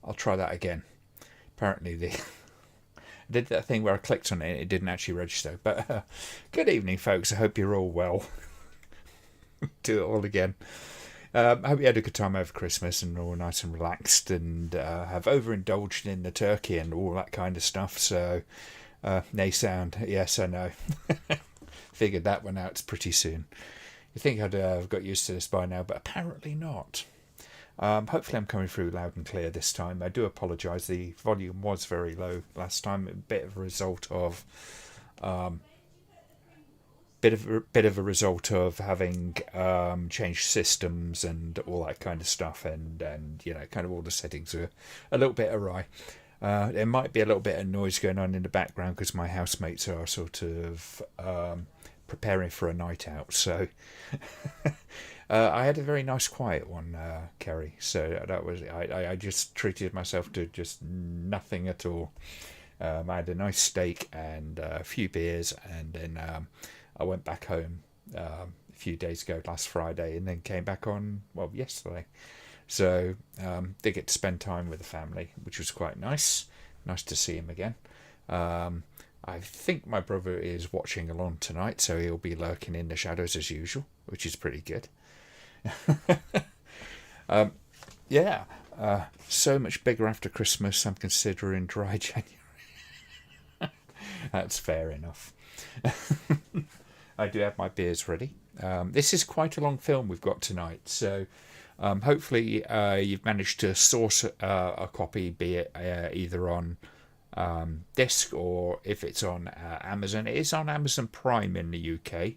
I'll try that again. Apparently, I did that thing where I clicked on it and it didn't actually register. But good evening, folks. I hope you're all well. Do it all again. I hope you had a good time over Christmas and all nice and relaxed and have overindulged in the turkey and all that kind of stuff. So, nay sound. Yes, I know. Figured that one out pretty soon. You think I'd have got used to this by now, but apparently not. Hopefully I'm coming through loud and clear this time. I do apologise. The volume was very low last time. A bit of a result of bit of a result of having changed systems and all that kind of stuff, and you know, kind of all the settings are a little bit awry. There might be a little bit of noise going on in the background because my housemates are sort of preparing for a night out. So I had a very nice quiet one, Kerry. So that was I just treated myself to just nothing at all. I had a nice steak and a few beers, and then I went back home a few days ago, last Friday, and then came back on, well, yesterday. So did get to spend time with the family, which was quite nice. Nice to see him again. I think my brother is watching along tonight, so he'll be lurking in the shadows as usual, which is pretty good. Yeah, so much bigger after Christmas. I'm considering dry January. That's fair enough. I do have my beers ready. This is quite a long film we've got tonight, so hopefully you've managed to source a copy, be it either on disc or if it's on Amazon. It is on Amazon Prime in the UK.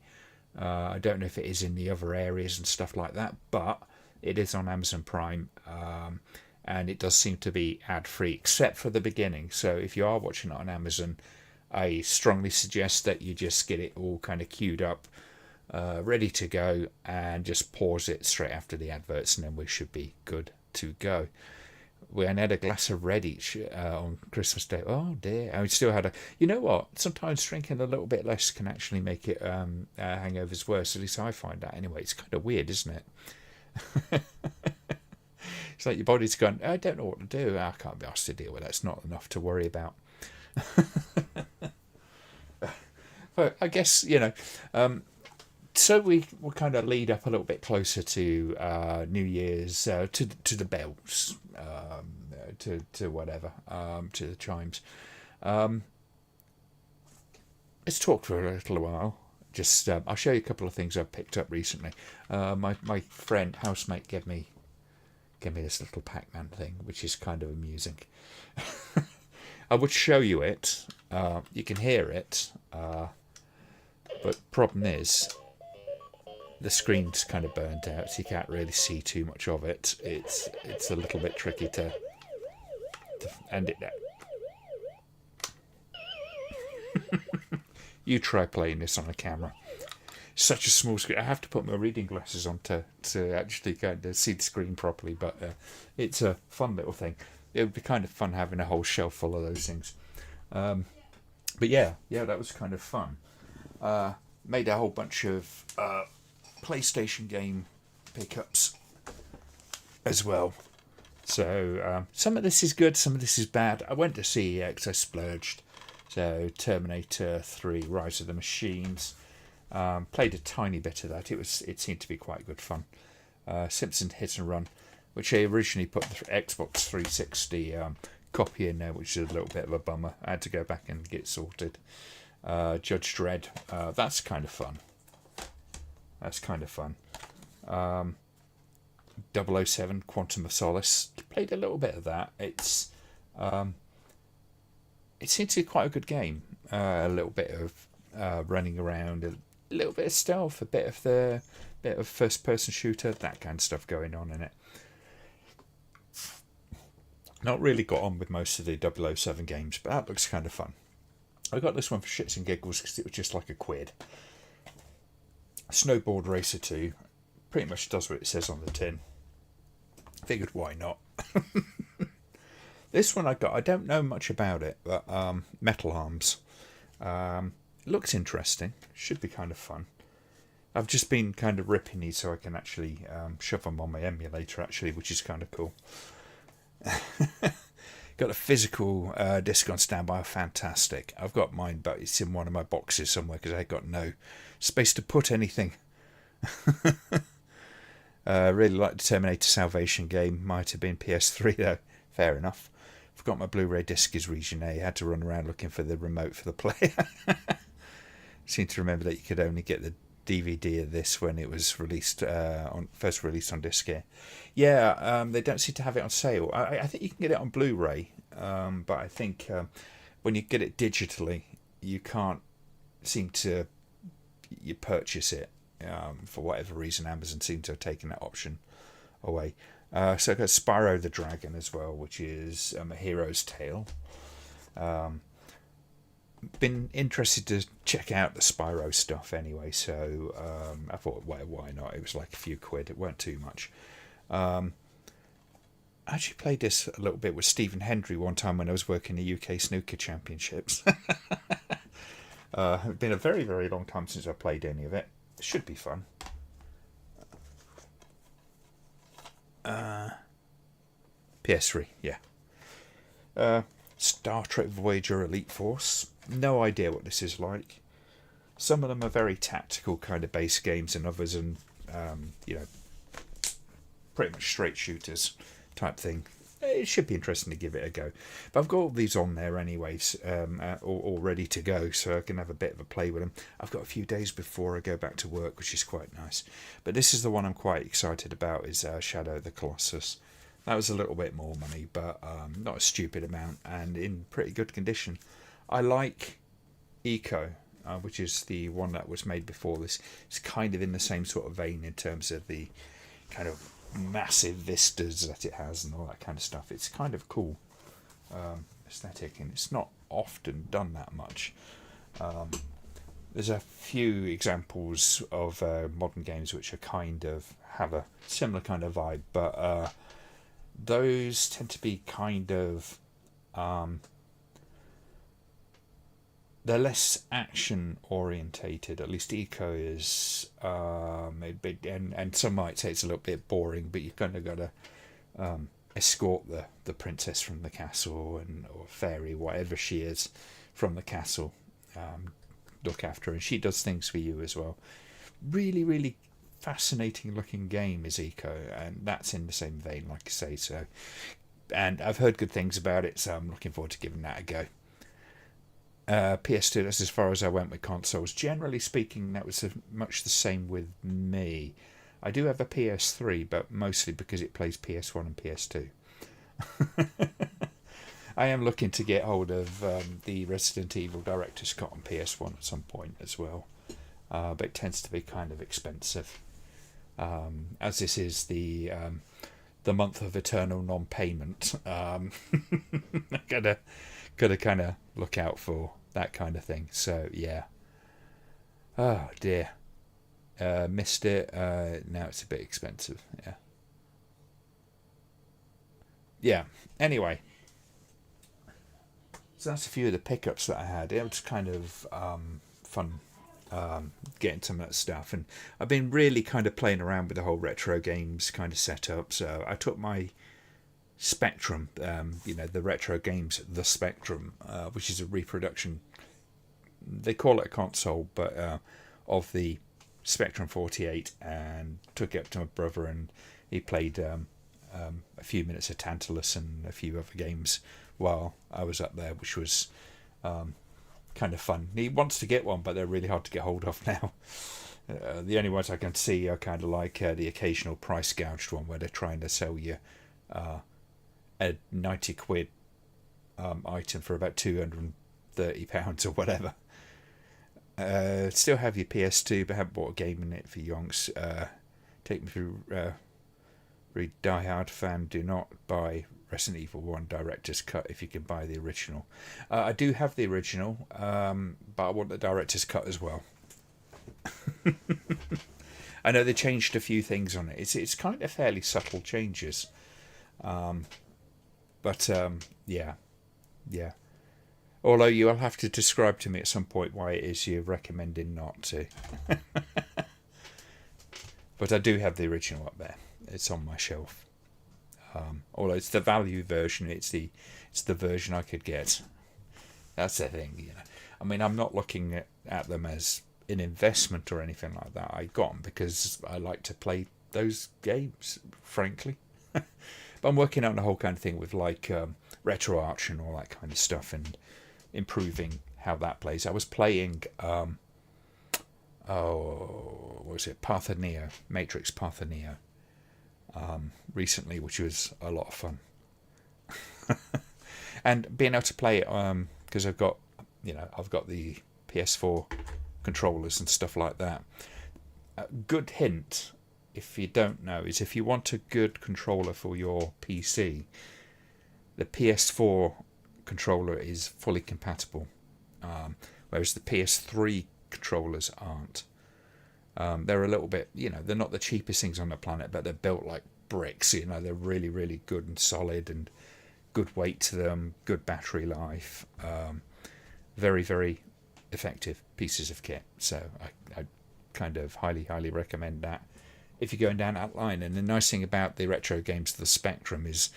I don't know if it is in the other areas and stuff like that, but it is on Amazon Prime, and it does seem to be ad-free, except for the beginning. So if you are watching it on Amazon, I strongly suggest that you just get it all kind of queued up, ready to go, and just pause it straight after the adverts, and then we should be good to go. We had a glass of red each on Christmas Day. Oh dear! I still had a. You know what? Sometimes drinking a little bit less can actually make it hangovers worse. At least I find that anyway. It's kind of weird, isn't it? It's like your body's gone, I don't know what to do. I can't be asked to deal with that. It's not enough to worry about. But I guess, you know, so we will kind of lead up a little bit closer to New Year's, to the bells, to whatever, to the chimes. Let's talk for a little while. Just I'll show you a couple of things I've picked up recently. My friend housemate gave me this little Pac-Man thing, which is kind of amusing. I would show you it. You can hear it, but problem is the screen's kind of burnt out, so you can't really see too much of it. It's a little bit tricky to end it now. You try playing this on a camera. Such a small screen. I have to put my reading glasses on to actually kind of see the screen properly, but it's a fun little thing. It would be kind of fun having a whole shelf full of those things. But yeah, that was kind of fun. Made a whole bunch of PlayStation game pickups as well. So some of this is good, some of this is bad. I went to CEX, I splurged. So Terminator 3, Rise of the Machines. Played a tiny bit of that. It seemed to be quite good fun. Simpson Hit and Run, which I originally put the Xbox 360 copy in there, which is a little bit of a bummer. I had to go back and get it sorted. Judge Dredd, that's kind of fun. Double O Seven, Quantum of Solace, played a little bit of that. It seems to be quite a good game. A little bit of running around, a little bit of stealth, a bit of first-person shooter, that kind of stuff going on in it. Not really got on with most of the 007 games, but that looks kind of fun. I got this one for shits and giggles because it was just like £1. Snowboard Racer 2 pretty much does what it says on the tin. Figured why not. This one I don't know much about it, but Metal Arms. Looks interesting. Should be kind of fun. I've just been kind of ripping these so I can actually shove them on my emulator, actually, which is kind of cool. Got a physical disc on standby. Fantastic. I've got mine, but it's in one of my boxes somewhere because I got no space to put anything. Really like the Terminator Salvation game. Might have been PS3 though. Fair enough. Forgot my Blu-ray disc is region A. Had to run around looking for the remote for the player. Seem to remember that you could only get the DVD of this when it was released first released on disc here. Yeah, they don't seem to have it on sale. I think you can get it on Blu-ray, but I think when you get it digitally, you can't seem to you purchase it for whatever reason. Amazon seems to have taken that option away. So I've got Spyro the Dragon as well, which is a hero's tale. Been interested to check out the Spyro stuff anyway, so I thought, why not? It was like a few quid. It weren't too much. I actually played this a little bit with Stephen Hendry one time when I was working the UK Snooker Championships. It's been a very, very long time since I played any of it. It should be fun. PS3, yeah. Star Trek Voyager Elite Force. No idea what this is like. Some of them are very tactical kind of base games, and others and pretty much straight shooters type thing. It should be interesting to give it a go. But I've got all these on there anyways, all ready to go, so I can have a bit of a play with them. I've got a few days before I go back to work, which is quite nice. But this is the one I'm quite excited about, is Shadow of the Colossus. That was a little bit more money, but not a stupid amount, and in pretty good condition. I like Eco, which is the one that was made before this. It's kind of in the same sort of vein in terms of the kind of massive vistas that it has and all that kind of stuff. It's kind of cool aesthetic, and it's not often done that much. There's a few examples of modern games which are kind of have a similar kind of vibe, but those tend to be kind of they're less action orientated. At least Eco is and some might say it's a little bit boring, but you've kind of got to escort the princess from the castle, or fairy, whatever she is, from the castle. Look after her, and she does things for you as well. Really, really fascinating looking game is Eco, and that's in the same vein, like I say. So, and I've heard good things about it, so I'm looking forward to giving that a go. PS2, that's as far as I went with consoles. Generally speaking, that was much the same with me. I do have a PS3, but mostly because it plays PS1 and PS2. I am looking to get hold of the Resident Evil Director's Cut on PS1 at some point as well, but it tends to be kind of expensive. As this is the month of eternal non-payment, gotta kind of look out for that kind of thing. So yeah. Oh dear. Missed it. Now it's a bit expensive. Yeah. Anyway. So that's a few of the pickups that I had. It was kind of fun getting some of that stuff. And I've been really kind of playing around with the whole retro games kind of setup. So I took my Spectrum, the retro games, the Spectrum, which is a reproduction. They call it a console, but of the Spectrum 48, and took it up to my brother, and he played a few minutes of Tantalus and a few other games while I was up there, which was kind of fun. He wants to get one, but they're really hard to get hold of now. The only ones I can see are kind of like the occasional price gouged one where they're trying to sell you a 90 quid item for about £230 or whatever. Still have your PS2, but haven't bought a game in it for yonks. Take me through read Die Hard fan, do not buy Resident Evil 1 Director's Cut if you can buy the original. I do have the original, but I want the Director's Cut as well. I know they changed a few things on it. It's kind of fairly subtle changes. But yeah. Although you will have to describe to me at some point why it is you're recommending not to. But I do have the original up there. It's on my shelf. Although it's the value version, it's the version I could get. That's the thing, you know. I mean, I'm not looking at them as an investment or anything like that. I got them because I like to play those games, frankly. But I'm working on the whole kind of thing with like RetroArch and all that kind of stuff, and improving how that plays. I was playing, what was it? Path of Neo, Matrix Path of Neo, recently, which was a lot of fun. And being able to play it, because I've got the PS4 controllers and stuff like that. A good hint, if you don't know, is if you want a good controller for your PC, the PS4 controller is fully compatible, whereas the PS3 controllers aren't. They're a little bit, they're not the cheapest things on the planet, but they're built like bricks. They're really, really good and solid, and good weight to them, good battery life, very, very effective pieces of kit. So I kind of highly, highly recommend that if you're going down that line. And the nice thing about the retro games of the Spectrum is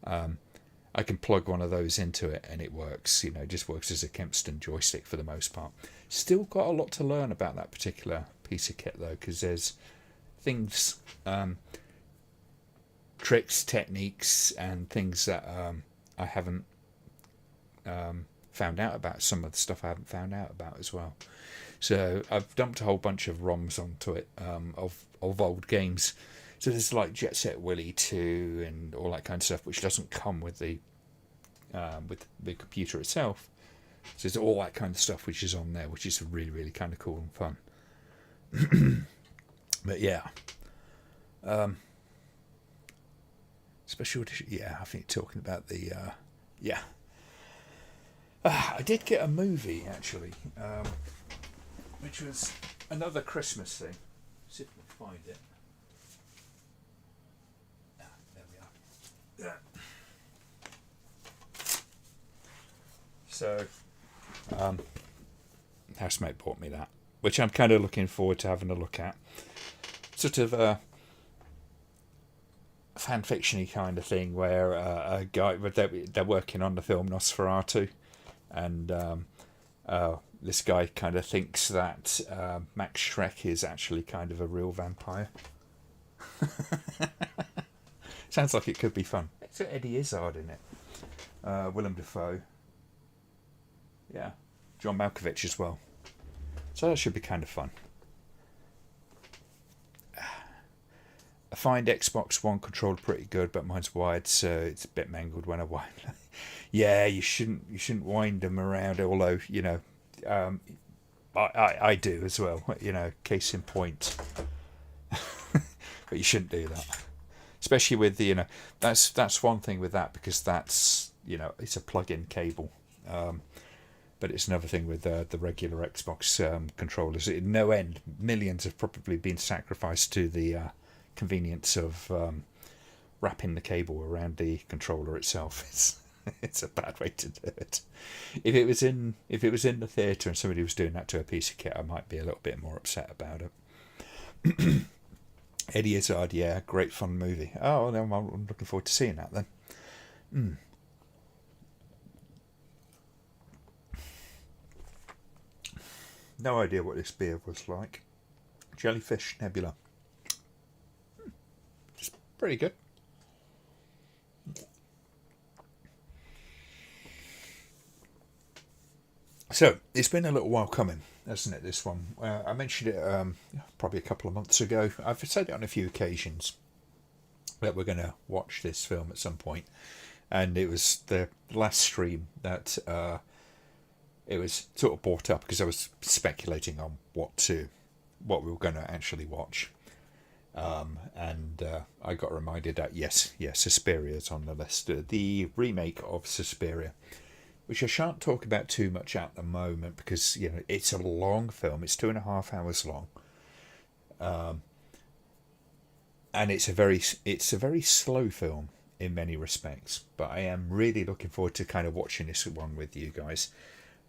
I can plug one of those into it and it works. It just works as a Kempston joystick for the most part. Still got a lot to learn about that particular piece of kit though, because there's things, tricks, techniques, and things that I haven't found out about. Some of the stuff I haven't found out about as well. So I've dumped a whole bunch of ROMs onto it, of old games. So there's like Jet Set Willy 2 and all that kind of stuff, which doesn't come with the computer itself. So there's all that kind of stuff which is on there, which is really, really kind of cool and fun. But yeah, special edition. Yeah, I think talking about the yeah. I did get a movie actually, which was another Christmas thing. See if I can find it. There we are. So, housemate bought me that, which I'm kind of looking forward to having a look at. Sort of a fan fiction-y kind of thing, where a guy, they're working on the film Nosferatu, and this guy kind of thinks that Max Schreck is actually kind of a real vampire. Sounds like it could be fun. It's got Eddie Izzard in it, Willem Dafoe, yeah, John Malkovich as well. So that should be kind of fun. I find Xbox One controller pretty good, but mine's wired, so it's a bit mangled when I wind. Yeah, you shouldn't wind them around. Although I do as well. Case in point. But you shouldn't do that, especially with the that's one thing with that, because that's it's a plug-in cable. But it's another thing with the regular Xbox controllers. In no end, millions have probably been sacrificed to the convenience of wrapping the cable around the controller itself. It's a bad way to do it. If it was in the theatre and somebody was doing that to a piece of kit, I might be a little bit more upset about it. Eddie Izzard, yeah, great fun movie. Oh, no, I'm looking forward to seeing that then. No idea what this beer was like. Jellyfish Nebula. Just pretty good. So, it's been a little while coming, hasn't it, this one? I mentioned it probably a couple of months ago. I've said it on a few occasions that we're going to watch this film at some point. And it was the last stream that it was sort of brought up, because I was speculating on what we were going to actually watch. And I got reminded that, yes, Suspiria is on the list. The remake of Suspiria, which I shan't talk about too much at the moment, because it's a long film. It's 2.5 hours long, and it's a very slow film in many respects. But I am really looking forward to kind of watching this one with you guys.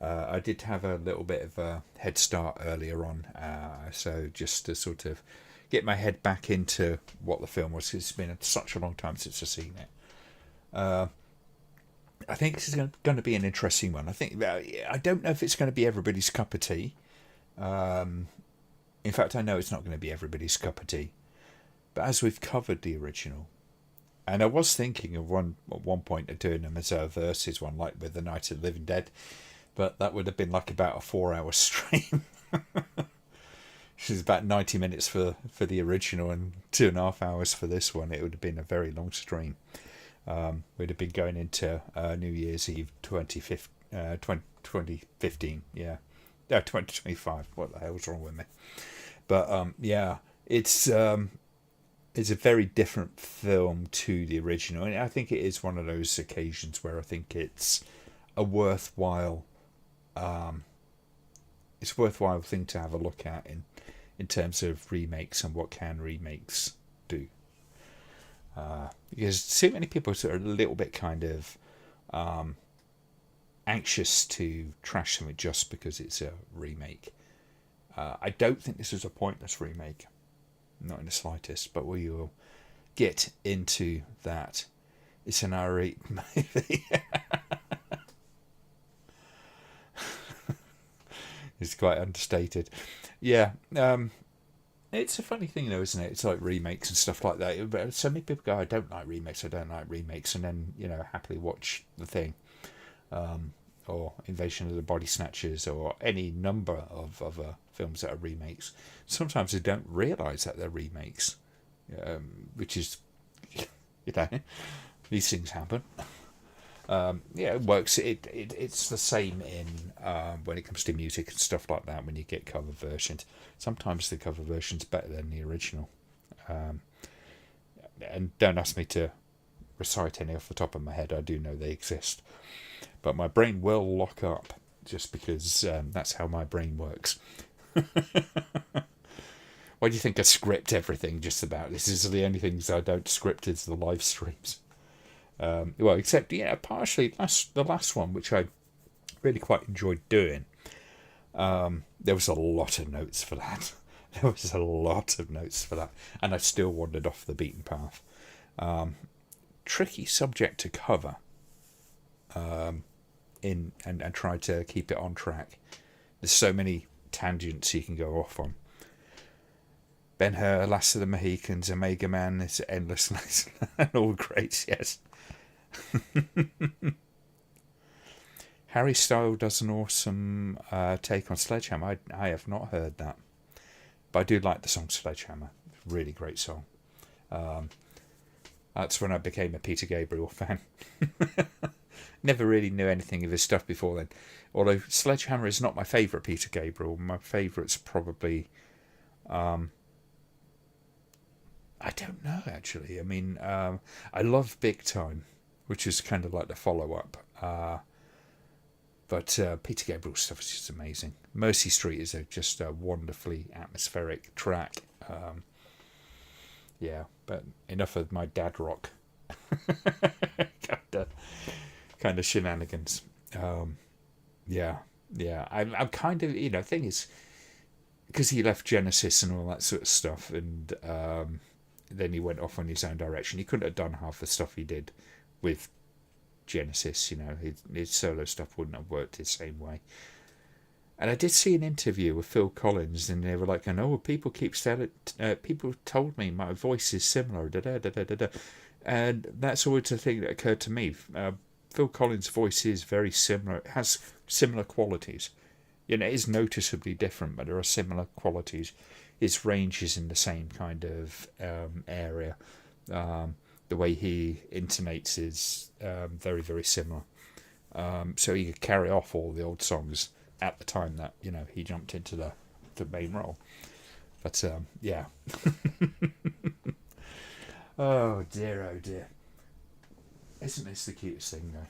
I did have a little bit of a head start earlier on, so just to sort of get my head back into what the film was. It's been such a long time since I've seen it. I think this is going to be an interesting one. I don't know if it's going to be everybody's cup of tea. In fact, I know it's not going to be everybody's cup of tea. But as we've covered the original, and I was thinking of at one point of doing them as a versus one, like with the Night of the Living Dead, but that would have been like about a 4-hour stream. Which is about 90 minutes for the original and 2.5 hours for this one. It would have been a very long stream. We'd have been going into New Year's Eve 2015. Yeah. No, 2025. What the hell's wrong with me? But yeah, it's a very different film to the original. And I think it is one of those occasions where I think it's a worthwhile thing to have a look at in terms of remakes and what can remakes do. Because so many people are a little bit kind of anxious to trash something just because it's a remake. I don't think this is a pointless remake, not in the slightest, but we will get into that. It's an R8 movie. It's quite understated. Yeah, it's a funny thing though, isn't it? It's like remakes and stuff like that. But so many people go, I don't like remakes, and then, happily watch the thing. Or Invasion of the Body Snatchers, or any number of other films that are remakes. Sometimes they don't realise that they're remakes, which is, these things happen. It works. It's the same in when it comes to music and stuff like that. When you get cover versions, sometimes the cover version's better than the original. And don't ask me to recite any off the top of my head. I do know they exist, but my brain will lock up just because that's how my brain works. Why do you think I script everything just about? This is the only things I don't script is the live streams. Except, partially the last one, which I really quite enjoyed doing. There was a lot of notes for that. And I still wandered off the beaten path. Tricky subject to cover. And try to keep it on track. There's so many tangents you can go off on. Ben-Hur, Last of the Mohicans, Omega Man, it's endless, and all great, yes. Harry Styles does an awesome take on Sledgehammer. I have not heard that, but I do like the song Sledgehammer. Really great song. That's when I became a Peter Gabriel fan. Never really knew anything of his stuff before then. Although Sledgehammer is not my favourite Peter Gabriel. My favourite's probably... I don't know, actually. I mean, I love Big Time, which is kind of like the follow-up. But Peter Gabriel's stuff is just amazing. Mercy Street is just a wonderfully atmospheric track. But enough of my dad rock. kind of shenanigans. I'm kind of, thing is, because he left Genesis and all that sort of stuff, and then he went off on his own direction. He couldn't have done half the stuff he did with Genesis. His solo stuff wouldn't have worked the same way. And I did see an interview with Phil Collins, and they were like, people keep saying it. People told me my voice is similar. And that's always the thing that occurred to me. Phil Collins' voice is very similar. It has similar qualities. It is noticeably different, but there are similar qualities. His range is in the same kind of area. The way he intonates is very, very similar. So he could carry off all the old songs at the time that, he jumped into the main role. But, yeah. Oh dear. Isn't this the cutest thing, though?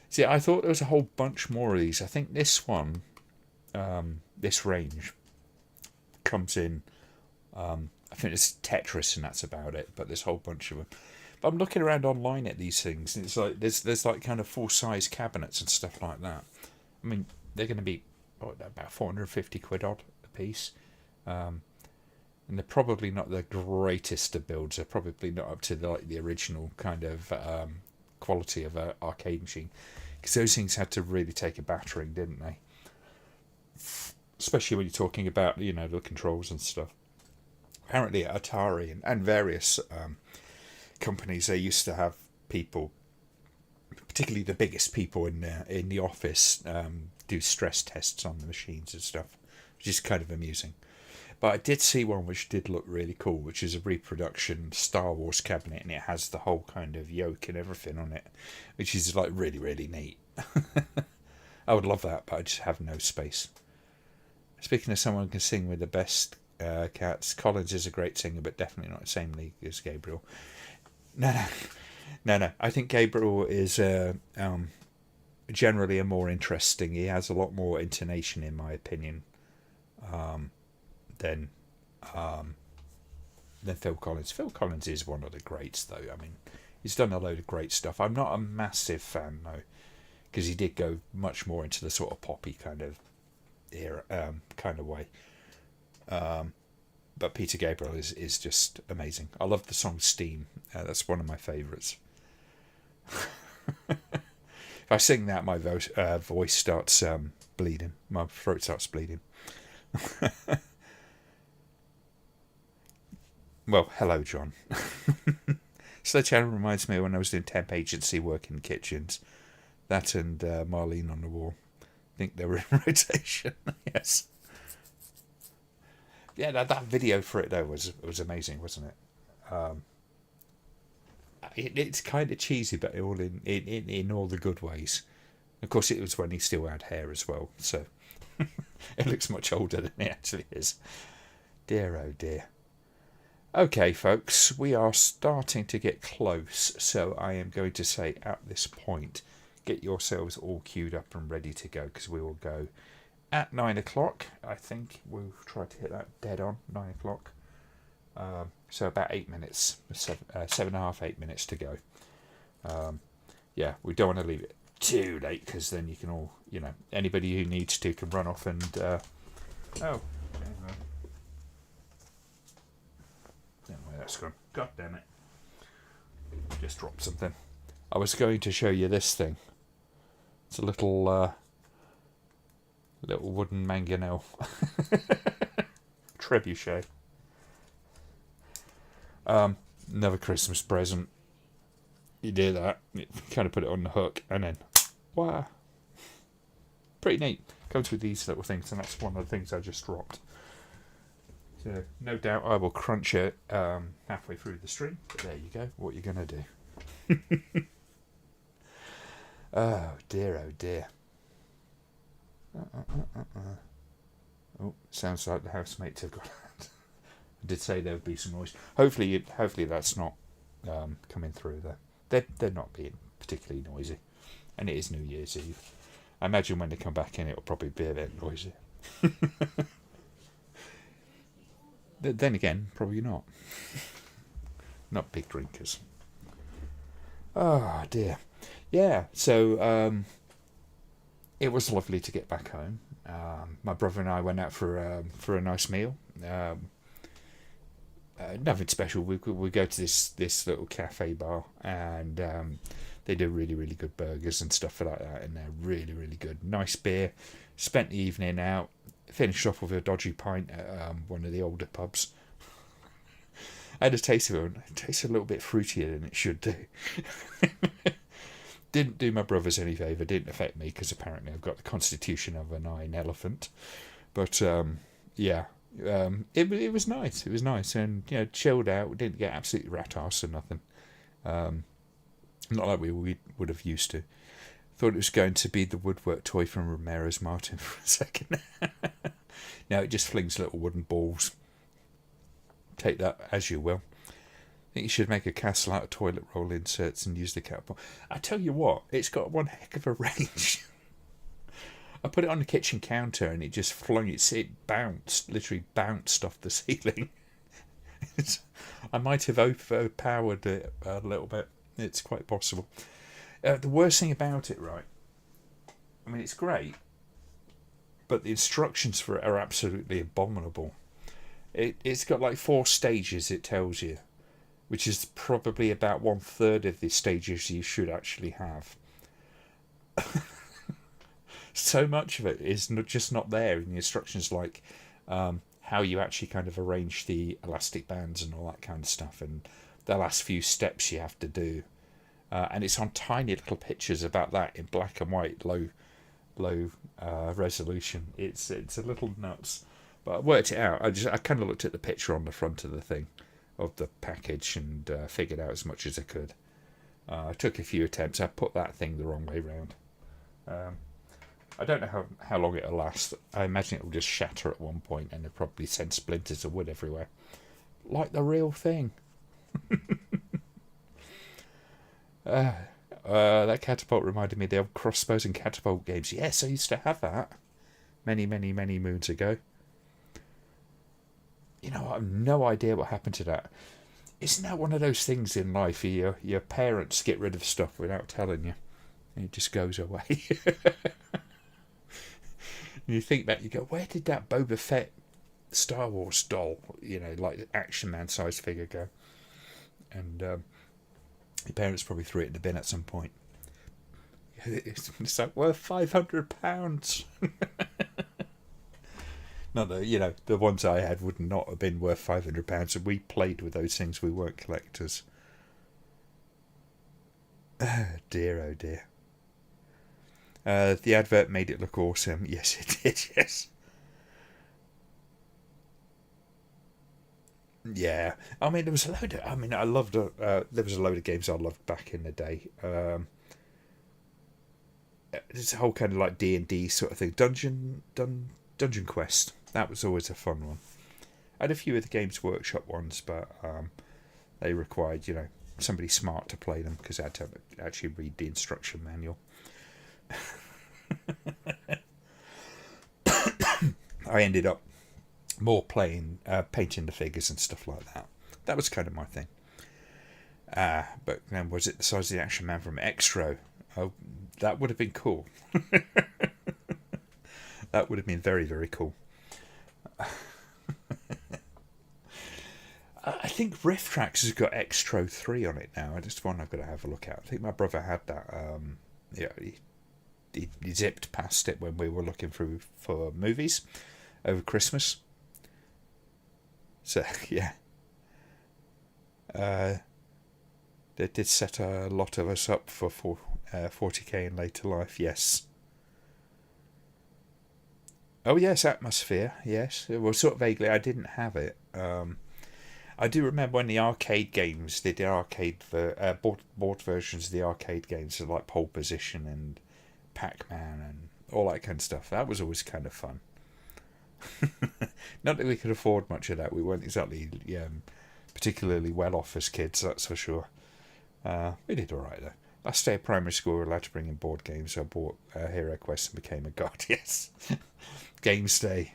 See, I thought there was a whole bunch more of these. I think this one, this range, comes in, I think it's Tetris and that's about it, but there's a whole bunch of them. But I'm looking around online at these things, and it's like, there's like kind of full-size cabinets and stuff like that. I mean, they're going to be, about 450 quid odd a piece. And they're probably not the greatest of builds. They're probably not up to the original kind of quality of an arcade machine, because those things had to really take a battering, didn't they? Especially when you're talking about the controls and stuff. Apparently at Atari and various companies, they used to have people, particularly the biggest people in the office, do stress tests on the machines and stuff, which is kind of amusing. But I did see one which did look really cool, which is a reproduction Star Wars cabinet, and it has the whole kind of yoke and everything on it, which is like really, really neat. I would love that, but I just have no space. Speaking of someone who can sing with the best cats, Collins is a great singer, but definitely not the same league as Gabriel. No. I think Gabriel is generally a more interesting. He has a lot more intonation, in my opinion, than Phil Collins. Phil Collins is one of the greats, though. I mean, he's done a load of great stuff. I'm not a massive fan, though, because he did go much more into the sort of poppy kind of era, kind of way. But Peter Gabriel is just amazing. I love the song Steam. That's one of my favourites. If I sing that, my voice starts bleeding. My throat starts bleeding. Well, hello, John. Sledgehammer reminds me of when I was doing temp agency work in kitchens. That and Marlene on the Wall. I think they were in rotation. Yes. Yeah, that video for it though was amazing, wasn't it? It's kind of cheesy, but all in all the good ways. Of course, it was when he still had hair as well, so it looks much older than it actually is. Dear oh dear. Okay, folks, we are starting to get close, so I am going to say at this point, get yourselves all queued up and ready to go, because we will go at 9 o'clock. I think we'll try to hit that dead on 9 o'clock. So about 8 minutes, 7.5, 8 minutes to go. Yeah, we don't want to leave it too late, because then you can all, anybody who needs to can run off and don't know where that's gone. God damn it. Just dropped something. I was going to show you this thing. It's a little wooden mangonel. Trebuchet. Another Christmas present. You do that. You kind of put it on the hook and then, wow. Pretty neat. Comes with these little things, and that's one of the things I just dropped. So no doubt I will crunch it halfway through the stream. But there you go. What you're going to do. Oh dear, oh dear. Oh, sounds like the housemates have got it. I did say there would be some noise. Hopefully that's not coming through there. They're not being particularly noisy, and it is New Year's Eve. I imagine when they come back in, it'll probably be a bit noisy. Then again, probably not. Not big drinkers. Oh dear. Yeah. So it was lovely to get back home. My brother and I went out for a nice meal. Nothing special. We go to this little cafe bar, and they do really, really good burgers and stuff like that, and they're really, really good. Nice beer. Spent the evening out. Finished off with a dodgy pint at one of the older pubs. I had a taste of it. It tasted a little bit fruitier than it should do. Didn't do my brothers any favour. Didn't affect me, because apparently I've got the constitution of an iron elephant. But yeah, it was nice. It was nice, and chilled out. We didn't get absolutely rat-ass or nothing. Not like we would have used to. Thought it was going to be the woodwork toy from Romero's Martin for a second. Now it just flings little wooden balls. Take that as you will. I think you should make a castle out of toilet roll inserts and use the catapult. I tell you what, it's got one heck of a range. I put it on the kitchen counter and it just flung it bounced, literally bounced off the ceiling. I might have overpowered it a little bit. It's quite possible. The worst thing about it, right? I mean, it's great, but the instructions for it are absolutely abominable. It's got like 4 stages, it tells you, which is probably about 1/3 of the stages you should actually have. So much of it is just not there in the instructions, like how you actually kind of arrange the elastic bands and all that kind of stuff, and the last few steps you have to do. And it's on tiny little pictures about that in black and white, low resolution. It's a little nuts, but I worked it out. I kind of looked at the picture on the front of the thing, of the package, and figured out as much as I could. I took a few attempts. I put that thing the wrong way round. I don't know how long it'll last. I imagine it will just shatter at one point, and it'll probably send splinters of wood everywhere, like the real thing. That catapult reminded me of the old crossbows and catapult games. Yes, I used to have that many, many, many moons ago. You know, I have no idea what happened to that. Isn't that one of those things in life? Your parents get rid of stuff without telling you, and it just goes away. And you think back, you go, where did that Boba Fett Star Wars doll, like Action Man size figure go? And your parents probably threw it in the bin at some point. It's like worth £500. No, the ones I had would not have been worth £500, and we played with those things. We weren't collectors. Dear, oh dear. The advert made it look awesome. Yes, it did. Yes. Yeah. I mean, there was a load of. I mean, I loved. There was a load of games I loved back in the day. It's a whole kind of like D&D sort of thing. Dungeon Quest. That was always a fun one. I had a few of the Games Workshop ones, but they required, somebody smart to play them, because I had to actually read the instruction manual. I ended up more playing, painting the figures and stuff like that. That was kind of my thing. But then, was it the size of the Action Man from Extro? Oh, that would have been cool. That would have been very, very cool. I think Rift Tracks has got Extro 3 on it now. Just one I've got to have a look at. I think my brother had that. He zipped past it when we were looking through for movies over Christmas. So, yeah. They did set a lot of us up for 40k in later life, yes. Oh, yes, Atmosphere, yes. Well, sort of vaguely, I didn't have it. I do remember when the arcade games, they did arcade board versions of the arcade games, so like Pole Position and Pac-Man and all that kind of stuff. That was always kind of fun. Not that we could afford much of that. We weren't exactly particularly well off as kids, that's for sure. We did alright though. Last day of primary school, we were allowed to bring in board games, so I bought Hero Quest and became a god, yes. Games Day.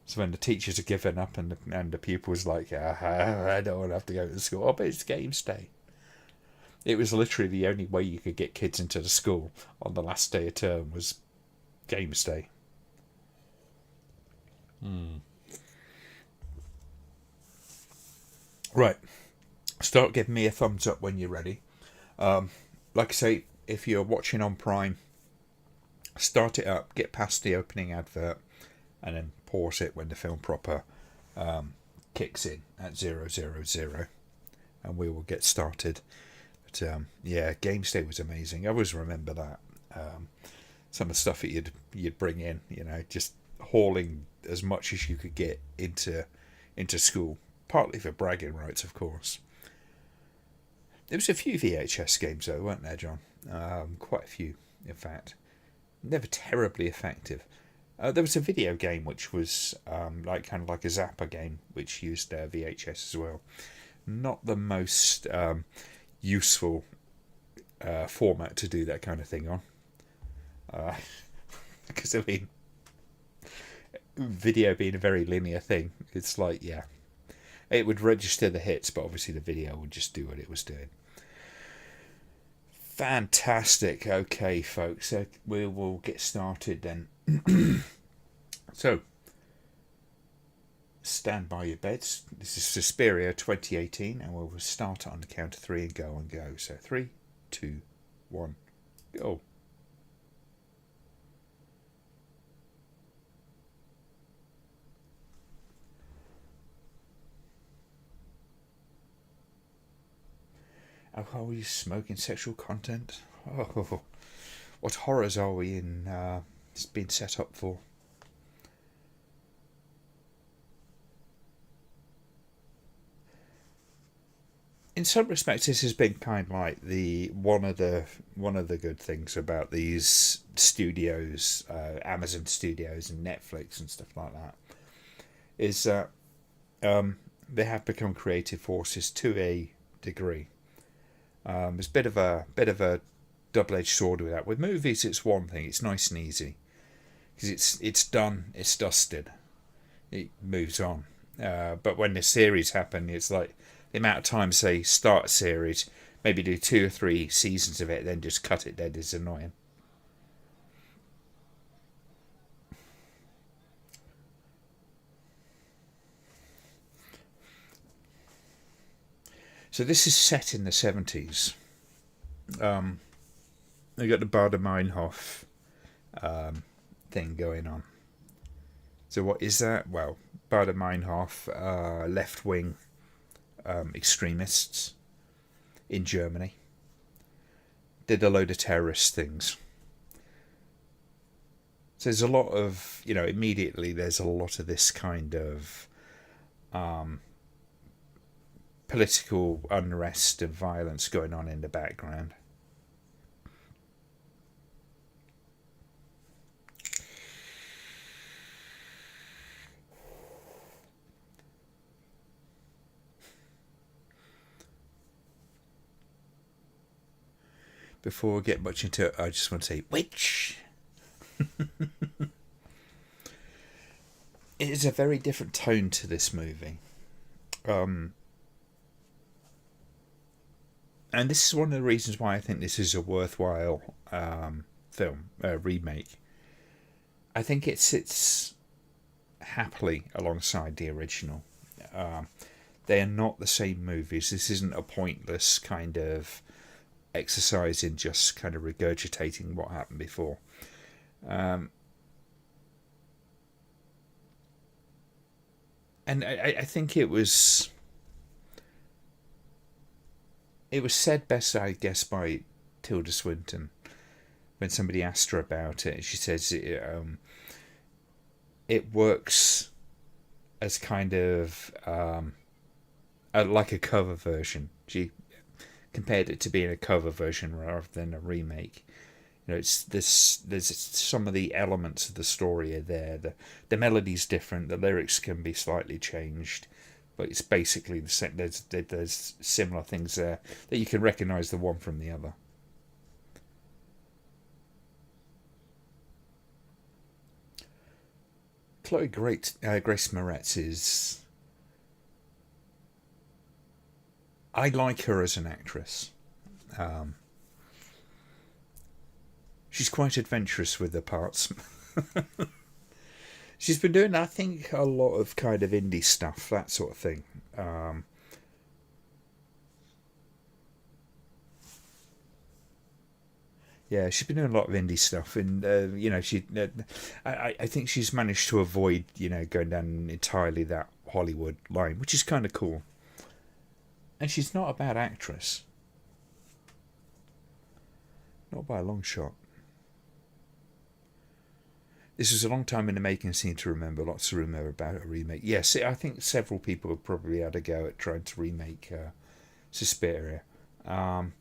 So when the teachers are given up and the pupils like, I don't want to have to go to school. Oh, but it's Games Day. It was literally the only way you could get kids into the school on the last day of term was Games Day. Right. Start giving me a thumbs up when you're ready. Like I say, if you're watching on Prime, start it up, get past the opening advert, and then pause it when the film proper kicks in at 000, and we will get started. But yeah, Games Day was amazing. I always remember that. Some of the stuff that you'd bring in, just hauling as much as you could get into school, partly for bragging rights, of course. There was a few VHS games though, weren't there, John? Quite a few, in fact. Never terribly effective. There was a video game which was kind of like a Zapper game, which used VHS as well. Not the most useful format to do that kind of thing on. Because, I mean, video being a very linear thing, it's like, yeah. It would register the hits, but obviously the video would just do what it was doing. Fantastic. Okay, folks, so we will get started then. So, stand by your beds. This is Suspiria 2018, and we'll start on the count of three and go and go. So 3, 2, 1, go. Alcohol use, smoking, sexual content. Oh, what horrors are we in? It's been set up for. In some respects, this has been kind of like the one of the good things about these studios, Amazon Studios and Netflix and stuff like that, is that they have become creative forces to a degree. There's a bit of a double-edged sword with that. With movies, it's one thing; it's nice and easy because it's done, it's dusted, it moves on. But when the series happen, it's like the amount of times they start a series, maybe do 2 or 3 seasons of it, then just cut it dead is annoying. So this is set in the 70s. They got the Bader Meinhof thing going on. So what is that? Well, Bader Meinhof, left wing extremists in Germany, did a load of terrorist things. So there's a lot of, immediately there's a lot of this kind of political unrest and violence going on in the background. Before we get much into it, I just want to say, witch! It is a very different tone to this movie. And this is one of the reasons why I think this is a worthwhile film, remake. I think it sits happily alongside the original. They are not the same movies. This isn't a pointless kind of exercise in just kind of regurgitating what happened before. And I think it was said best, I guess, by Tilda Swinton when somebody asked her about it. She says it works as kind of like a cover version. She compared it to being a cover version rather than a remake. It's this. There's some of the elements of the story are there. The melody's different. The lyrics can be slightly changed, but it's basically the same. There's similar things there that you can recognise the one from the other. Grace Moretz is. I like her as an actress. She's quite adventurous with her parts. She's been doing, I think, a lot of kind of indie stuff, that sort of thing. Yeah, she's been doing a lot of indie stuff, and I think she's managed to avoid, going down entirely that Hollywood line, which is kind of cool. And she's not a bad actress, not by a long shot. This was a long time in the making, seem to remember. Lots to remember about a remake. Yes, I think several people have probably had a go at trying to remake Suspiria. And,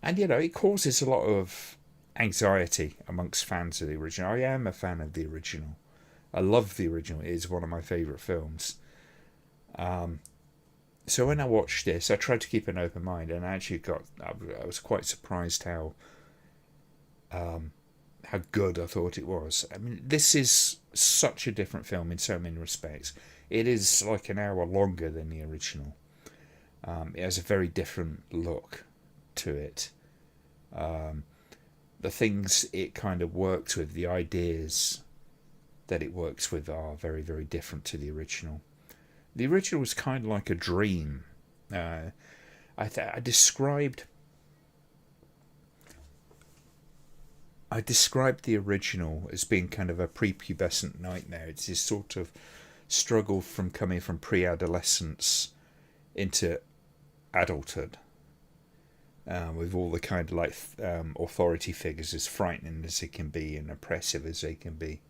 it causes a lot of anxiety amongst fans of the original. I am a fan of the original. I love the original. It is one of my favourite films. So when I watched this, I tried to keep an open mind, and I was quite surprised how good I thought it was. I mean, this is such a different film in so many respects. It is like an hour longer than the original. It has a very different look to it. The things it kind of works with, the ideas that it works with, are very, very different to the original. The original was kind of like a dream. I described the original as being kind of a prepubescent nightmare. It's this sort of struggle from coming from pre-adolescence into adulthood, with all the kind of like authority figures as frightening as they can be and oppressive as they can be.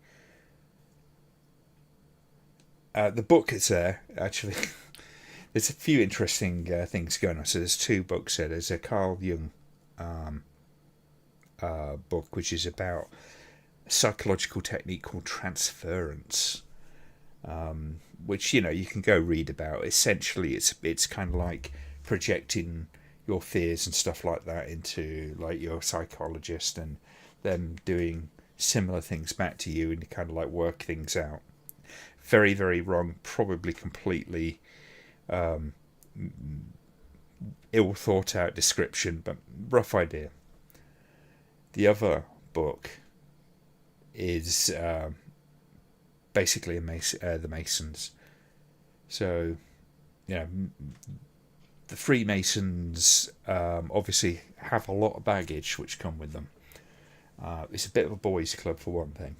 The book is there, actually. There's a few interesting things going on. So there's two books there. There's a Carl Jung book, which is about a psychological technique called transference, which you can go read about. Essentially, it's kind of like projecting your fears and stuff like that into like your psychologist, and them doing similar things back to you, and you kind of like work things out. Very, very wrong, probably completely ill thought out description, but rough idea. The other book is basically the Masons. So, the Freemasons obviously have a lot of baggage which come with them. It's a bit of a boys' club for one thing.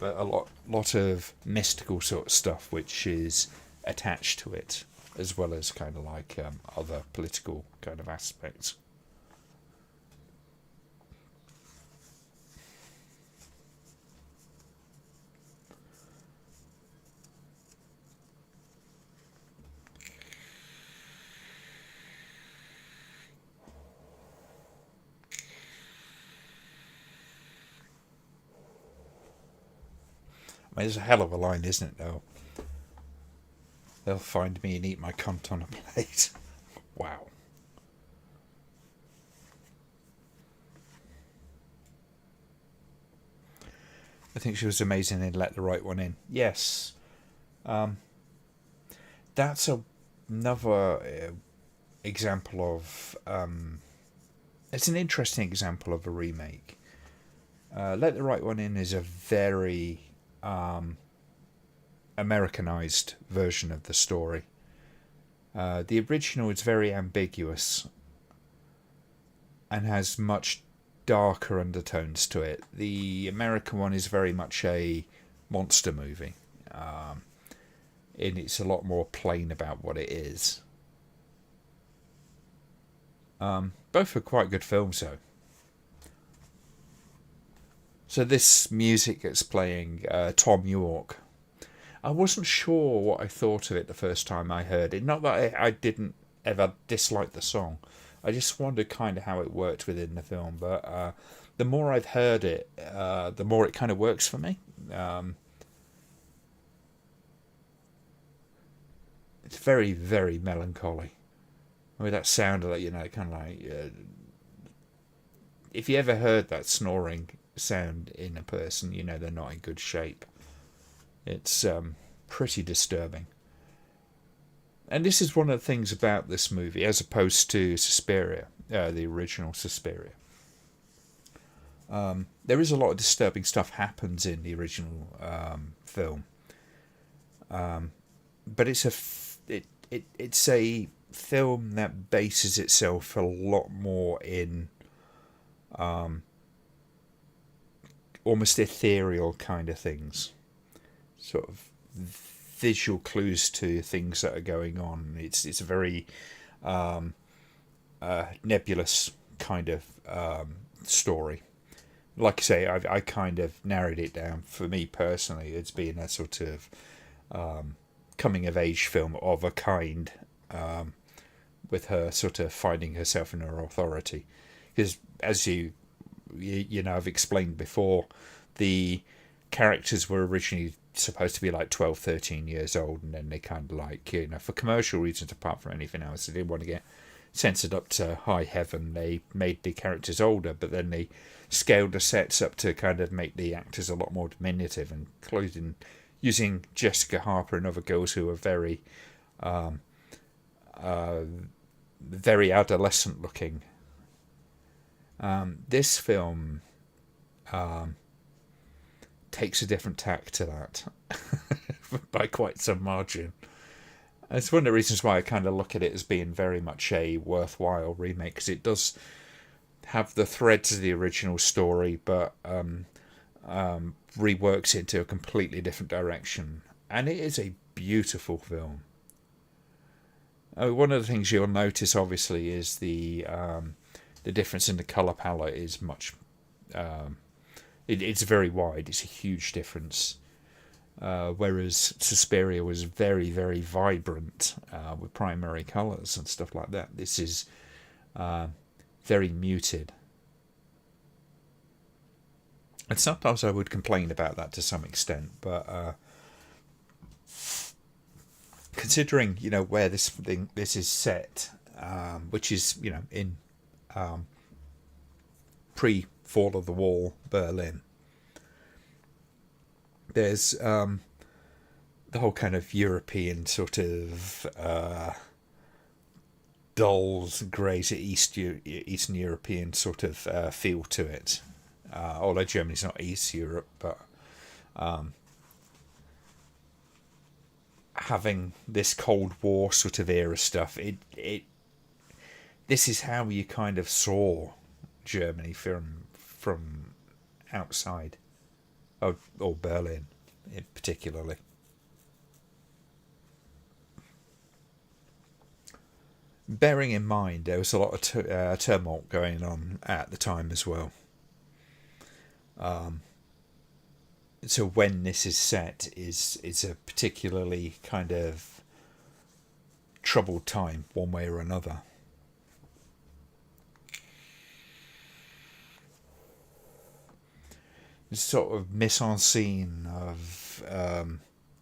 But a lot of mystical sort of stuff which is attached to it, as well as kind of like other political kind of aspects. I mean, it's a hell of a line, isn't it, though? They'll find me and eat my cunt on a plate. Wow. I think she was amazing in Let the Right One In. Yes. That's another example of... it's an interesting example of a remake. Let the Right One In is a very... Americanized version of the story. The original is very ambiguous and has much darker undertones to it. The American one is very much a monster movie, and it's a lot more plain about what it is. Both are quite good films, though. So this music that's playing, Tom York, I wasn't sure what I thought of it the first time I heard it. Not that I didn't ever dislike the song. I just wondered kind of how it worked within the film. But the more I've heard it, the more it kind of works for me. It's very, very melancholy. I mean, that sound of that, kind of like... if you ever heard that snoring sound in a person, they're not in good shape. It's pretty disturbing. And this is one of the things about this movie, as opposed to Suspiria, the original Suspiria. There is a lot of disturbing stuff happens in the original film, but it's a film that bases itself a lot more in almost ethereal kind of things, sort of visual clues to things that are going on. It's a very nebulous kind of story. Like I say, I kind of narrowed it down for me personally as being a sort of coming of age film of a kind, with her sort of finding herself in her authority. Because as I've explained before, the characters were originally supposed to be like 12, 13 years old, and then they kind of like, for commercial reasons apart from anything else, they didn't want to get censored up to high heaven. They made the characters older, but then they scaled the sets up to kind of make the actors a lot more diminutive, including using Jessica Harper and other girls who were very very adolescent looking. This film takes a different tack to that by quite some margin. It's one of the reasons why I kind of look at it as being very much a worthwhile remake, because it does have the threads of the original story, but reworks it into a completely different direction. And it is a beautiful film. One of the things you'll notice, obviously, is the difference in the colour palette is much. It's very wide. It's a huge difference. Whereas Suspiria was very, very vibrant with primary colours and stuff like that. This is very muted. And sometimes I would complain about that to some extent, but considering where this is set, which is in pre-fall of the wall Berlin, there's the whole kind of European sort of dull, grey, Eastern European sort of feel to it. Although Germany's not East Europe, but having this Cold War sort of era stuff, this is how you kind of saw Germany from outside, or Berlin, particularly. Bearing in mind there was a lot of tumult going on at the time as well. So when this is set is a particularly kind of troubled time, one way or another. This sort of mise en scene of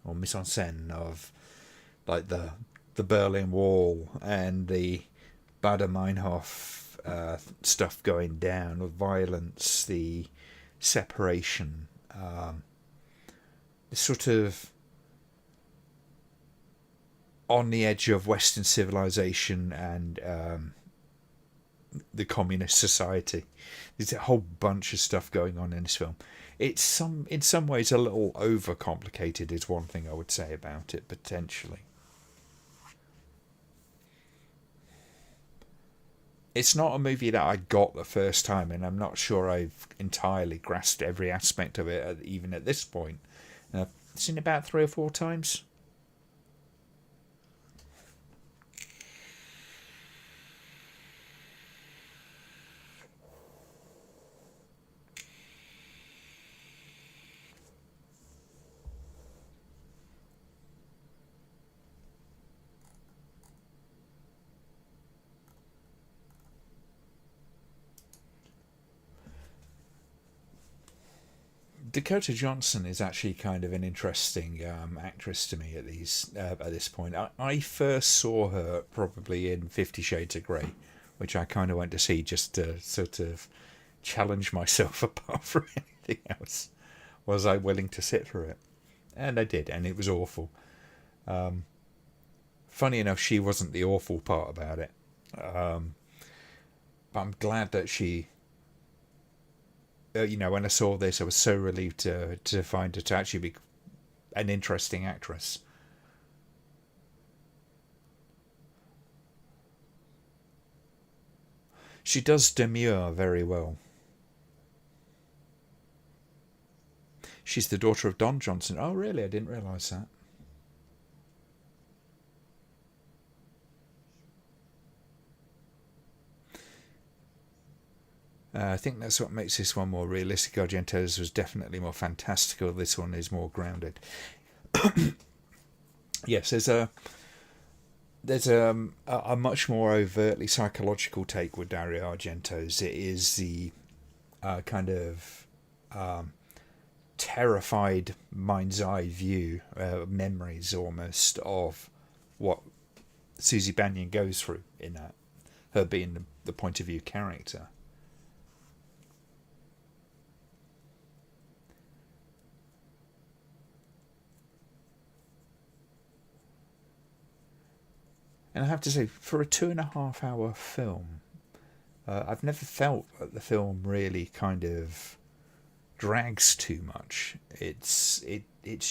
or mise en scène of like the Berlin Wall and the Baader Meinhof stuff going down, with violence, the separation, sort of on the edge of Western civilization and the communist society. There's a whole bunch of stuff going on in this film. It's in some ways a little overcomplicated, is one thing I would say about it, potentially. It's not a movie that I got the first time, and I'm not sure I've entirely grasped every aspect of it, even at this point. I've seen it about 3 or 4 times. Dakota Johnson is actually kind of an interesting actress to me at this point. I first saw her probably in 50 Shades of Grey, which I kind of went to see just to sort of challenge myself apart from anything else. Was I willing to sit through it? And I did, and it was awful. Funny enough, she wasn't the awful part about it. But I'm glad that she... when I saw this, I was so relieved to find her to actually be an interesting actress. She does demure very well. She's the daughter of Don Johnson. Oh, really? I didn't realise that. I think that's what makes this one more realistic. Argento's was definitely more fantastical. This one is more grounded. Yes, there's a much more overtly psychological take with Dario Argento's. It is the kind of terrified mind's eye view, memories almost of what Susie Bannion goes through in that, her being the point of view character. And I have to say, for a 2.5 hour film, I've never felt that the film really kind of drags too much. It's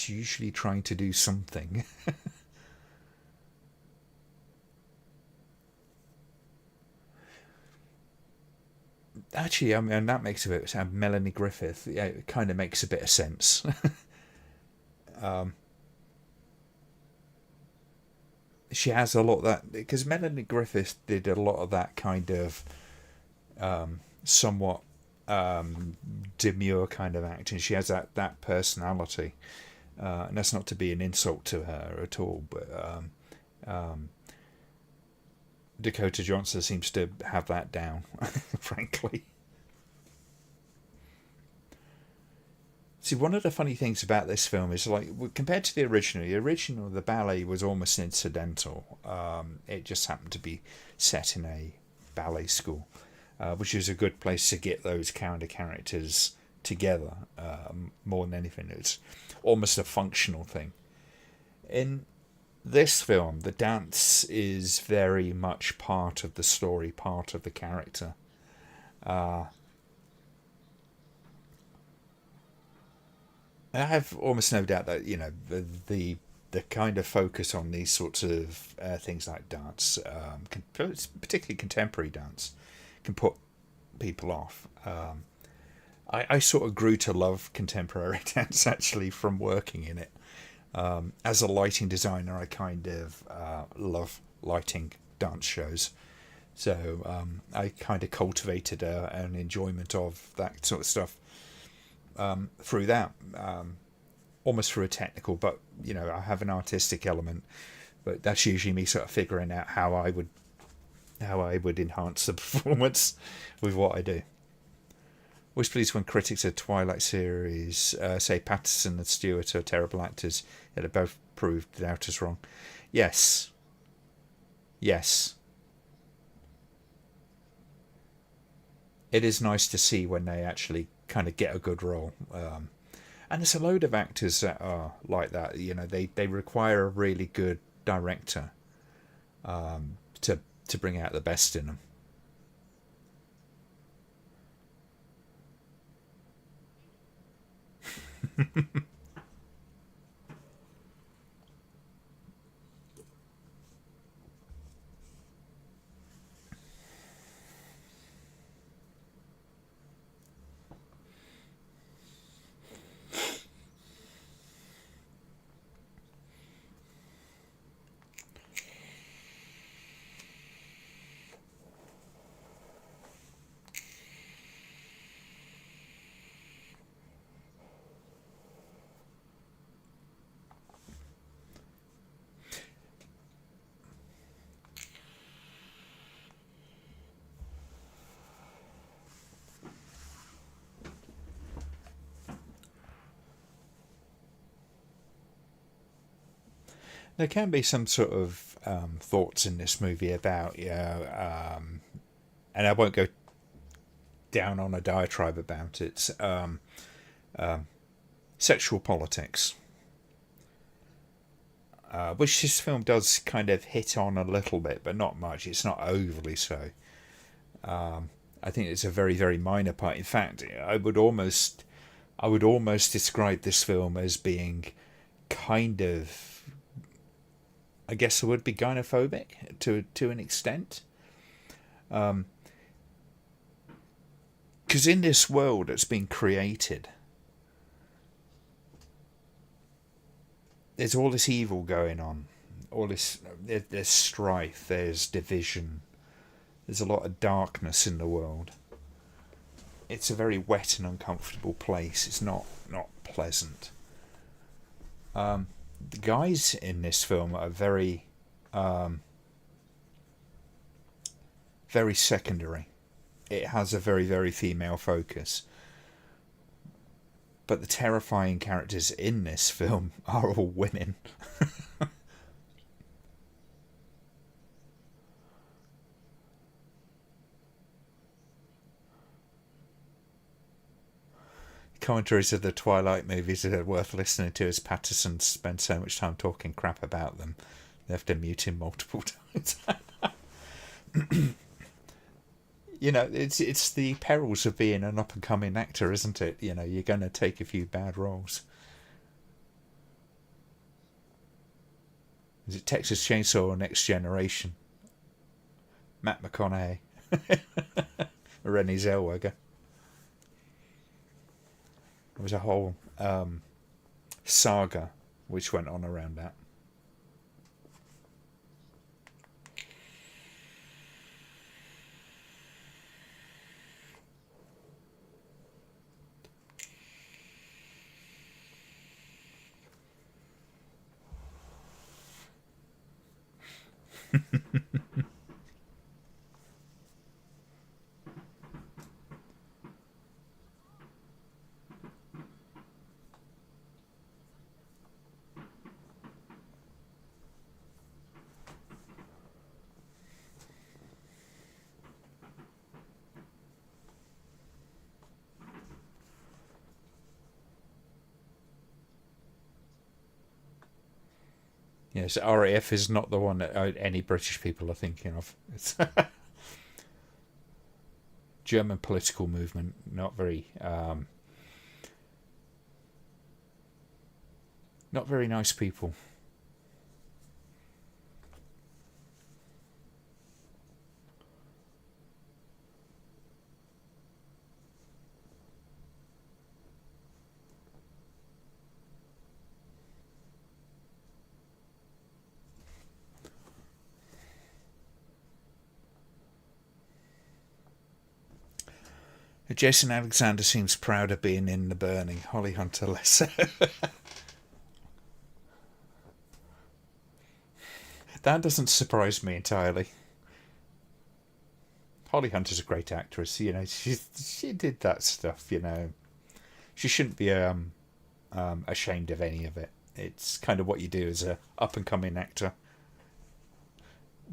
usually trying to do something. Actually, I mean, that makes a bit of sense. Melanie Griffith, yeah, it kind of makes a bit of sense. um, she has a lot of that because Melanie Griffith did a lot of that kind of somewhat demure kind of acting. She has that personality, and that's not to be an insult to her at all. But Dakota Johnson seems to have that down, frankly. See, one of the funny things about this film is, like, compared to the original, the ballet was almost incidental. It just happened to be set in a ballet school, which is a good place to get those characters together more than anything. It's almost a functional thing. In this film, the dance is very much part of the story, part of the character. Uh, I have almost no doubt that the kind of focus on these sorts of things like dance, particularly contemporary dance, can put people off. I sort of grew to love contemporary dance actually from working in it. As a lighting designer, I kind of love lighting dance shows. So I kind of cultivated an enjoyment of that sort of stuff through that, almost through a technical, but I have an artistic element. But that's usually me sort of figuring out how I would enhance the performance with what I do. Was pleased when critics of Twilight series say Patterson and Stewart are terrible actors, yet they both proved the doubters wrong. Yes. Yes. It is nice to see when they actually kind of get a good role. And there's a load of actors that are like that. They require a really good director to bring out the best in them. There can be some sort of thoughts in this movie about, and I won't go down on a diatribe about it, sexual politics, which this film does kind of hit on a little bit, but not much. It's not overly so. I think it's a very, very minor part. In fact, I would almost describe this film as being kind of, I guess it would be gynophobic to an extent. Because in this world that's been created, there's all this evil going on. There's strife, there's division, there's a lot of darkness in the world. It's a very wet and uncomfortable place. It's not pleasant. The guys in this film are very very secondary. It has a very, very female focus. But the terrifying characters in this film are all women. Commentaries of the Twilight movies are worth listening to, as Patterson spends so much time talking crap about them. They have to mute him multiple times. it's the perils of being an up and coming actor, isn't it? You're going to take a few bad roles. Is it Texas Chainsaw or Next Generation? Matt McConaughey, Renée Zellweger. There was a whole saga which went on around that. Yes, RAF is not the one that any British people are thinking of. It's German political movement, not very nice people. Jason Alexander seems proud of being in The Burning. Holly Hunter less so. That doesn't surprise me entirely. Holly Hunter's a great actress. She did that stuff. She shouldn't be ashamed of any of it. It's kind of what you do as a up and coming actor.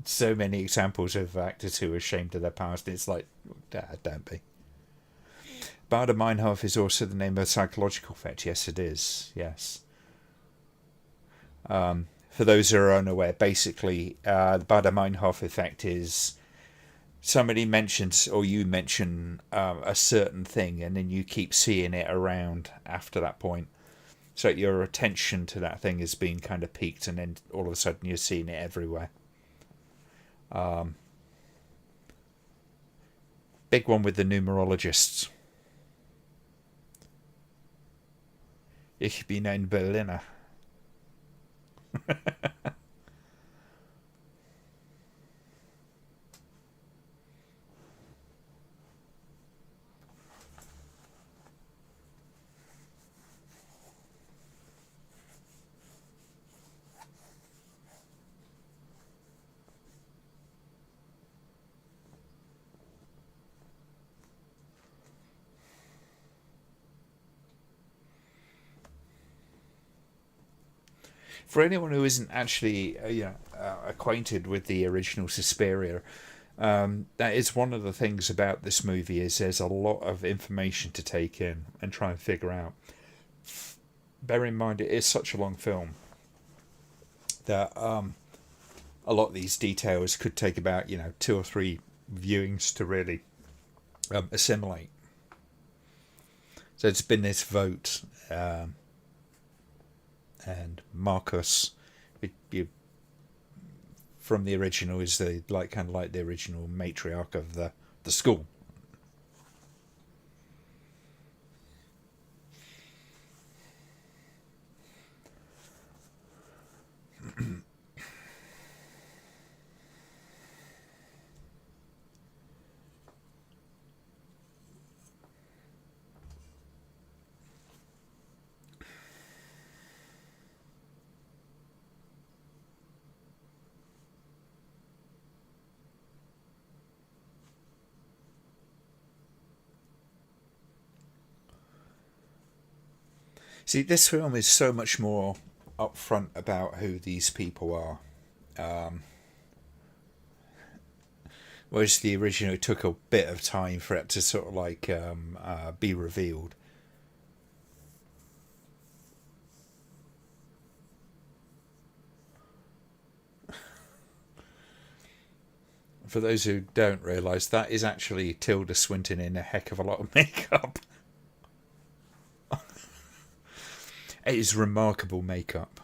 So many examples of actors who are ashamed of their past. It's like, don't be. Baader-Meinhof is also the name of a psychological effect. Yes, it is. Yes. For those who are unaware, basically, the Baader-Meinhof effect is somebody mentions or you mention a certain thing, and then you keep seeing it around after that point. So your attention to that thing has been kind of peaked, and then all of a sudden you're seeing it everywhere. Big one with the numerologists. Ich bin ein Berliner. For anyone who isn't actually acquainted with the original Suspiria, that is one of the things about this movie is there's a lot of information to take in and try and figure out. Bear in mind it is such a long film that a lot of these details could take about 2 or 3 viewings to really assimilate. So it's been this vote. And Marcus, from the original, is the kind of like the original matriarch of the school. See, this film is so much more upfront about who these people are. Whereas the original took a bit of time for it to sort of be revealed. For those who don't realise, that is actually Tilda Swinton in a heck of a lot of makeup. It is remarkable makeup.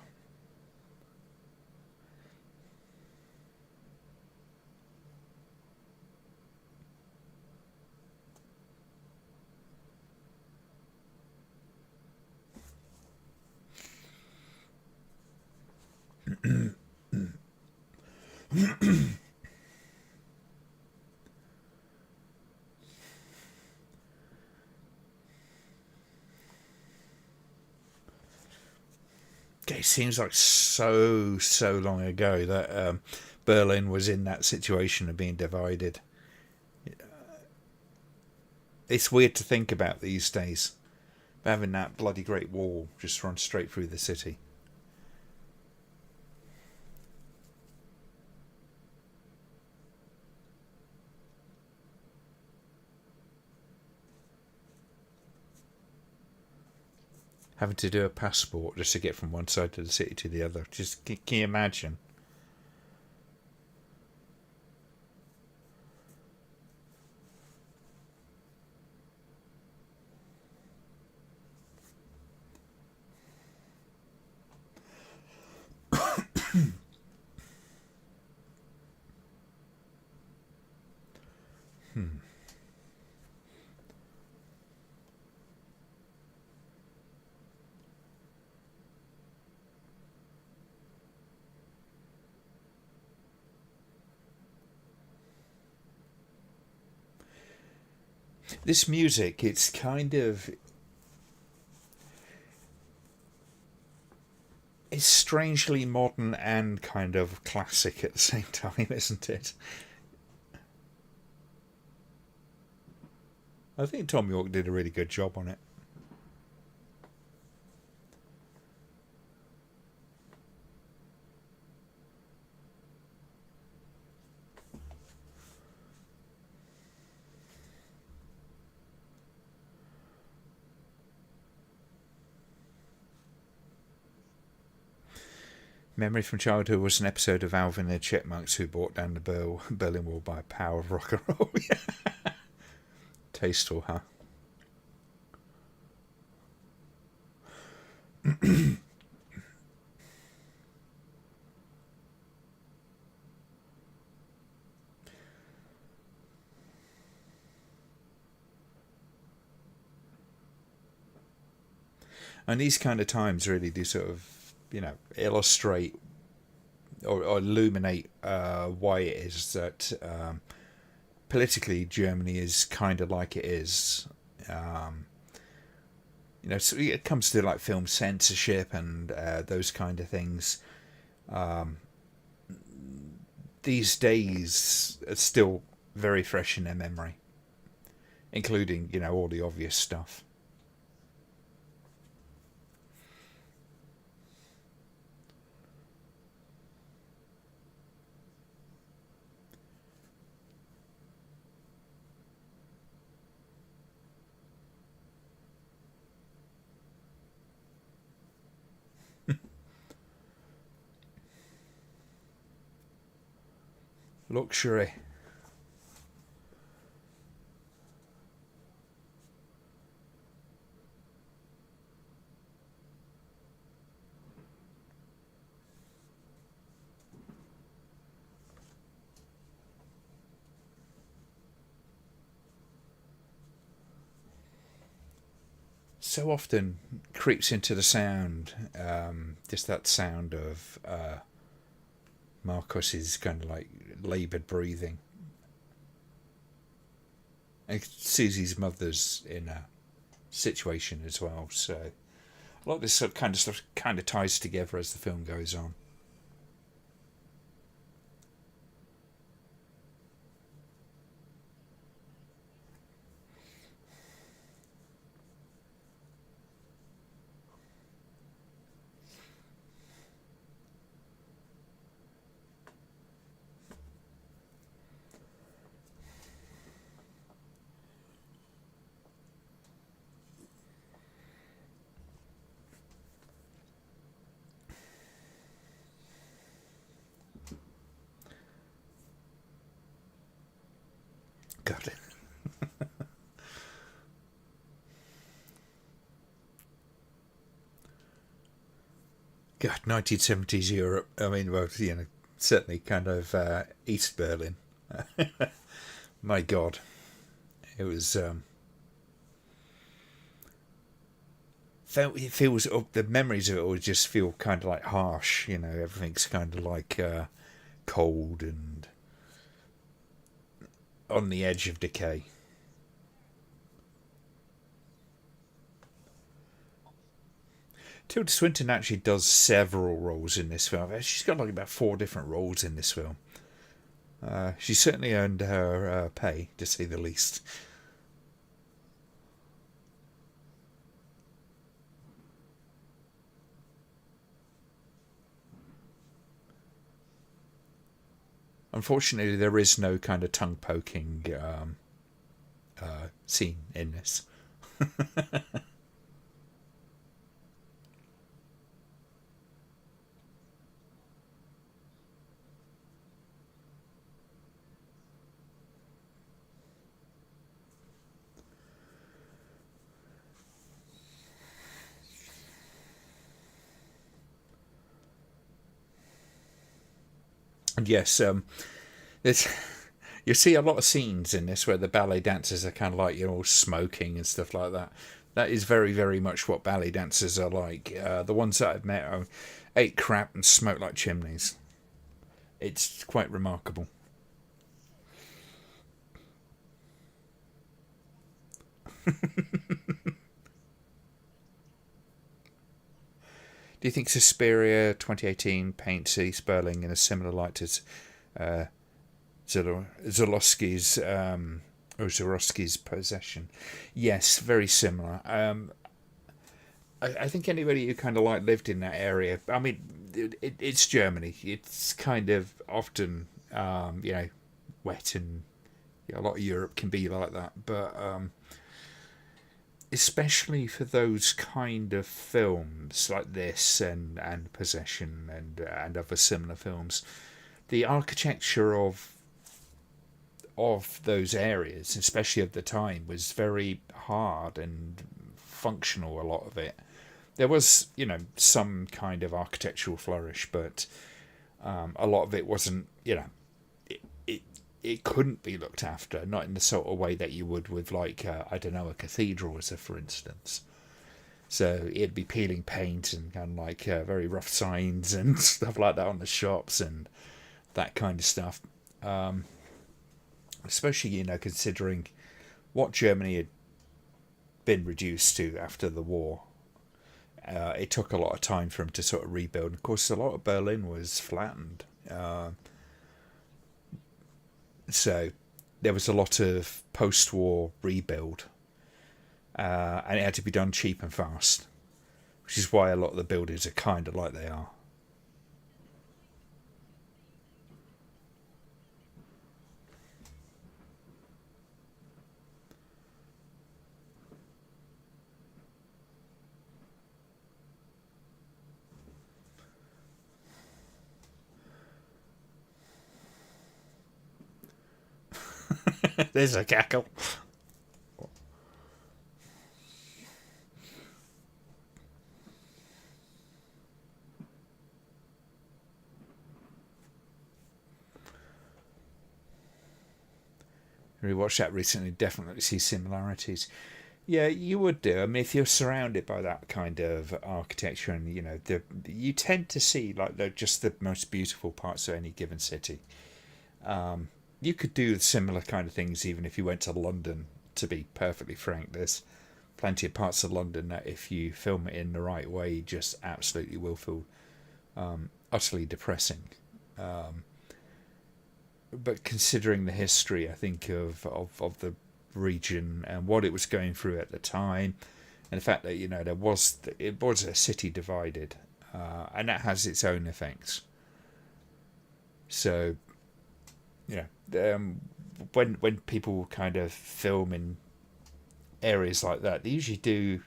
It seems like so long ago that Berlin was in that situation of being divided. It's weird to think about these days, having that bloody Great Wall just run straight through the city. Having to do a passport just to get from one side of the city to the other. Just can you imagine? This music, it's kind of... It's strangely modern and kind of classic at the same time, isn't it? I think Tom York did a really good job on it. Memory from Childhood was an episode of Alvin and the Chipmunks who brought down the Berlin Wall by power of rock and roll. Yeah. Tasteful, huh? And these kind of times really do sort of, illustrate or illuminate why it is that politically Germany is kind of like it is. So it comes to like film censorship and those kind of things. These days are still very fresh in their memory, including all the obvious stuff. Luxury. So often creeps into the sound, just that sound of Marcus's kind of like laboured breathing. And Susie's mother's in a situation as well, so a lot of this sort of kind of stuff kind of ties together as the film goes on. God, 1970s Europe. I mean, well, certainly kind of East Berlin. My God, it was. It feels the memories of it all just feel kind of like harsh. Everything's kind of like cold and on the edge of decay. Tilda Swinton actually does several roles in this film. She's got like about 4 different roles in this film. She certainly earned her pay, to say the least. Unfortunately, there is no kind of tongue poking scene in this. And yes, there's you see a lot of scenes in this where the ballet dancers are kind of like all smoking and stuff like that. That is very, very much what ballet dancers are like. The ones that I've met ate crap and smoked like chimneys. It's quite remarkable. Do you think Suspiria 2018 paints East Berlin in a similar light as uh, Zalowski's or Zorowski's Possession? Yes, very similar. I think anybody who kind of like lived in that area. I mean, it's Germany. It's kind of often wet, and a lot of Europe can be like that. But especially for those kind of films like this and Possession and other similar films, the architecture of those areas, especially of the time, was very hard and functional. A lot of it. There was, some kind of architectural flourish, but a lot of it wasn't. It couldn't be looked after, not in the sort of way that you would with, like, I don't know, a cathedral, as a for instance. So it'd be peeling paint and kind of like very rough signs and stuff like that on the shops and that kind of stuff. Especially, considering what Germany had been reduced to after the war. It took a lot of time for them to sort of rebuild. Of course, a lot of Berlin was flattened. So there was a lot of post-war rebuild, and it had to be done cheap and fast, which is why a lot of the buildings are kind of like they are. There's a cackle. Rewatched that recently, definitely see similarities. Yeah, you would do. I mean, if you're surrounded by that kind of architecture, and you tend to see like just the most beautiful parts of any given city. You could do similar kind of things even if you went to London. To be perfectly frank, there's plenty of parts of London that, if you film it in the right way, just absolutely will feel utterly depressing. But considering the history, I think of the region and what it was going through at the time, and the fact that it was a city divided, and that has its own effects. So, when people kind of film in areas like that, they usually do,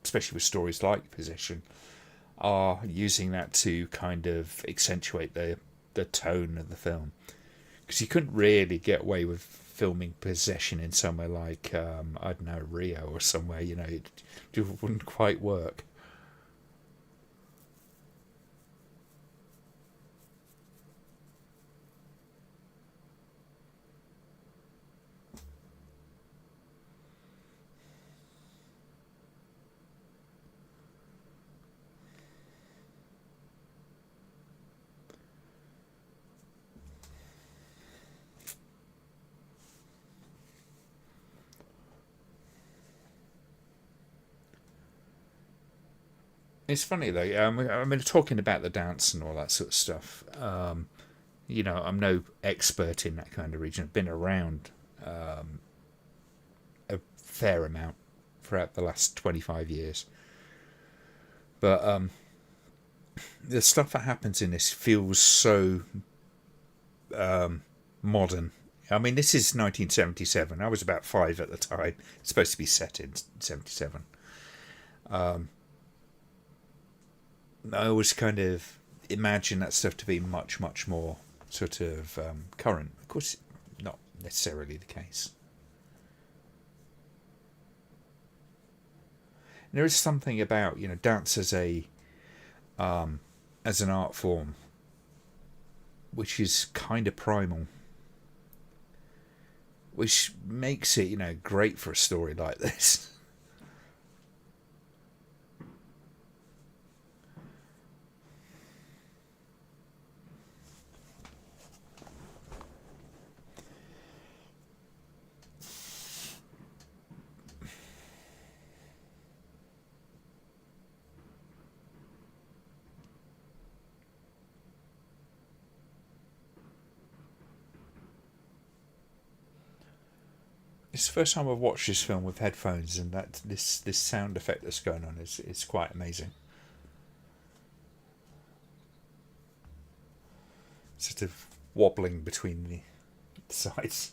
especially with stories like Possession, are using that to kind of accentuate the tone of the film. Because you couldn't really get away with filming Possession in somewhere like I don't know, Rio or somewhere. It wouldn't quite work. It's funny though. I mean, talking about the dance and all that sort of stuff. I'm no expert in that kind of region. I've been around a fair amount throughout the last 25 years, but the stuff that happens in this feels so modern. I mean, this is 1977. I was about 5 at the time. It's supposed to be set in 77. I always kind of imagine that stuff to be much, much more sort of current. Of course, not necessarily the case. And there is something about dance as an art form, which is kind of primal, which makes it great for a story like this. It's the first time I've watched this film with headphones, and that this sound effect that's going on is quite amazing. Sort of wobbling between the sides.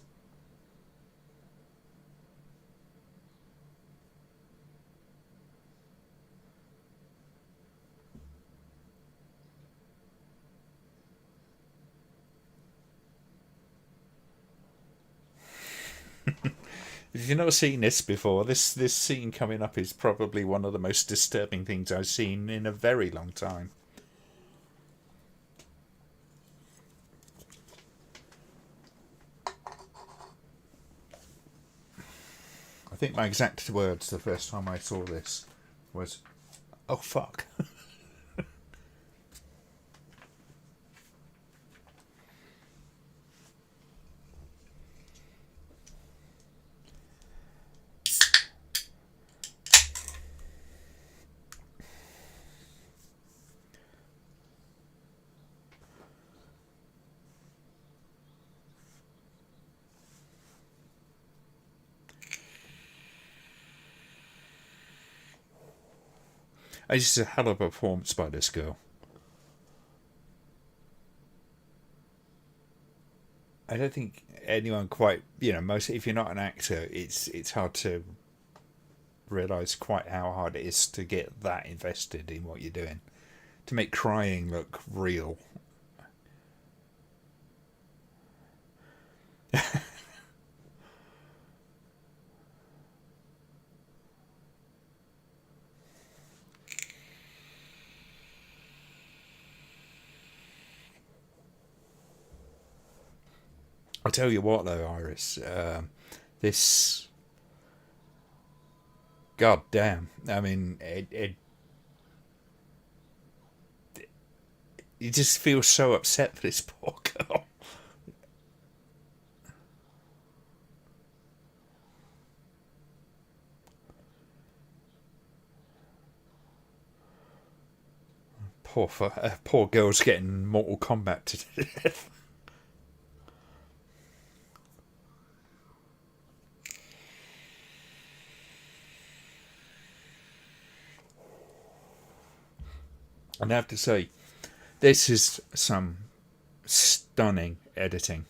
If you've not seen this before, this scene coming up is probably one of the most disturbing things I've seen in a very long time. I think my exact words the first time I saw this was, "Oh fuck." It's just a hell of a performance by this girl. I don't think anyone quite, most if you're not an actor, it's hard to realise quite how hard it is to get that invested in what you're doing, to make crying look real. I tell you what, though, Iris, this, god damn, I mean, you just feel so upset for this poor girl. Poor girl's getting Mortal Kombat to death. And I have to say, this is some stunning editing.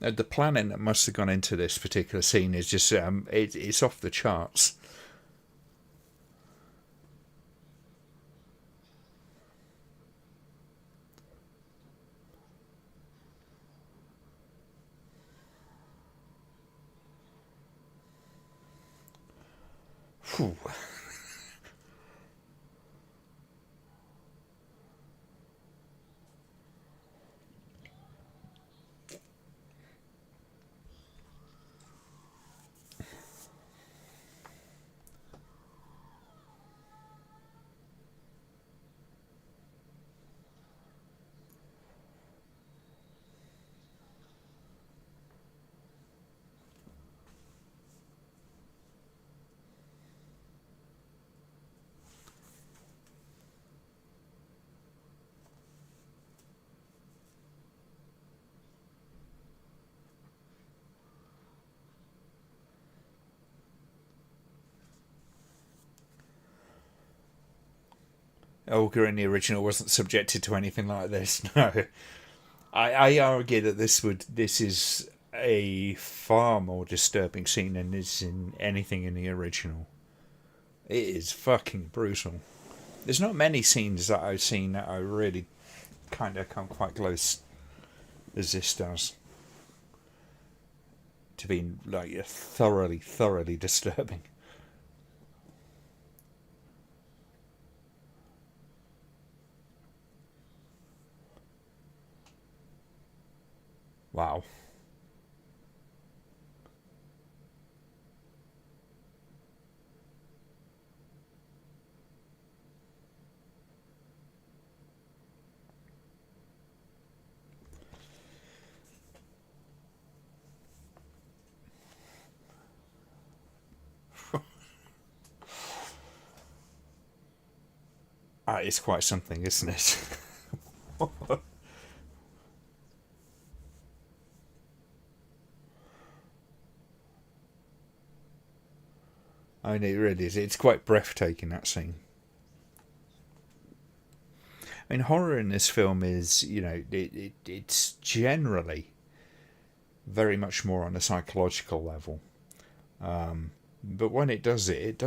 The planning that must have gone into this particular scene is just it's off the charts. Whew. Olga in the original wasn't subjected to anything like this. No, I argue that this is a far more disturbing scene than is in anything in the original. It is fucking brutal. There's not many scenes that I've seen that I really kind of come quite close as this does to being like thoroughly disturbing. Wow. It's quite something, isn't it? I mean, it really is. It's quite breathtaking, that scene. I mean, horror in this film is, it's generally very much more on a psychological level. But when it does it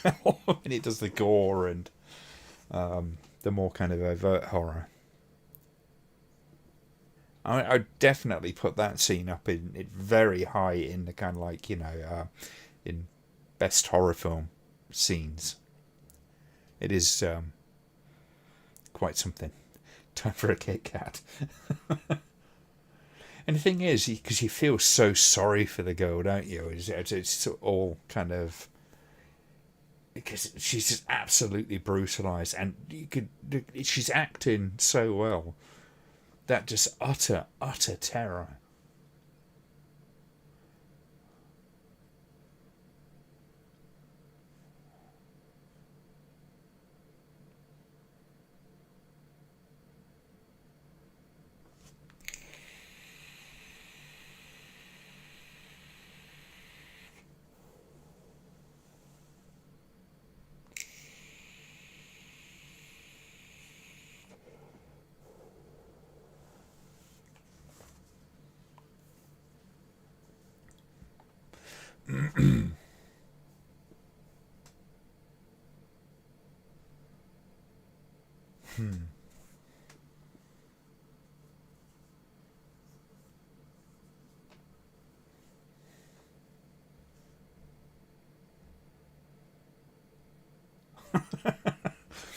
well. When it does the gore and the more kind of overt horror. I'd definitely put that scene up in it very high in the kind of like, in best horror film scenes. It is quite something. Time for a Kit Kat. And the thing is, because you feel so sorry for the girl, don't you? It's all kind of because she's just absolutely brutalized, and she's acting so well. That just utter terror.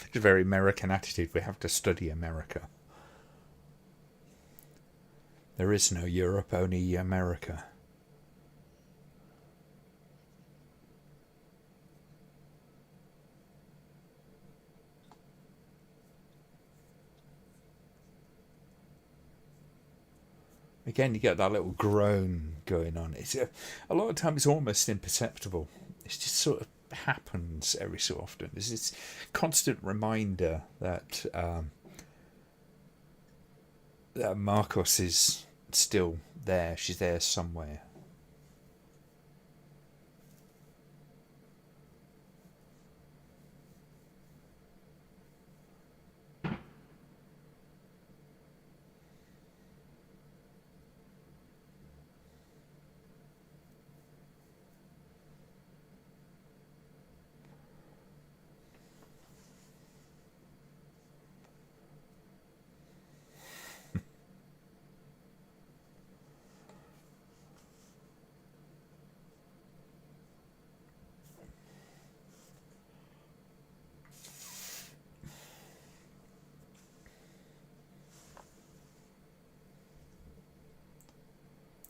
It's a very American attitude. We have to study America. There is no Europe, only America. Again, you get that little groan going on. It's a lot of times it's almost imperceptible. It just sort of happens every so often. There's this constant reminder that Marcos is still there. She's there somewhere.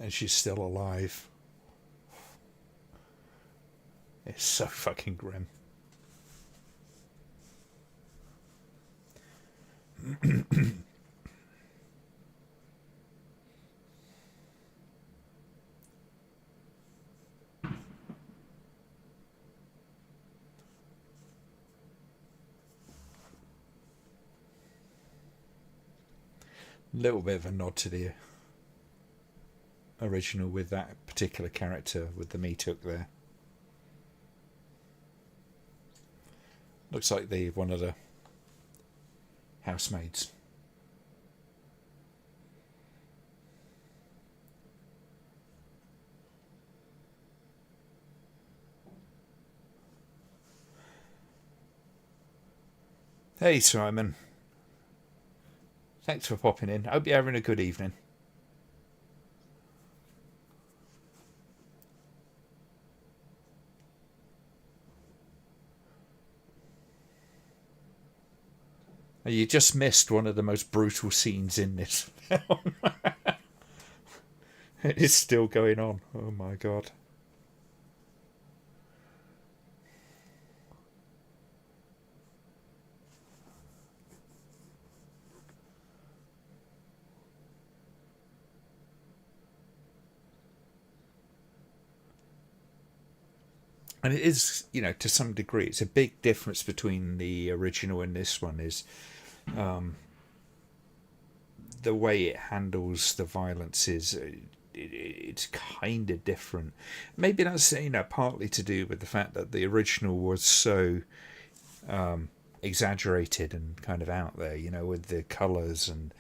And she's still alive. It's so fucking grim. Little bit of a nod to the original with that particular character with the meat hook there. Looks like one of the housemaids. Hey Simon, thanks for popping in. Hope you're having a good evening. You just missed one of the most brutal scenes in this film. It's still going on. Oh my god. And it is, to some degree, it's a big difference between the original and this one is the way it handles the violence is it's kind of different. Maybe that's partly to do with the fact that the original was so exaggerated and kind of out there, with the colours and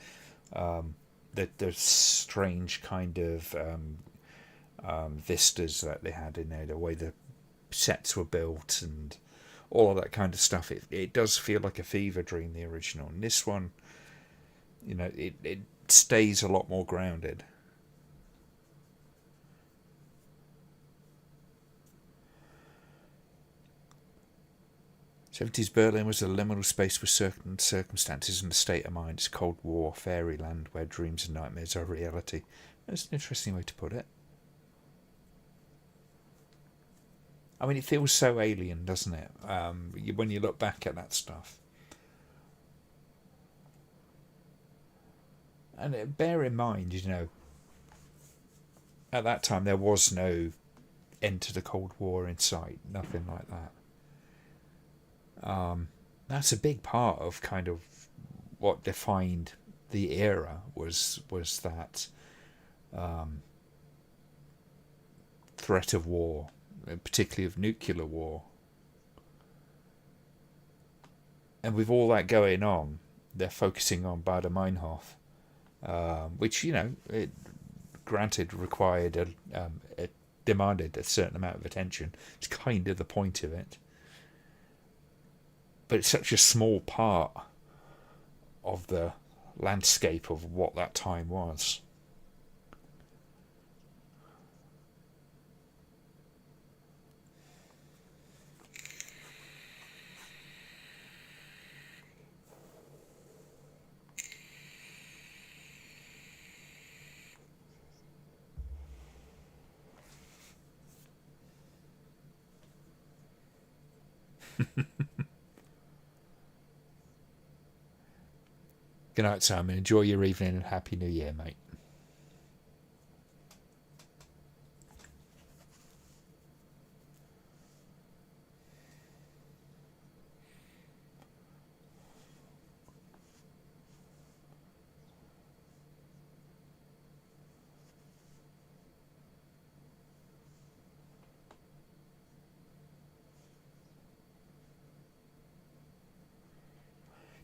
the strange kind of vistas that they had in there, the way the sets were built and all of that kind of stuff. It does feel like a fever dream, the original. And this one, it stays a lot more grounded. '70s Berlin was a liminal space with certain circumstances and a state of mind. It's Cold War, fairyland, where dreams and nightmares are reality. That's an interesting way to put it. I mean, it feels so alien, doesn't it? When you look back at that stuff. And bear in mind, at that time there was no end to the Cold War in sight, nothing like that. That's a big part of kind of what defined the era was that threat of war, particularly of nuclear war. And with all that going on, they're focusing on Baader Meinhof, which, it granted required it demanded a certain amount of attention. It's kind of the point of it. But it's such a small part of the landscape of what that time was. Good night, Simon. Enjoy your evening and Happy New Year, mate.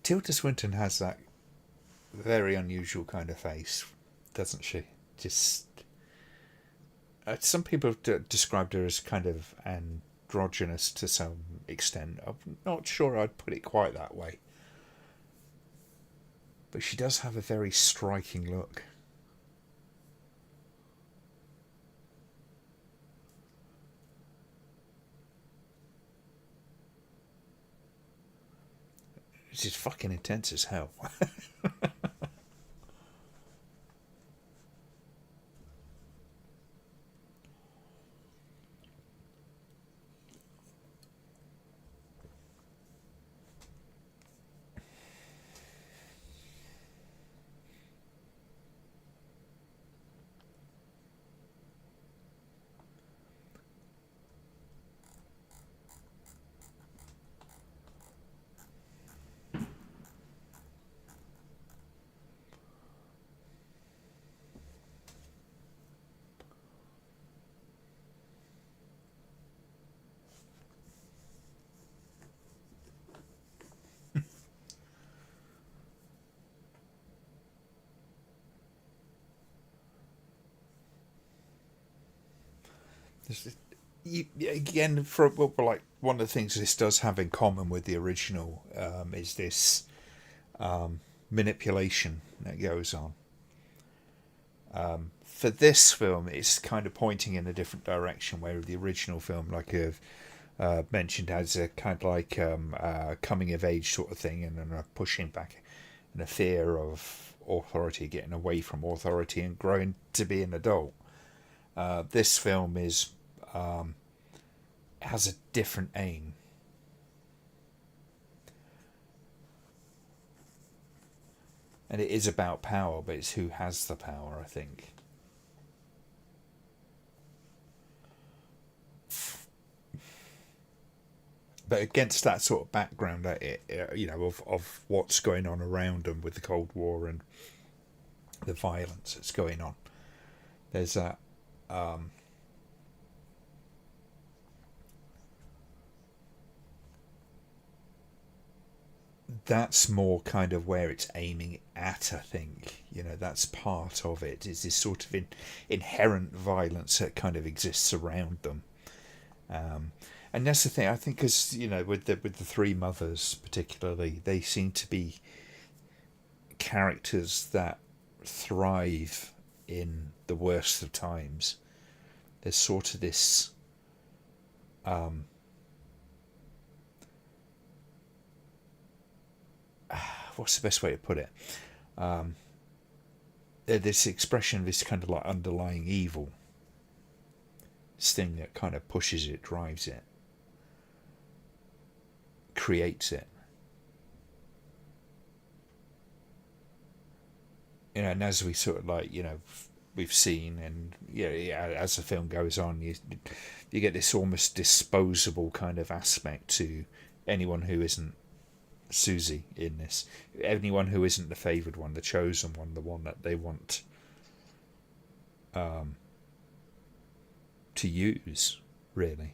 Tilda Swinton has that very unusual kind of face, doesn't she? Just some people have described her as kind of androgynous to some extent. I'm not sure I'd put it quite that way, but she does have a very striking look. Which is fucking intense as hell. Again, for well, like one of the things this does have in common with the original is this manipulation that goes on. For this film, it's kind of pointing in a different direction, where the original film, like I've mentioned, has a kind of like coming of age sort of thing, and a pushing back and a fear of authority, getting away from authority and growing to be an adult. This film is has a different aim. And it is about power, but it's who has the power, I think. But against that sort of background, of what's going on around them with the Cold War and the violence that's going on, there's that. That's more kind of where it's aiming at, I think. That's part of it, is this sort of inherent violence that kind of exists around them. And that's the thing, I think, because, with the three mothers particularly, they seem to be characters that thrive in the worst of times. There's sort of this what's the best way to put it? This expression of this kind of like underlying evil, this thing that kind of pushes it, drives it, creates it. And as we sort of like, we've seen, and as the film goes on, you get this almost disposable kind of aspect to anyone who isn't Susie in this. Anyone who isn't the favoured one, the chosen one, the one that they want to use, really.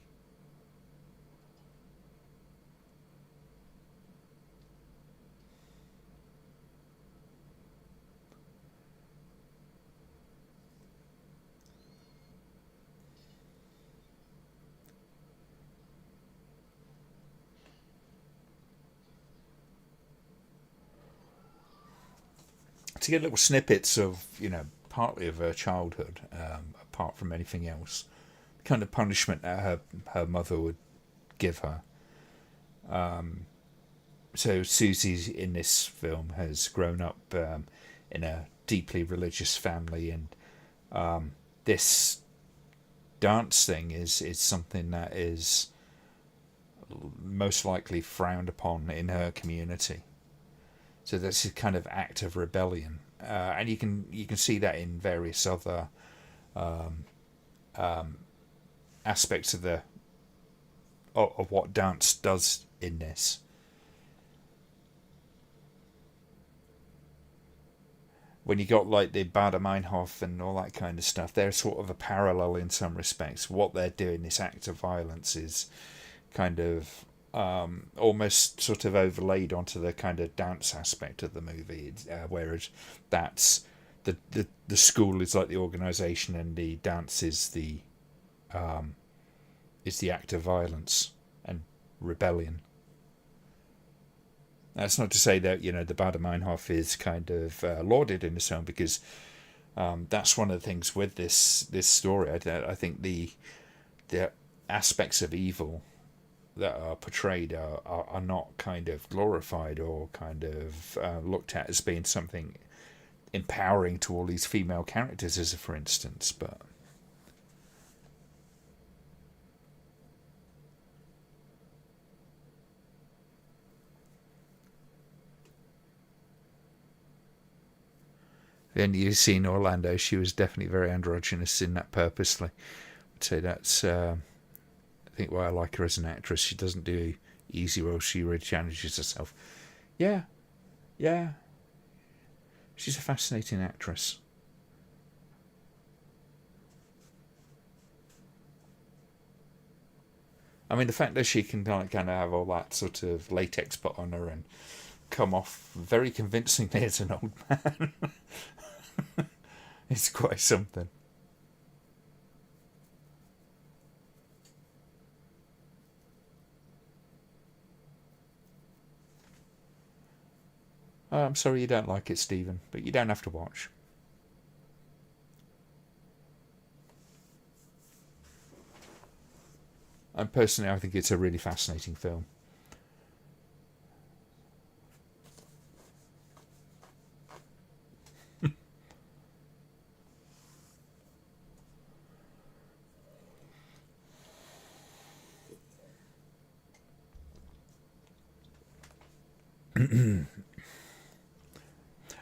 To get little snippets of, partly of her childhood, apart from anything else, the kind of punishment that her mother would give her. So Susie in this film has grown up in a deeply religious family, and this dance thing is something that is most likely frowned upon in her community. So that's a kind of act of rebellion, and you can see that in various other aspects of what dance does in this. When you got like the Bader Meinhof and all that kind of stuff, they're sort of a parallel in some respects. What they're doing, this act of violence, is kind of almost sort of overlaid onto the kind of dance aspect of the movie, whereas that's the school is like the organisation, and the dance is the act of violence and rebellion. That's not to say that the Bader Meinhof is kind of lauded in the film, because that's one of the things with this story. I think the aspects of evil that are portrayed are not kind of glorified or kind of looked at as being something empowering to all these female characters, as for instance. But then you've seen Orlando, she was definitely very androgynous in that purposely. I'd say that's I think why I like her as an actress. She doesn't do easy roles, she really challenges herself. Yeah, yeah. She's a fascinating actress. I mean, the fact that she can kind of have all that sort of latex put on her and come off very convincingly as an old man, it's quite something. I'm sorry you don't like it, Stephen, but you don't have to watch. And personally, I think it's a really fascinating film.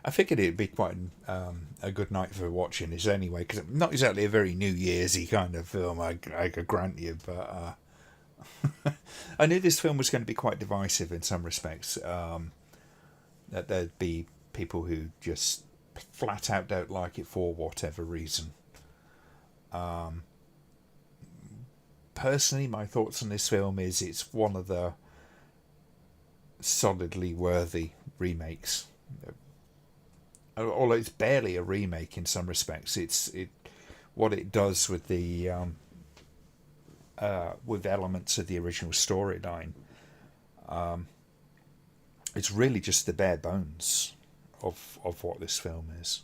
I figured it'd be quite a good night for watching this anyway, because not exactly a very New Year'sy kind of film, I could grant you, but I knew this film was going to be quite divisive in some respects. That there'd be people who just flat out don't like it for whatever reason. Personally, my thoughts on this film is it's one of the solidly worthy remakes. Although it's barely a remake in some respects, it what it does with the with elements of the original storyline. It's really just the bare bones of what this film is.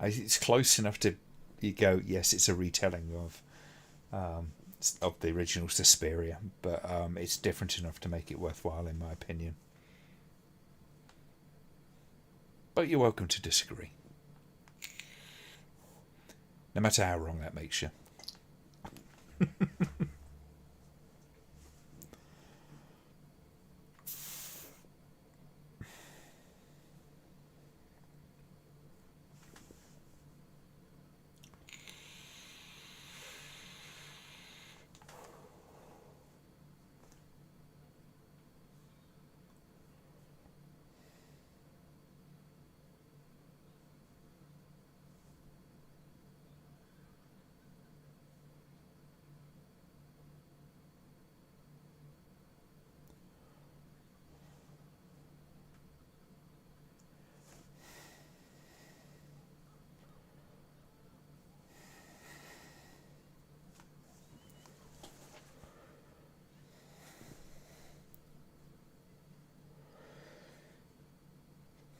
It's close enough to you go, yes, it's a retelling of the original Suspiria, but it's different enough to make it worthwhile, in my opinion. But you're welcome to disagree, no matter how wrong that makes you.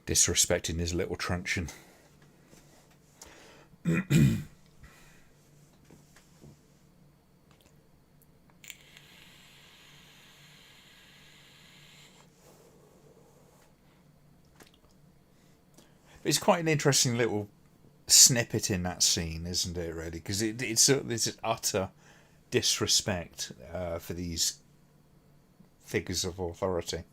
Disrespecting his little truncheon. It's quite an interesting little snippet in that scene, isn't it? Really, because it's this utter disrespect for these figures of authority.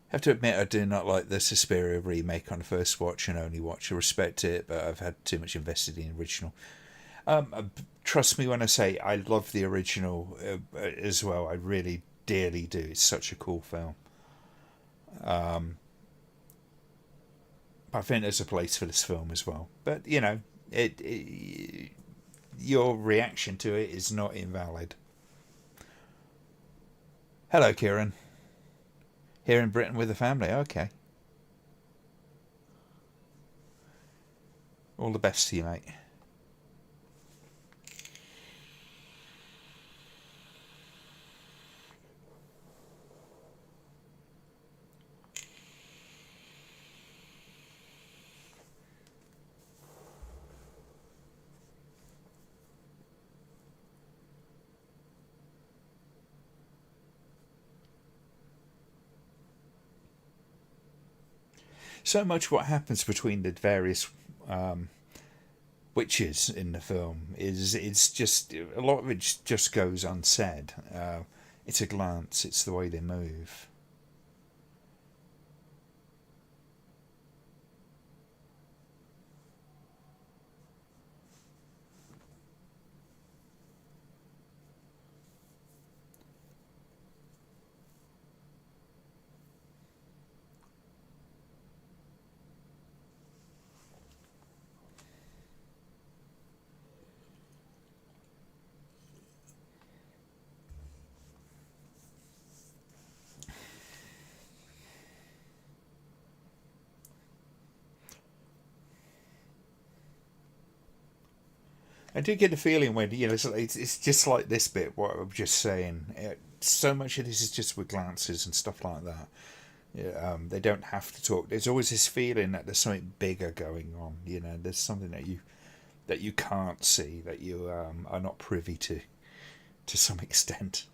I have to admit, I do not like the Suspiria remake on the first watch and only watch. I respect it, but I've had too much invested in the original. Trust me when I say I love the original as well. I really dearly do. It's such a cool film. I think there's a place for this film as well. But you know, your reaction to it is not invalid. Hello, Kieran. Here in Britain with the family. Okay. All the best to you, mate. So much what happens between the various witches in the film is it's just a lot of it just goes unsaid. It's a glance. It's the way they move. I do get the feeling when it's just like this bit. What I'm just saying. So much of this is just with glances and stuff like that. Yeah, they don't have to talk. There's always this feeling that there's something bigger going on. There's something that you can't see, that you are not privy to some extent.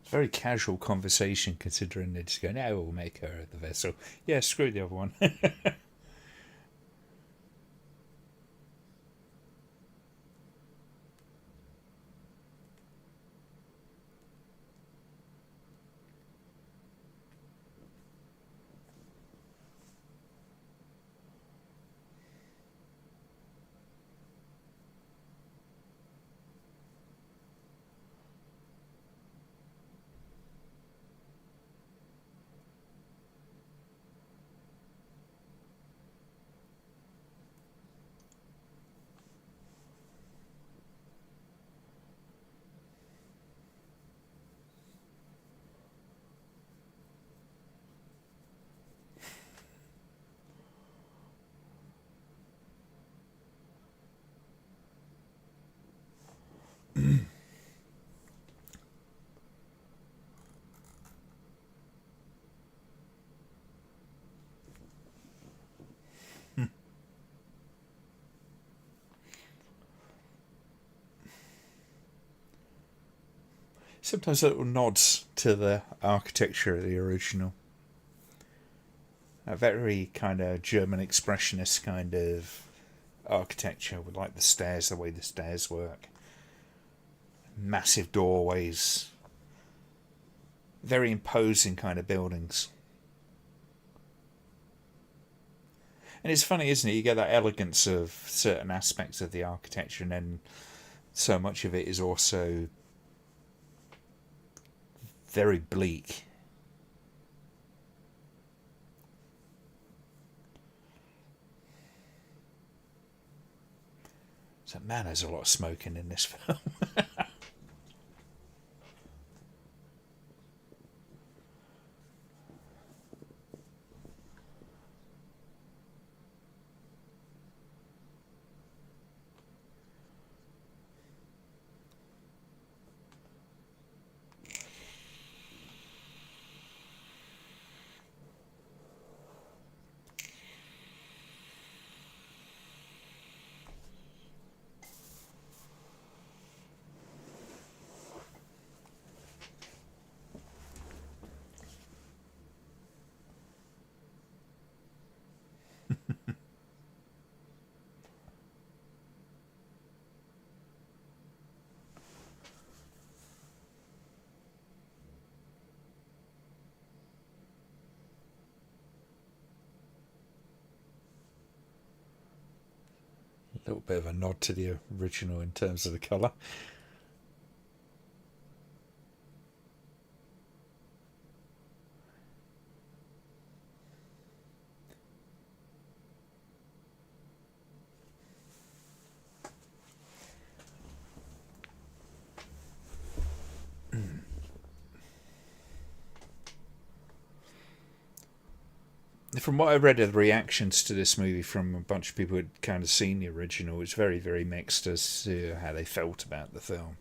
Very casual conversation, considering they just go, "No, we'll make her the vessel." Yeah, screw the other one. Sometimes little nods to the architecture of the original. A very kind of German expressionist kind of architecture, with like the stairs, the way the stairs work, massive doorways, very imposing kind of buildings. And it's funny, isn't it? You get that elegance of certain aspects of the architecture, and then so much of it is also very bleak. So, man, there's a lot of smoking in this film. A little bit of a nod to the original in terms of the colour. From what I read of the reactions to this movie from a bunch of people who'd kind of seen the original, it's very, very mixed as to how they felt about the film.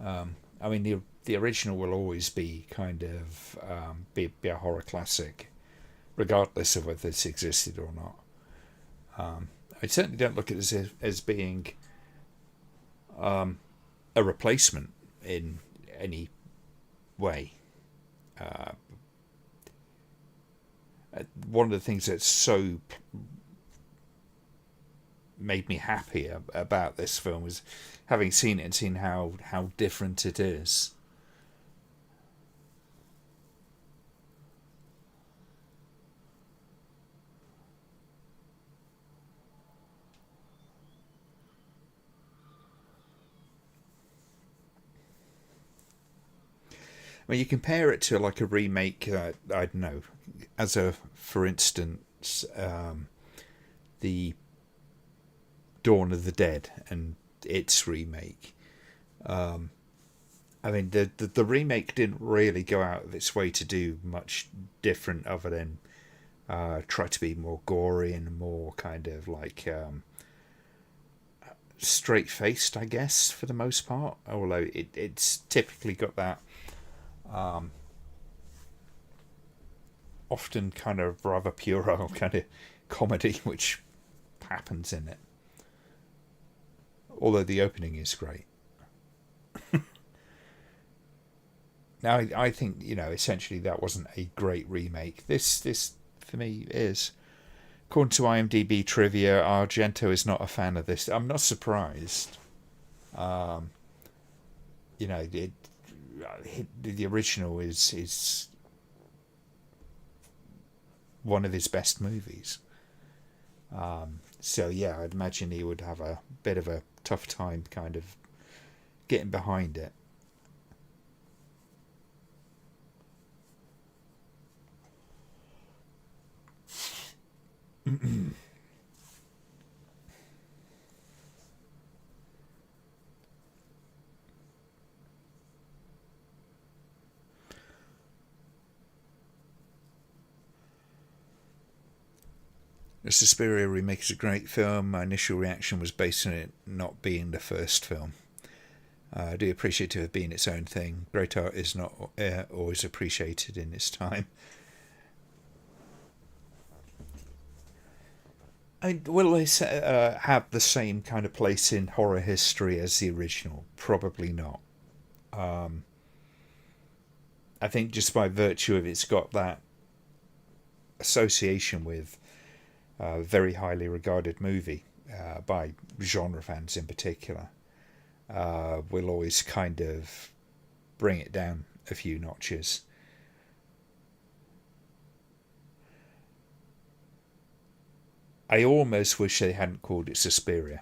I mean, the original will always be kind of be a horror classic, regardless of whether it's existed or not. I certainly don't look at it as being a replacement in any way. Uh, One of the things that's so made me happy about this film was having seen it and seen how different it is. I mean, you compare it to like a remake. I don't know, as a for instance, the Dawn of the Dead and its remake. I mean, the remake didn't really go out of its way to do much different other than try to be more gory and more kind of like straight faced, I guess, for the most part. Although it's typically got that often kind of rather puerile kind of comedy which happens in it. Although the opening is great. Now, I think, essentially that wasn't a great remake. This for me is. According to IMDb trivia, Argento is not a fan of this. I'm not surprised. Um, it, the original is one of his best movies. So yeah, I'd imagine he would have a bit of a tough time kind of getting behind it. The Suspiria remake is a great film. My initial reaction was based on it not being the first film. I do appreciate it to have been its own thing. Great art is not always appreciated in its time. Will this have the same kind of place in horror history as the original? Probably not. Um, I think just by virtue of it's got that association with a very highly regarded movie by genre fans in particular, will always kind of bring it down a few notches. I almost wish they hadn't called it Suspiria.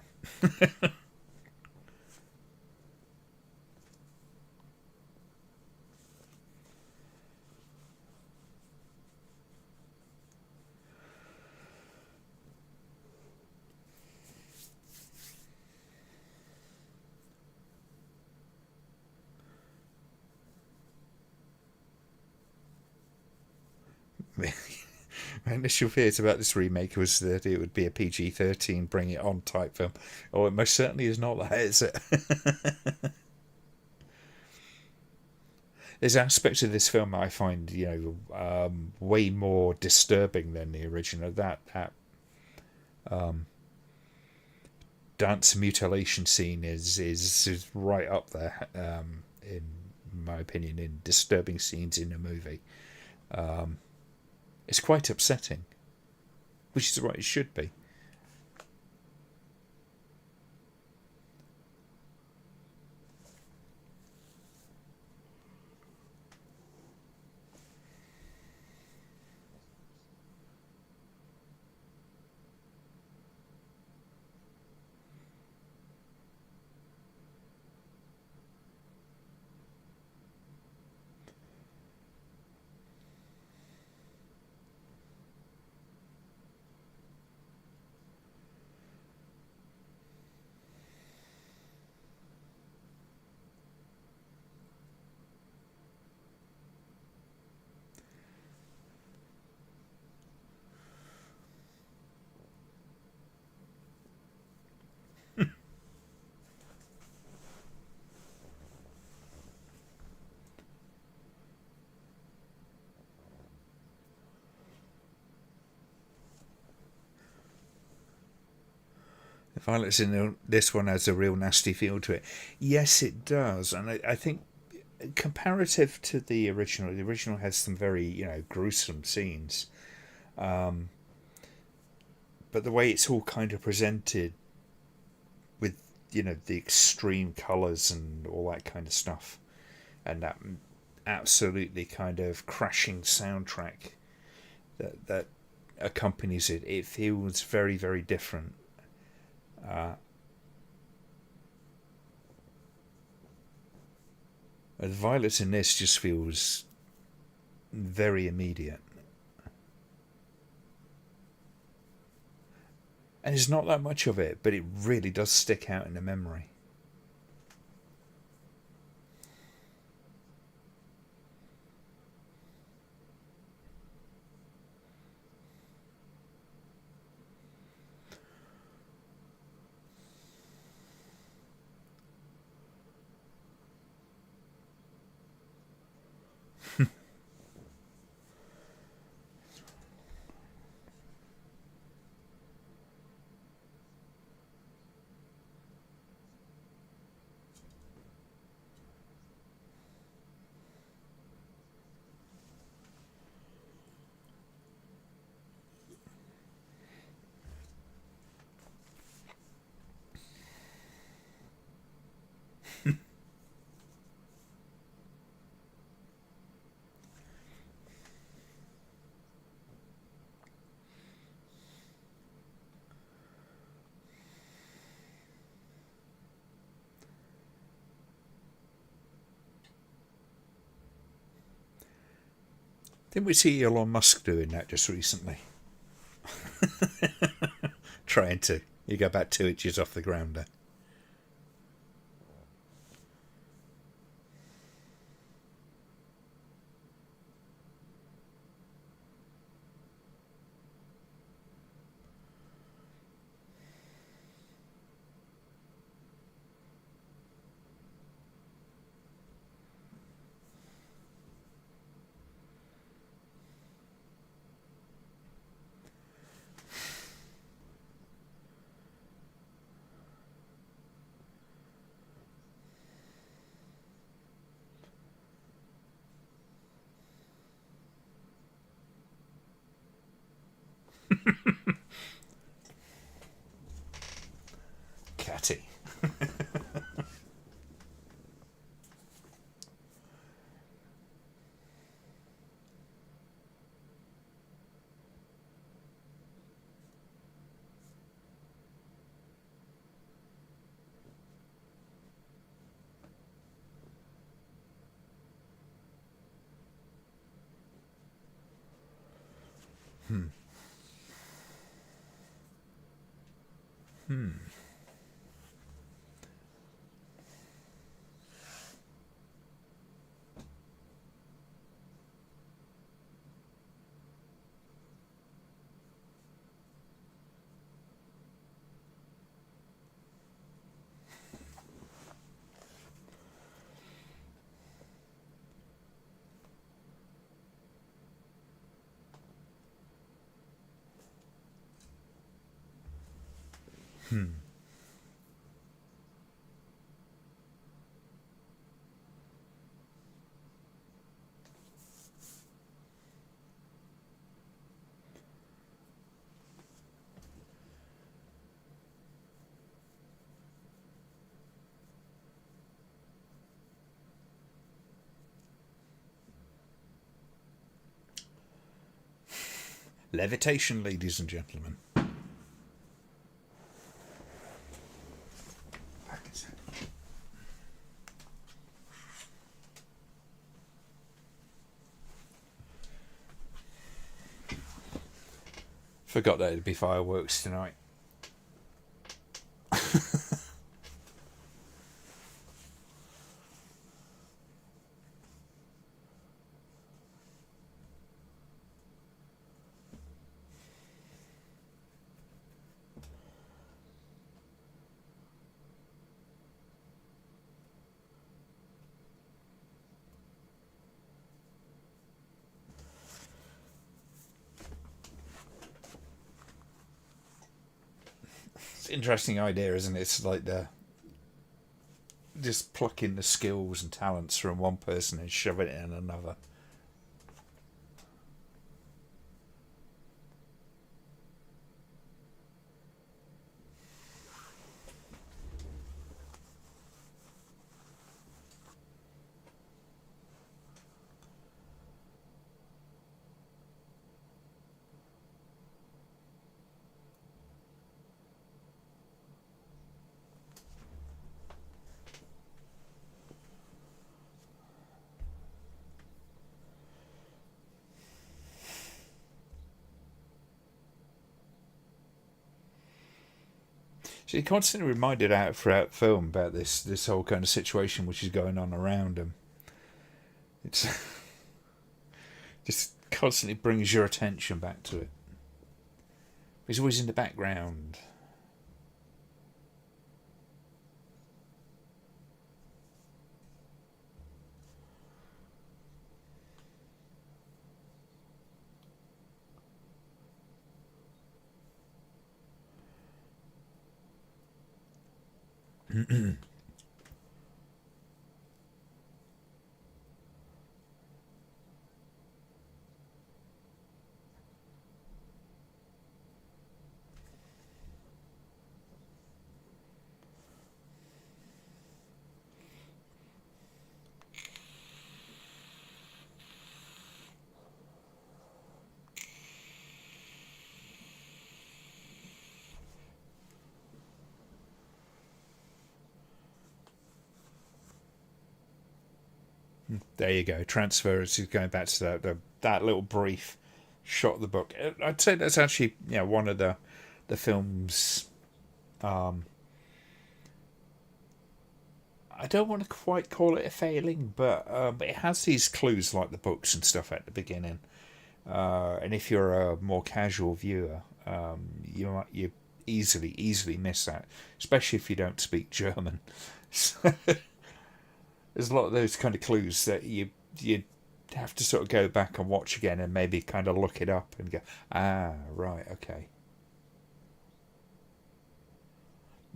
My initial fears about this remake was that it would be a PG-13 bring it on type film. Oh, it most certainly is not that, is it? There's aspects of this film I find, way more disturbing than the original. That dance mutilation scene is right up there, in my opinion, in disturbing scenes in a movie. Um, it's quite upsetting, which is what it should be. Violence in this one has a real nasty feel to it. Yes, it does, and I think comparative to the original has some very gruesome scenes, but the way it's all kind of presented with the extreme colours and all that kind of stuff, and that absolutely kind of crashing soundtrack that accompanies it, it feels very, very different. The violence in this just feels very immediate. And there's not that much of it, but it really does stick out in the memory. Didn't we see Elon Musk doing that just recently? Trying to. You go about 2 inches off the ground there. Catty. Hmm. Hmm. Hmm. Levitation, ladies and gentlemen. Forgot that it'd be fireworks tonight. interesting idea, isn't it? It's like the just plucking the skills and talents from one person and shoving it in another. So you're constantly reminded out throughout the film about this whole kind of situation which is going on around him. It's just constantly brings your attention back to it. He's always in the background. There you go. Transference is going back to that little brief shot of the book. I'd say that's actually one of the film's. I don't want to quite call it a failing, but it has these clues like the books and stuff at the beginning. And if you're a more casual viewer, you easily miss that, especially if you don't speak German. There's a lot of those kind of clues that you have to sort of go back and watch again and maybe kind of look it up and go, right, okay.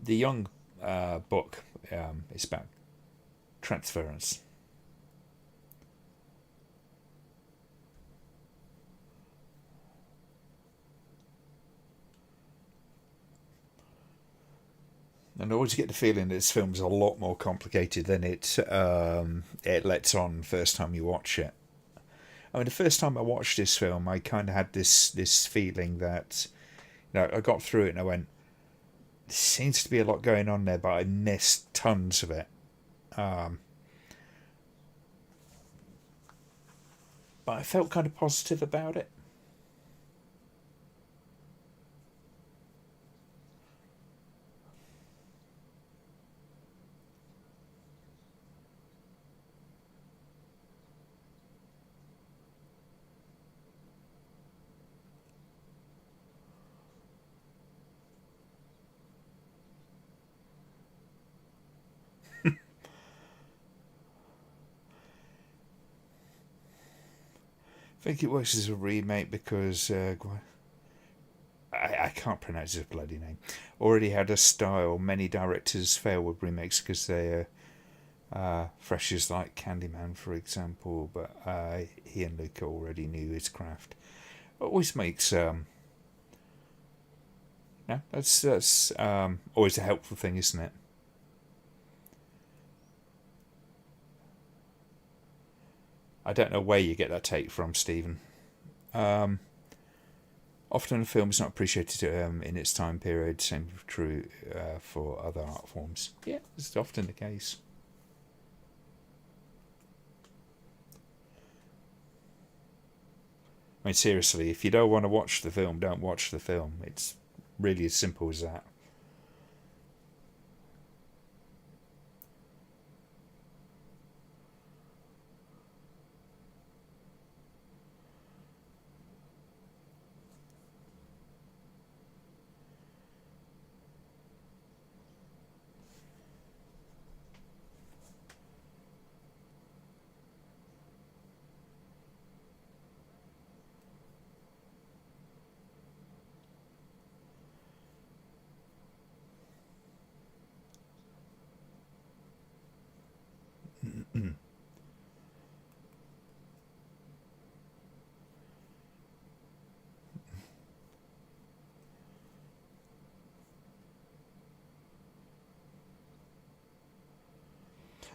The Young book is about transference. And I always get the feeling that this film's a lot more complicated than it lets on first time you watch it. I mean, the first time I watched this film, I kind of had this feeling that, I got through it and I went, there seems to be a lot going on there, but I missed tons of it. Um, but I felt kind of positive about it. I think it works as a remake because I can't pronounce his bloody name. Already had a style. Many directors fail with remakes because they're freshers like Candyman, for example. But he and Luca already knew his craft. Always makes no, that's always a helpful thing, isn't it? I don't know where you get that take from, Stephen. Um, Often a film is not appreciated in its time period. Same true for other art forms. Yeah, it's often the case. I mean, seriously, if you don't want to watch the film, don't watch the film. It's really as simple as that.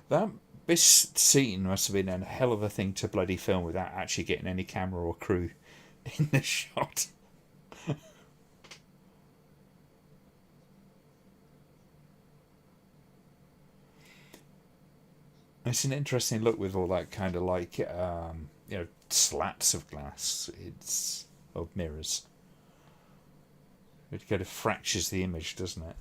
That this scene must have been a hell of a thing to bloody film without actually getting any camera or crew in the shot. It's an interesting look with all that kind of like slats of glass. It's of mirrors. It kind of fractures the image, doesn't it?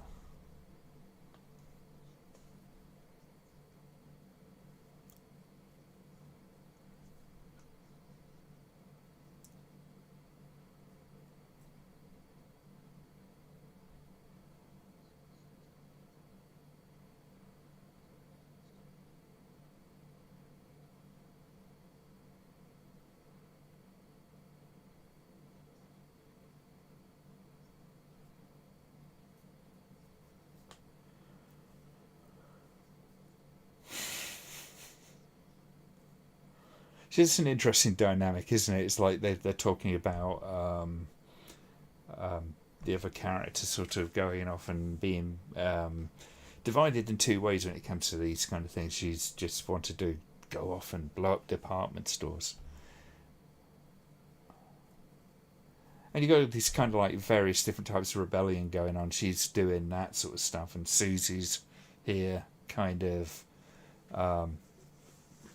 It's an interesting dynamic, isn't it? It's like they're talking about the other character sort of going off and being divided in two ways when it comes to these kind of things. She's just wanted to go off and blow up department stores. And you got these kind of like various different types of rebellion going on. She's doing that sort of stuff, and Susie's here kind of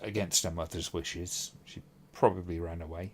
against her mother's wishes. She probably ran away.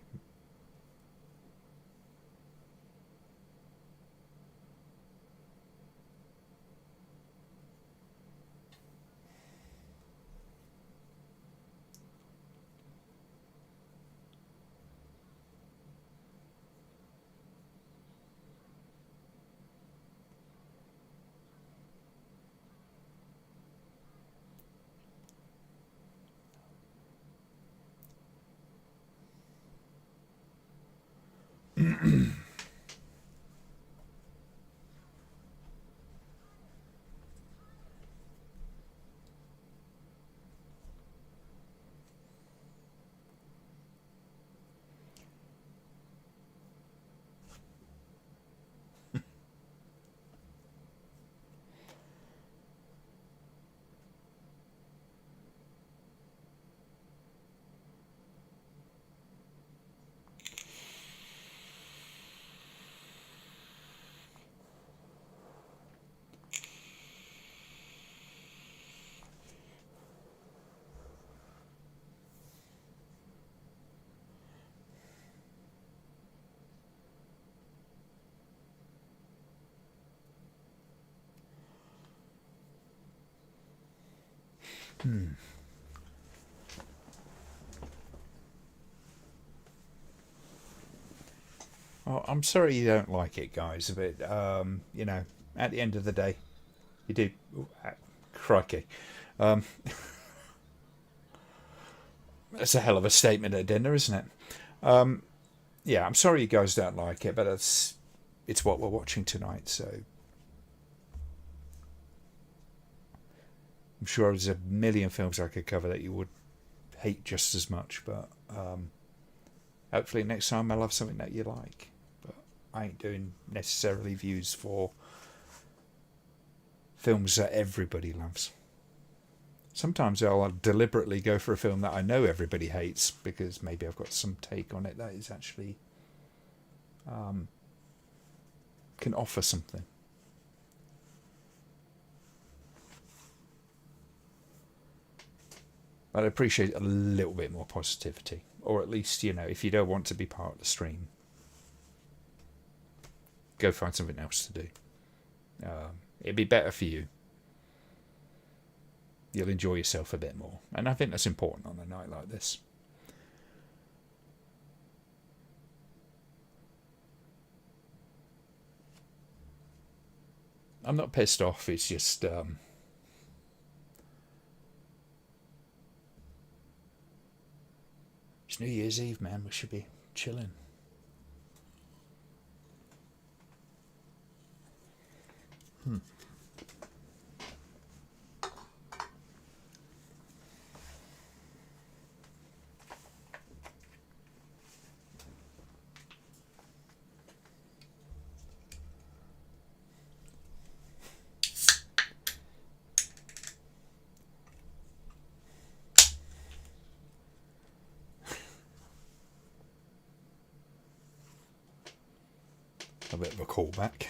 Well, I'm sorry you don't like it, guys. But at the end of the day, you do. Crikey, that's a hell of a statement at dinner, isn't it? Yeah, I'm sorry you guys don't like it, but it's what we're watching tonight. So I'm sure there's a million films I could cover that you would hate just as much, but hopefully next time I'll have something that you like. But I ain't doing necessarily views for films that everybody loves. Sometimes I'll deliberately go for a film that I know everybody hates because maybe I've got some take on it that is actually can offer something. But I appreciate a little bit more positivity, or at least if you don't want to be part of the stream, go find something else to do. It'd be better for you. You'll enjoy yourself a bit more, and I think that's important on a night like this. I'm not pissed off. It's just it's New Year's Eve, man. We should be chilling. A bit of a callback.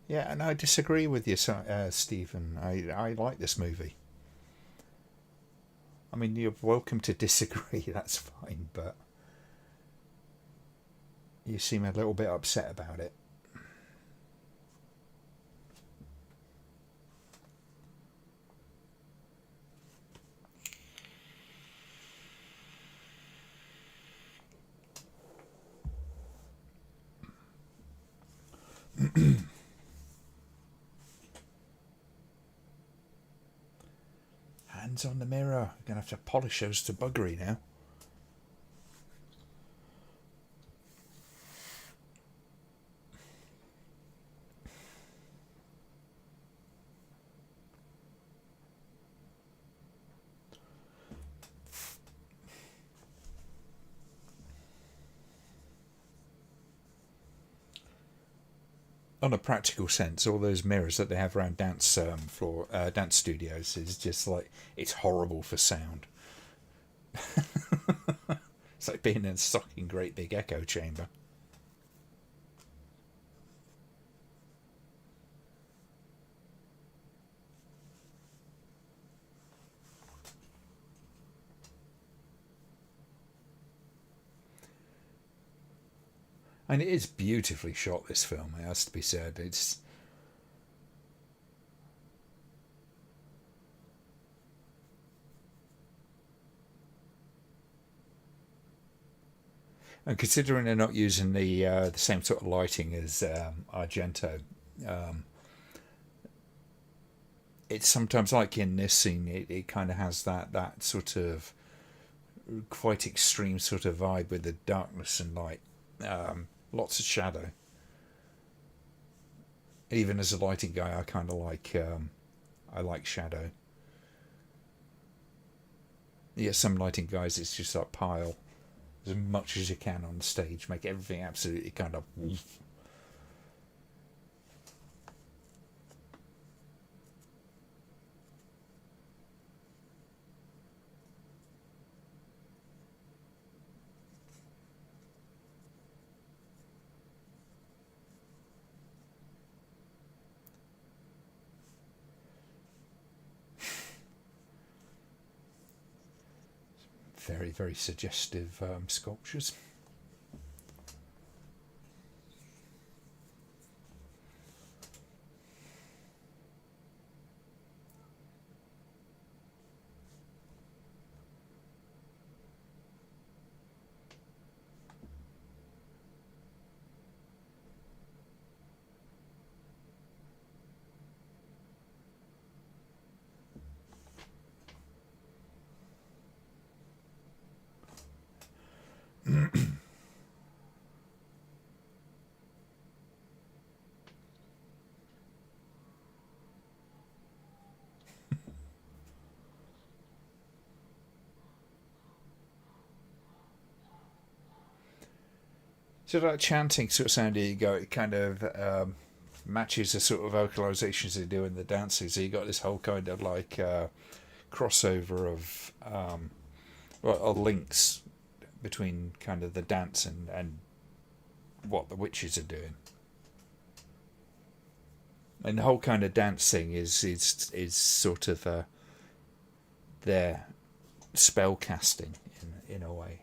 Yeah, and I disagree with you, Stephen. I like this movie. I mean, you're welcome to disagree, that's fine, but you seem a little bit upset about it. Hands on the mirror. I'm going to have to polish those to buggery now. On a practical sense, all those mirrors that they have around dance studios is just like, it's horrible for sound. It's like being in a fucking great big echo chamber. And it is beautifully shot, this film, it has to be said. It's and considering they're not using the same sort of lighting as Argento, um, it's sometimes like in this scene, it kind of has that sort of quite extreme sort of vibe with the darkness and light, lots of shadow. Even as a lighting guy, I kind of like I like shadow. Yeah, some lighting guys, it's just like pile as much as you can on the stage, make everything absolutely kind of. Very, very suggestive sculptures. So that chanting sort of sound you got, it kind of matches the sort of vocalizations they do in the dances. So you got this whole kind of like crossover of links between kind of the dance and what the witches are doing. And the whole kind of dance thing is sort of their spell casting in a way.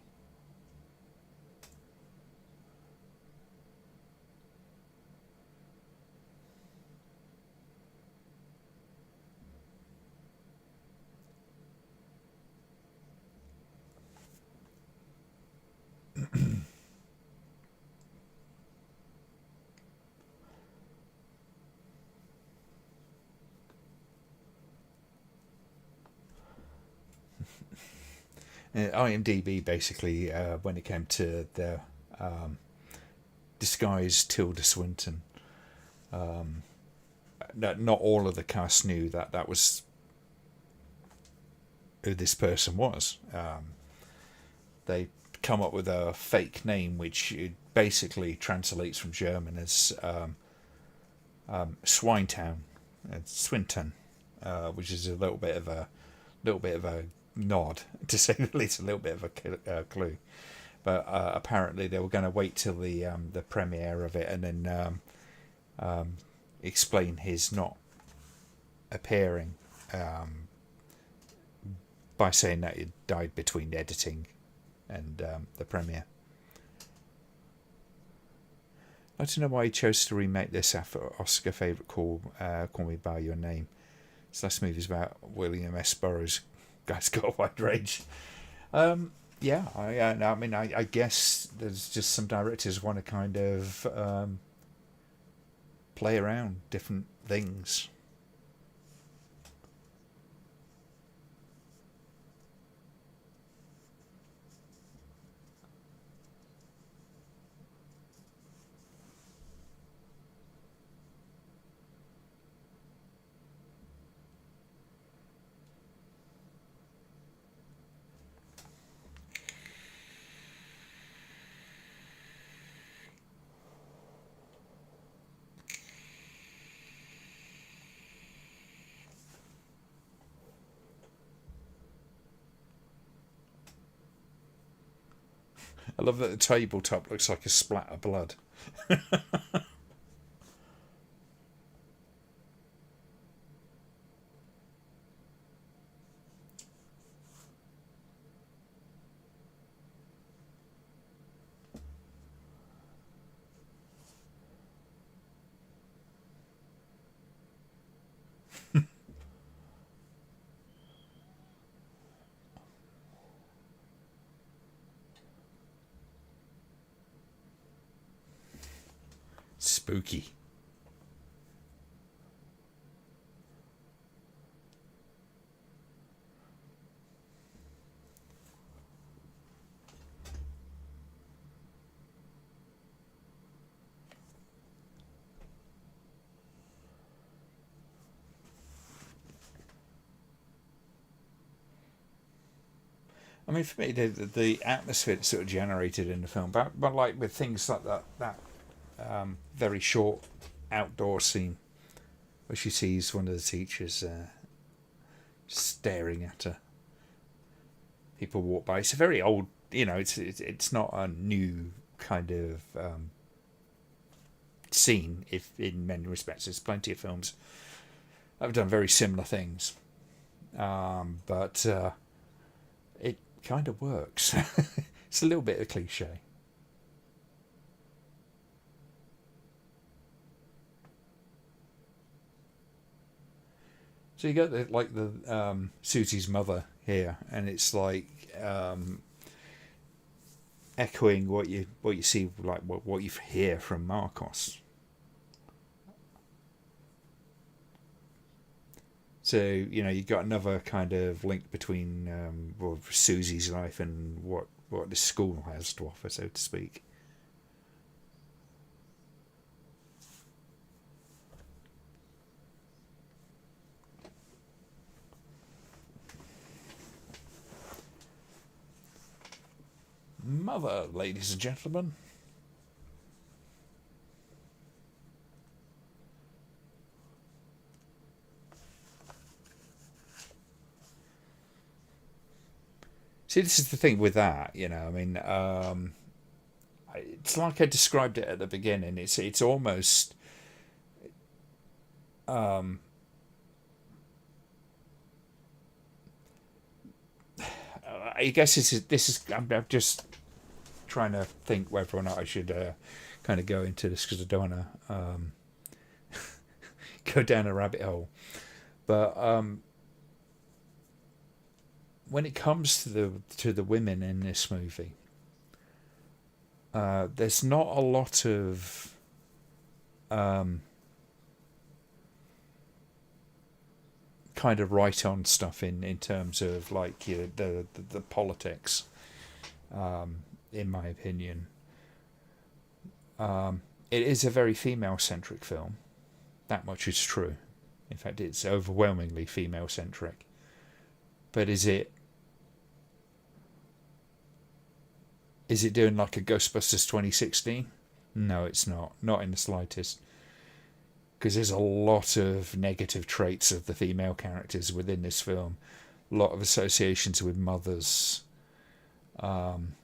IMDb basically, when it came to the disguised Tilda Swinton, not all of the cast knew that was who this person was. They come up with a fake name, which basically translates from German as Swinetown, Swinton, which is a little bit of a nod, to say the least, a little bit of a clue. But apparently they were going to wait till the premiere of it and then explain his not appearing by saying that he died between editing and the premiere. I don't know why he chose to remake this after Oscar favourite Call Me By Your Name. So this movie's about William S. Burroughs. Guy's got a wide range. Yeah, I mean, I guess there's just some directors want to kind of play around different things. I love that the tabletop looks like a splat of blood. Spooky. I mean, for me, the atmosphere that's sort of generated in the film, but like with things like that very short outdoor scene where she sees one of the teachers staring at her. People walk by. It's a very old, it's not a new kind of scene. If in many respects, there's plenty of films that have done very similar things, but it kind of works. It's a little bit of a cliche. So you got the Susie's mother here, and it's like echoing what you see, like what you hear from Marcos. So you got another kind of link between Susie's life and what the school has to offer, so to speak. Mother, ladies and gentlemen. See, this is the thing with that, I mean, it's like I described it at the beginning. It's almost I guess this is. I'm just trying to think whether or not I should kind of go into this because I don't want to go down a rabbit hole. But when it comes to the women in this movie, there's not a lot of kind of right on stuff in terms of like the politics. In my opinion, it is a very female centric film. That much is true. In fact, it's overwhelmingly female centric. But is it doing like a Ghostbusters 2016? No, it's not. Not in the slightest. Because there's a lot of negative traits of the female characters within this film a lot of associations with mothers. And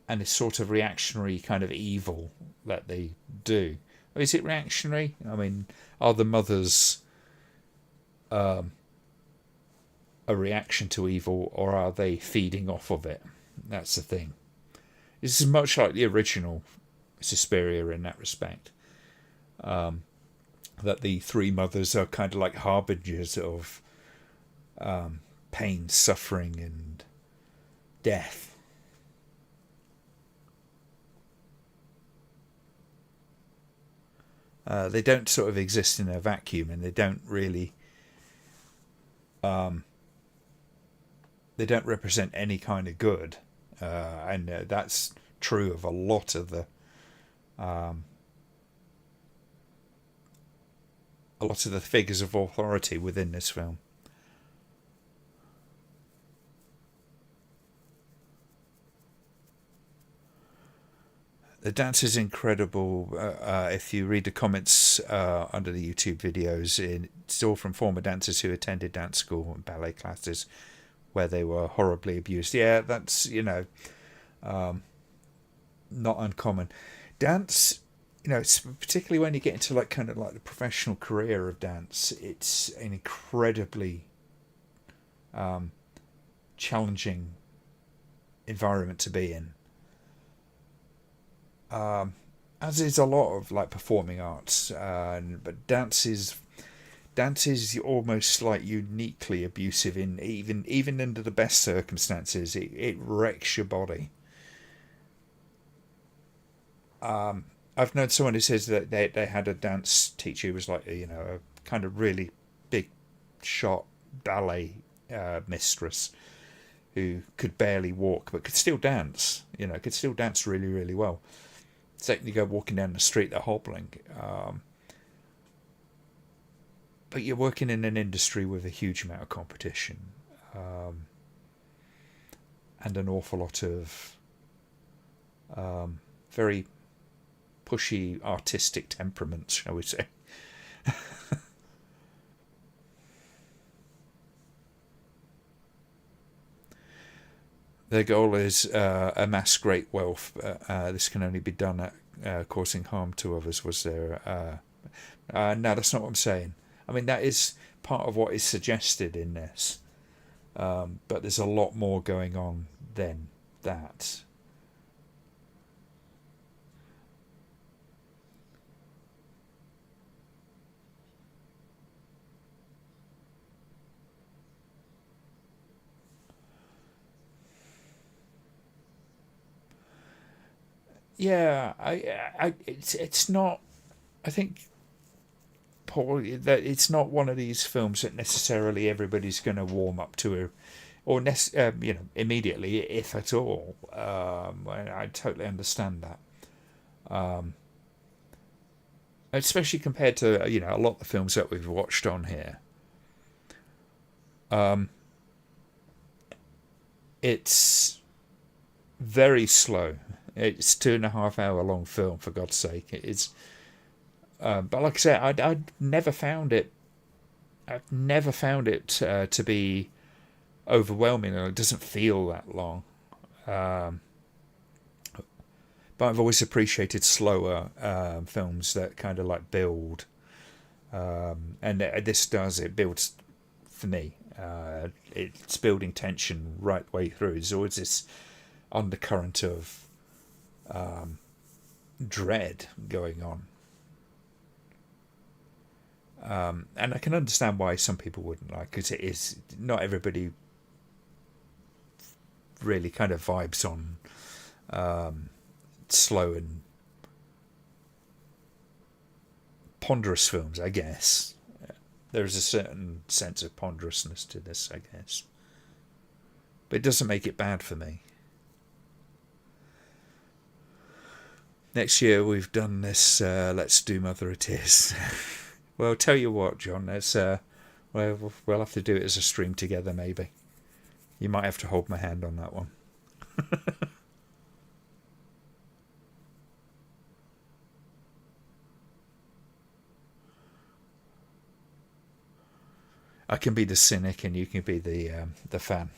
this sort of reactionary kind of evil that they do. Is it reactionary? I mean, are the mothers a reaction to evil, or are they feeding off of it? That's the thing. This is much like the original Suspiria in that respect. That the three mothers are kind of like harbingers of pain, suffering, and death. They don't sort of exist in a vacuum, and they don't really they don't represent any kind of good, and that's true of a lot of the figures of authority within this film. The dance is incredible. If you read the comments under the YouTube videos, it's all from former dancers who attended dance school and ballet classes where they were horribly abused. Yeah, that's, not uncommon. Dance, it's particularly when you get into like kind of like the professional career of dance, it's an incredibly challenging environment to be in. As is a lot of like performing arts, but dance is almost like uniquely abusive in even under the best circumstances. It wrecks your body. I've known someone who says that they had a dance teacher who was like a kind of really big shot ballet mistress who could barely walk but could still dance. Could still dance really, really well. Second, you go walking down the street, they're hobbling. But you're working in an industry with a huge amount of competition, and an awful lot of very pushy artistic temperaments, shall we say. Their goal is amass great wealth. This can only be done at causing harm to others. Was there? No, that's not what I'm saying. I mean, that is part of what is suggested in this. But there's a lot more going on than that. Yeah, it's not. I think, Paul, that it's not one of these films that necessarily everybody's going to warm up to, or immediately, if at all. I totally understand that. Especially compared to a lot of the films that we've watched on here. It's very slow. It's 2.5 hour long film, for God's sake. It's, but like I said, I'd never found it. I've never found it to be overwhelming. It doesn't feel that long. But I've always appreciated slower films that kind of like build, and this does. It builds for me. It's building tension right the way through. There's always this undercurrent of dread going on. And I can understand why some people wouldn't like, because it is not everybody really kind of vibes on slow and ponderous films, I guess. There is a certain sense of ponderousness to this, I guess. But it doesn't make it bad for me. Next year we've done this Let's Do Mother It Is. Well, tell you what, John, we'll have to do it as a stream together, maybe. You might have to hold my hand on that one. I can be the cynic and you can be the fan.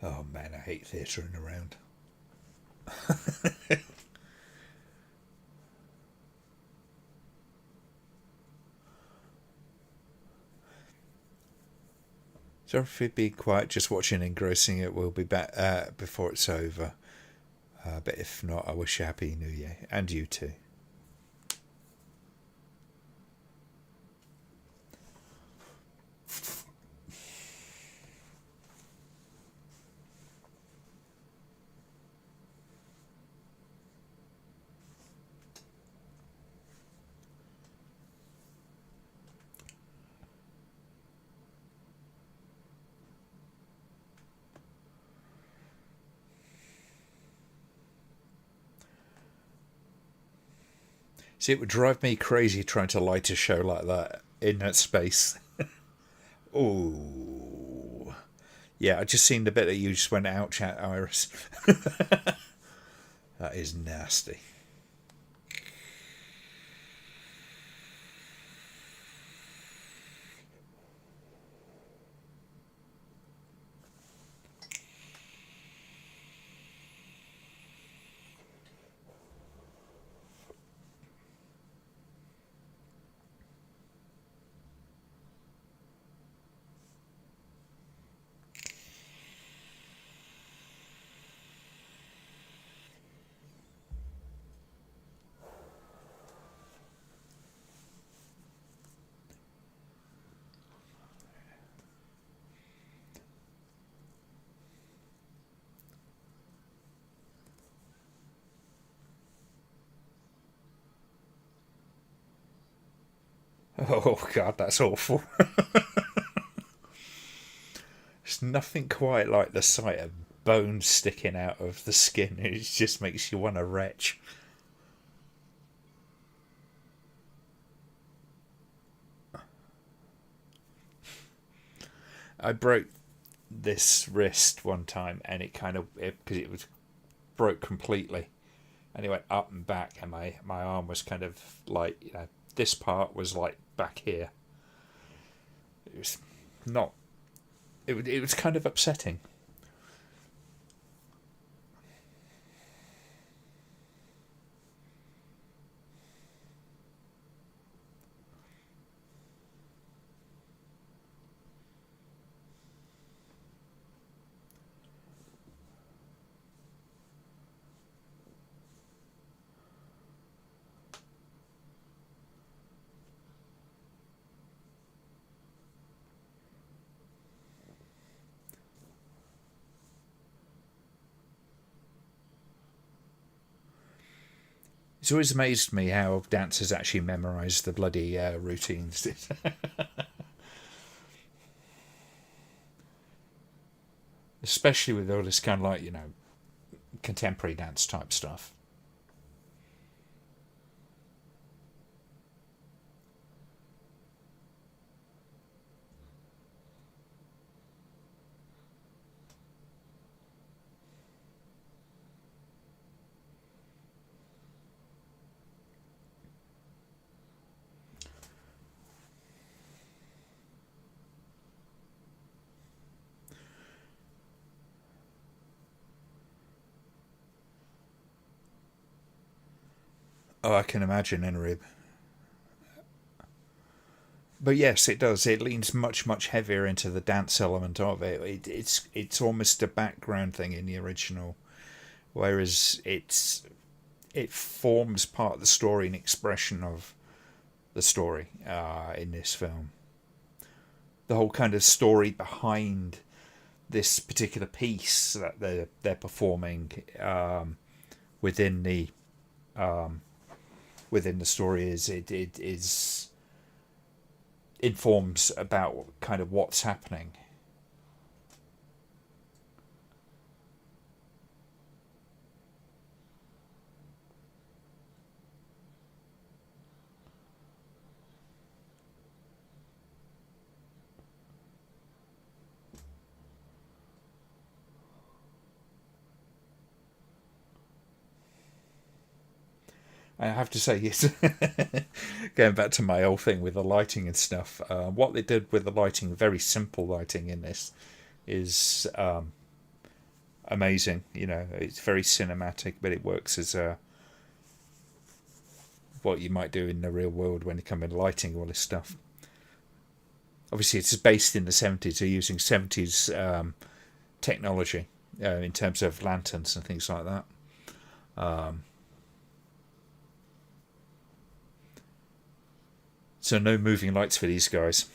Oh man, I hate theatering around. So if you'd be quiet, just watching engrossing it, we'll be back before it's over. But if not, I wish you a happy New Year, and you too. See, it would drive me crazy trying to light a show like that in that space. Oh, yeah, I just seen the bit that you just went, ouch at, Iris. That is nasty. Oh god, that's awful. There's nothing quite like the sight of bones sticking out of the skin. It just makes you want to retch. I broke this wrist one time, and it kind of because it was broke completely, and it went up and back, and my arm was kind of like, this part was like back here. It was not. It was kind of upsetting. It's always amazed me how dancers actually memorise the bloody routines. Especially with all this kind of like, contemporary dance type stuff. Oh, I can imagine, Enrib. But yes, it does. It leans much, much heavier into the dance element of it. It's almost a background thing in the original, whereas it forms part of the story and expression of the story in this film. The whole kind of story behind this particular piece that they're performing within the within the story is it is informs about kind of what's happening. I have to say, yes, going back to my old thing with the lighting and stuff, what they did with the lighting, very simple lighting in this, is amazing. You know, it's very cinematic, but it works as what you might do in the real world when you come in lighting all this stuff. Obviously, it's based in the 70s, so using 70s technology in terms of lanterns and things like that. So no moving lights for these guys.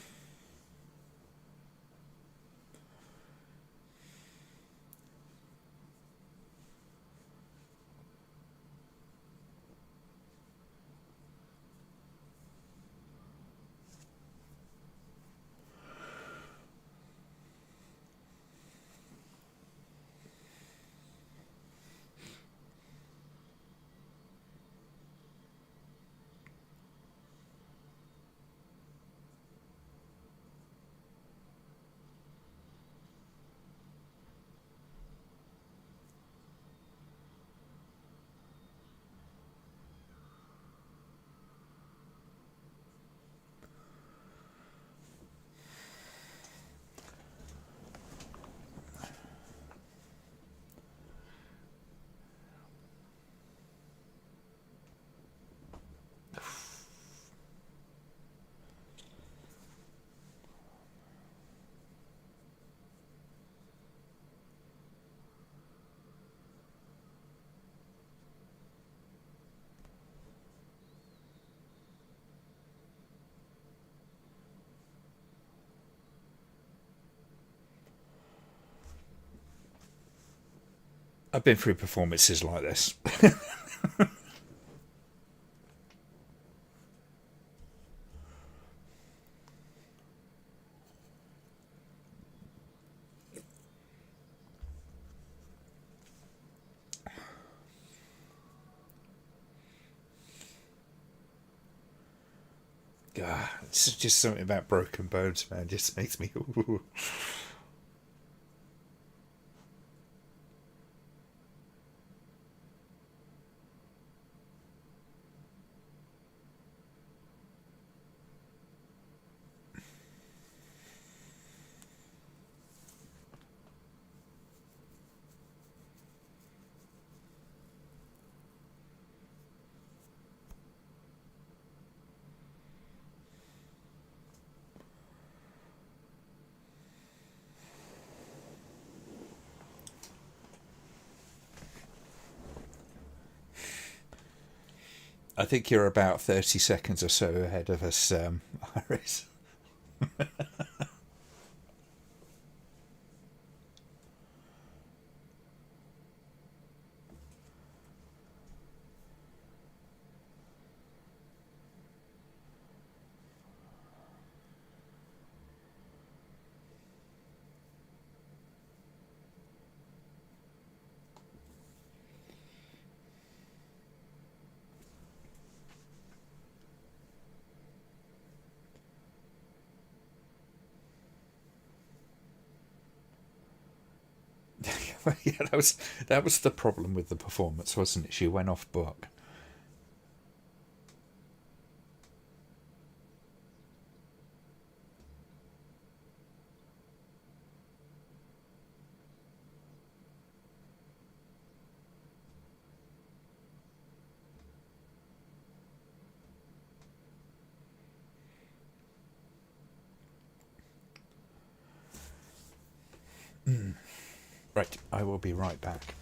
I've been through performances like this. God, it's just something about broken bones, man. It just makes me. I think you're about 30 seconds or so ahead of us, Iris. Yeah, that was the problem with the performance, wasn't it? She went off book. Right, I will be right back.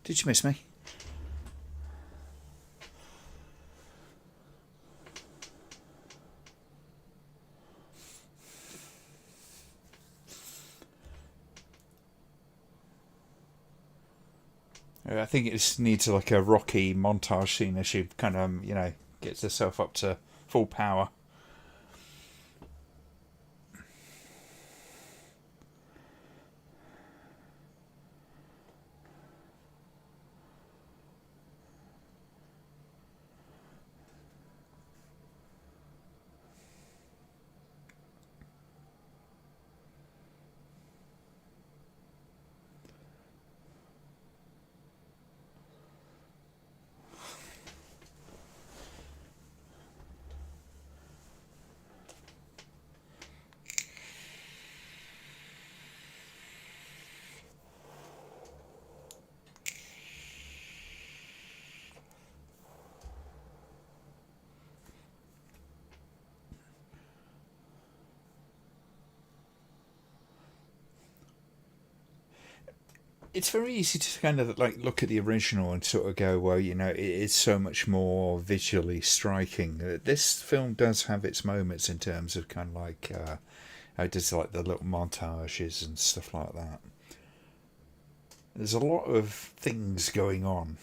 Did you miss me? I think it just needs like a Rocky montage scene as she kind of, gets herself up to full power. It's very easy to kind of like look at the original and sort of go, well, it is so much more visually striking. This film does have its moments in terms of kind of like how it does like the little montages and stuff like that. There's a lot of things going on.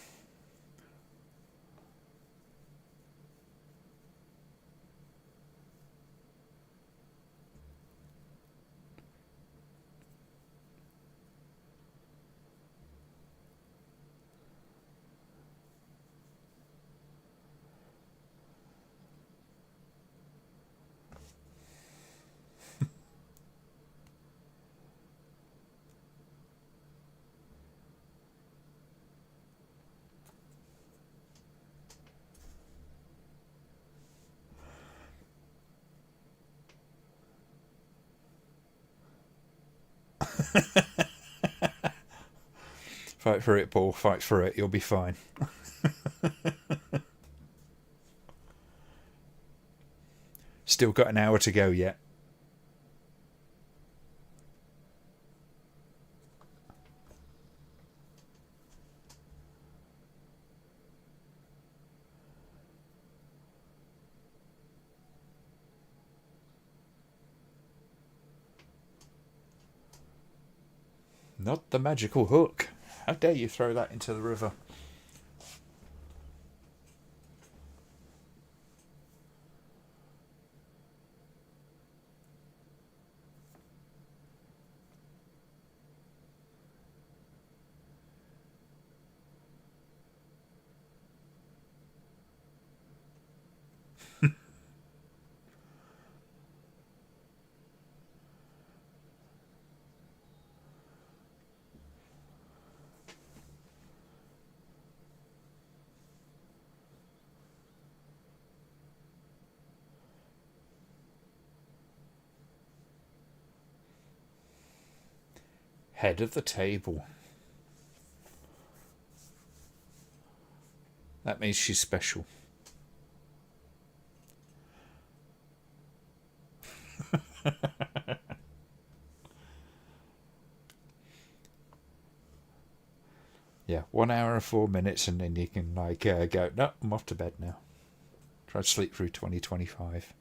Fight for it, Paul. Fight for it. You'll be fine. Still got an hour to go yet. Not the magical hook. How dare you throw that into the river? Head of the table. That means she's special. Yeah, 1 hour and 4 minutes, and then you can go, no, I'm off to bed now. Try to sleep through 2025.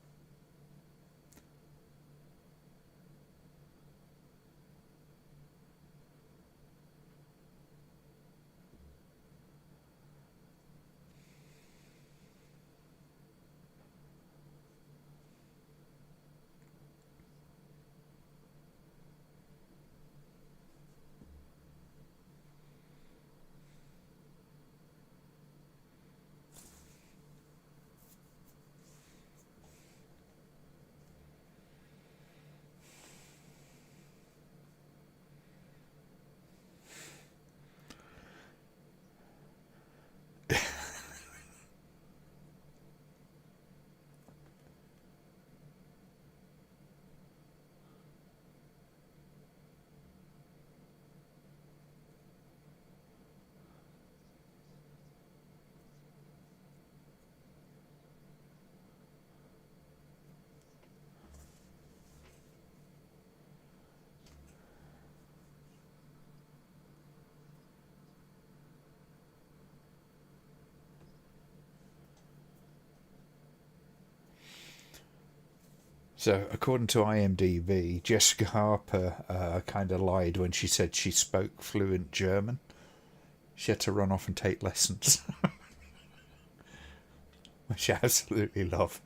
So, according to IMDb, Jessica Harper kind of lied when she said she spoke fluent German. She had to run off and take lessons, which I absolutely love.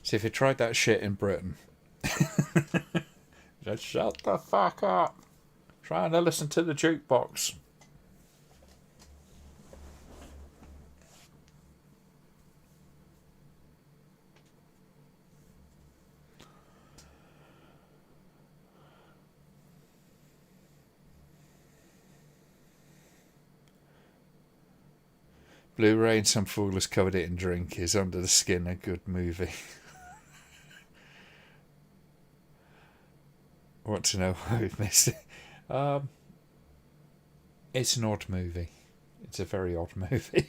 So, if you tried that shit in Britain, just shut the fuck up. Trying to listen to the jukebox. Blu-ray and Some Fool Has Covered It in Drink is Under the Skin a good movie? Want to know why we've missed it? It's an odd movie. It's a very odd movie.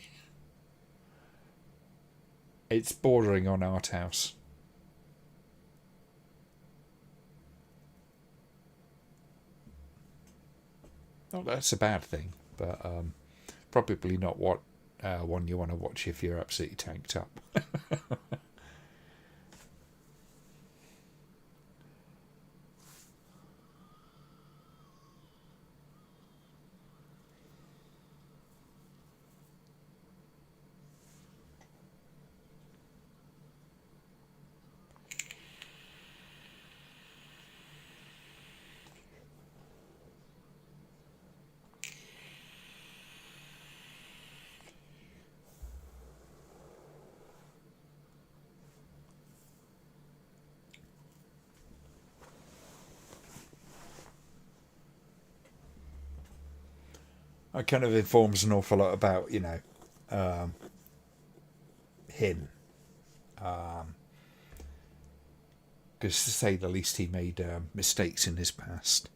It's bordering on art house. Not that that's a bad thing, but probably not what one you want to watch if you're absolutely tanked up. It kind of informs an awful lot about, him. Because to say the least, he made mistakes in his past.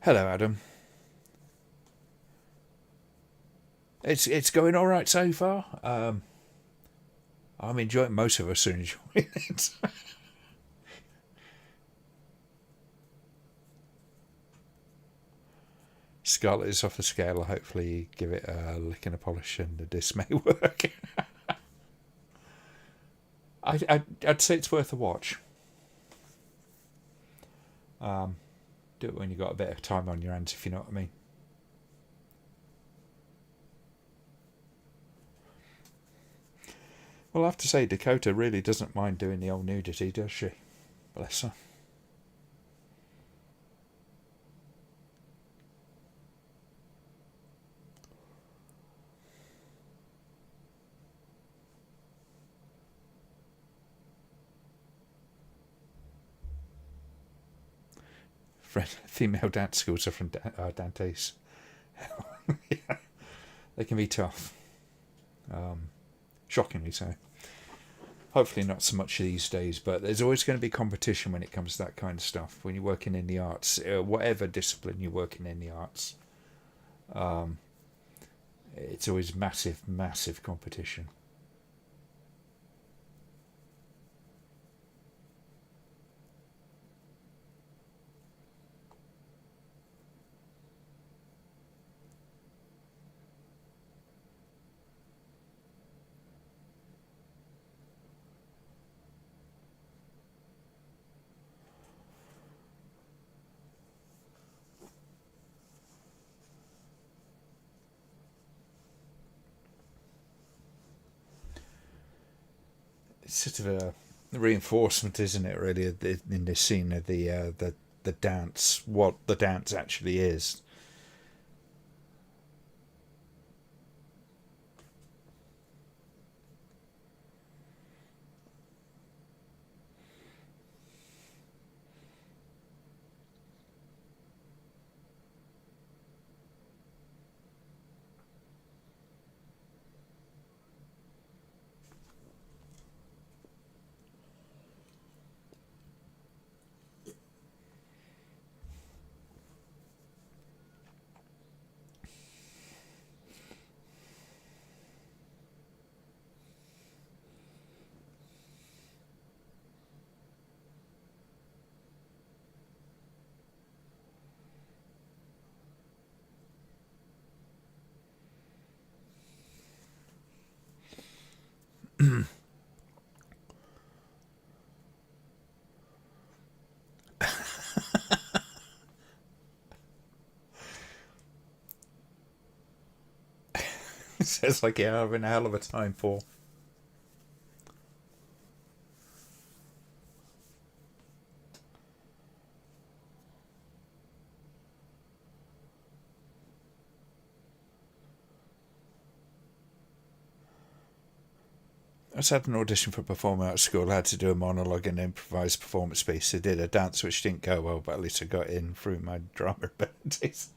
Hello, Adam. It's going all right so far. I'm enjoying. Most of us are enjoying it. Scarlet is off the scale. Hopefully, give it a lick and a polish, and the disc may work. I'd say it's worth a watch. Do it when you've got a bit of time on your hands, if you know what I mean. Well, I have to say, Dakota really doesn't mind doing the old nudity, does she? Bless her. Female dance schools are from Dante's. Yeah, they can be tough. Shockingly so. Hopefully not so much these days, but there's always going to be competition when it comes to that kind of stuff. When you're working in the arts, whatever discipline you're working in the arts, it's always massive, massive competition. It's sort of a reinforcement, isn't it? Really, in this scene of the dance, what the dance actually is. It sounds like you're having a hell of a time, Paul. I just had an audition for Performing Arts School. I had to do a monologue and improvised performance piece. I did a dance which didn't go well, but at least I got in through my drama abilities.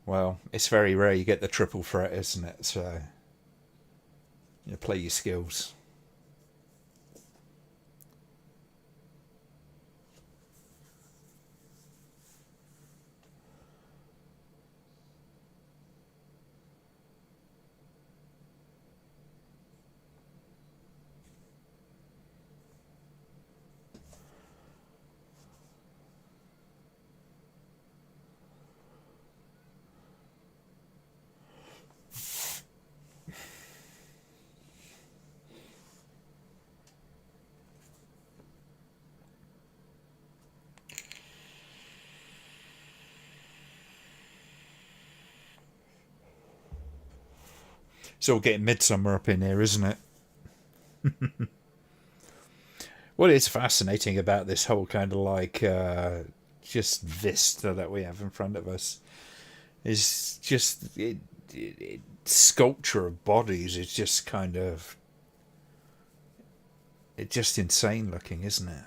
Well, it's very rare you get the triple threat, isn't it? So you play your skills. It's all getting midsummer up in here, isn't it? What is fascinating about this whole kind of like just vista that we have in front of us is just sculpture of bodies. It's just kind of it's just insane looking, isn't it?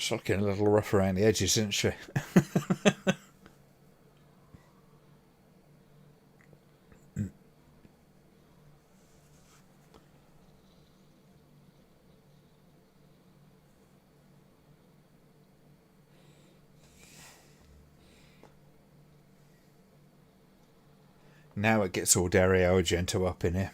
She's looking a little rough around the edges, isn't she? Now it gets all Dario Argento up in here.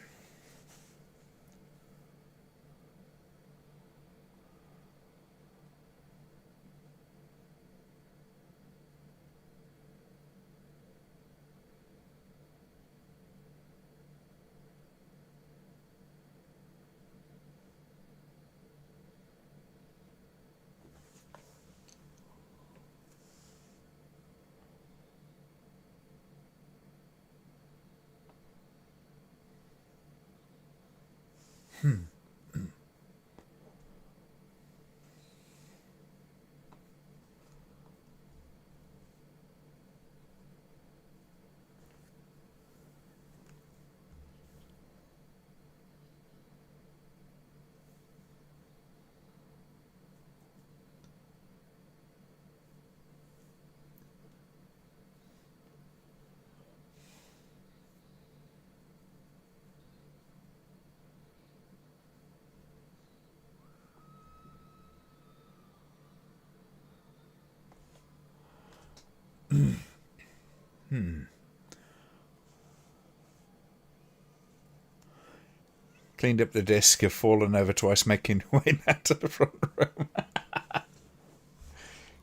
Cleaned up the disc, have fallen over twice, making way back to the front room.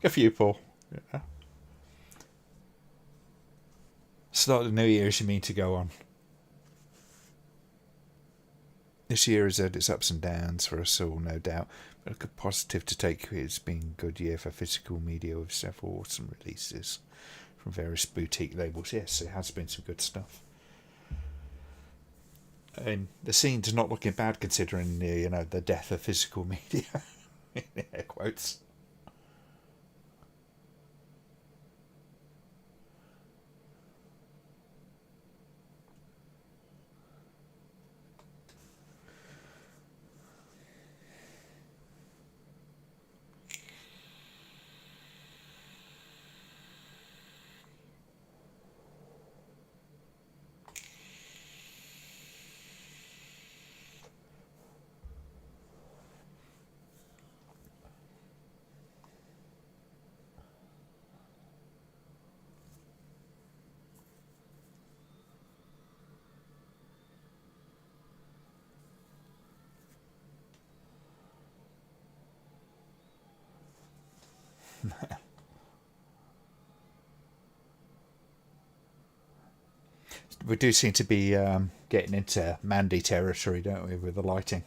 Good for you, Paul. Yeah. Start the new year as you mean to go on. This year has had its ups and downs for us all, no doubt, but a good positive to take. It's been a good year for physical media with several awesome releases from various boutique labels. Yes, it has been some good stuff. And the scene's not looking bad considering the death of physical media. In air quotes. We do seem to be getting into Mandy territory, don't we, with the lighting?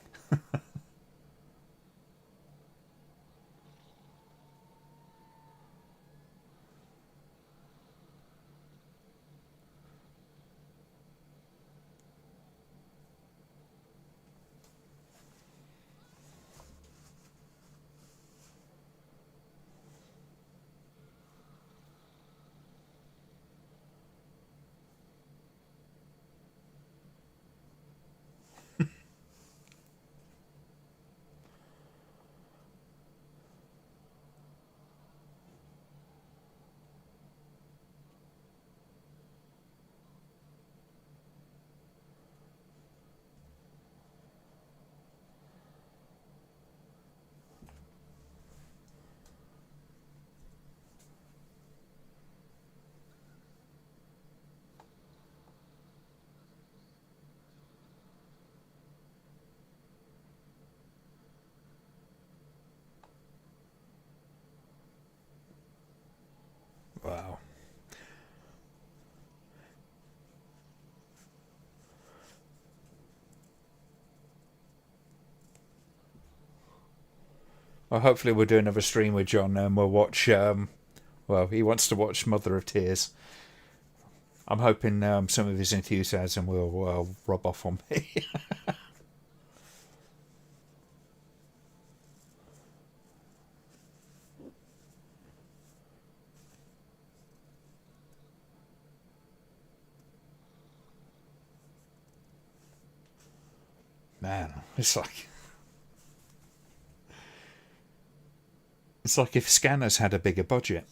Wow. Well, hopefully we'll do another stream with John and we'll watch... well, he wants to watch Mother of Tears. I'm hoping some of his enthusiasm will rub off on me. Man, it's like... It's like if Scanners had a bigger budget.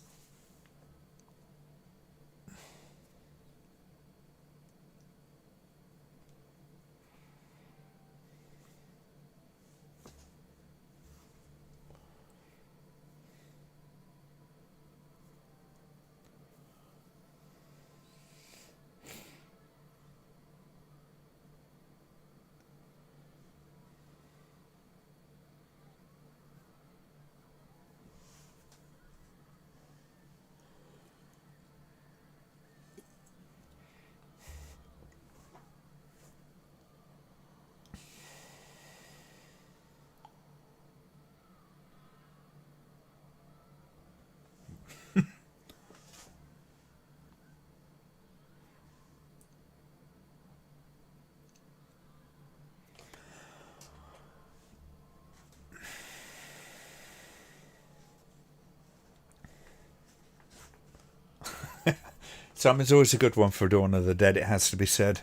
Simon's always a good one for Dawn of the Dead, it has to be said.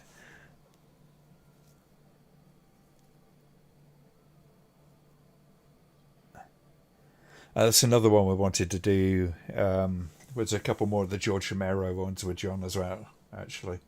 That's another one we wanted to do. Was a couple more of the George Romero ones with John as well, actually.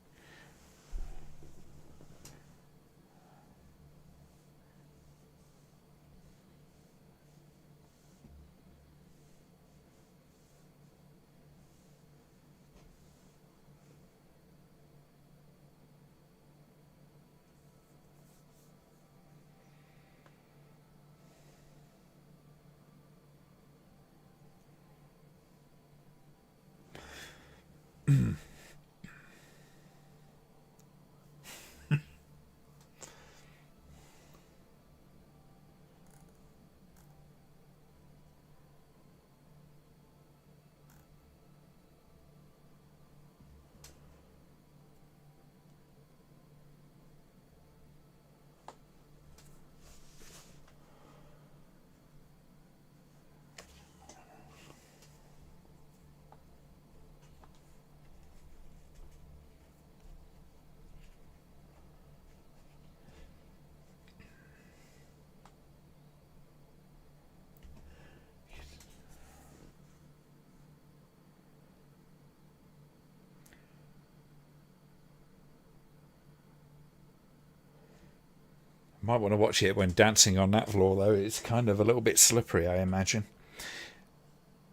Might want to watch it when dancing on that floor, though. It's kind of a little bit slippery, I imagine.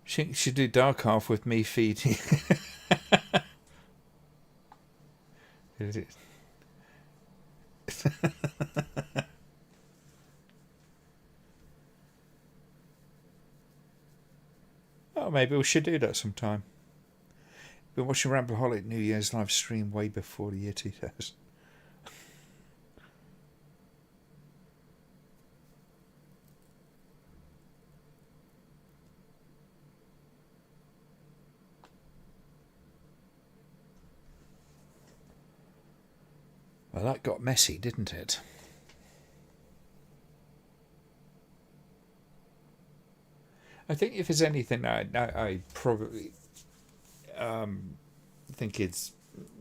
She should do Dark Half with me feeding. Oh, maybe we should do that sometime. Been watching Rambleholic New Year's live stream way before the year 2000. Well, that got messy, didn't it? I think if there's anything, I probably think it's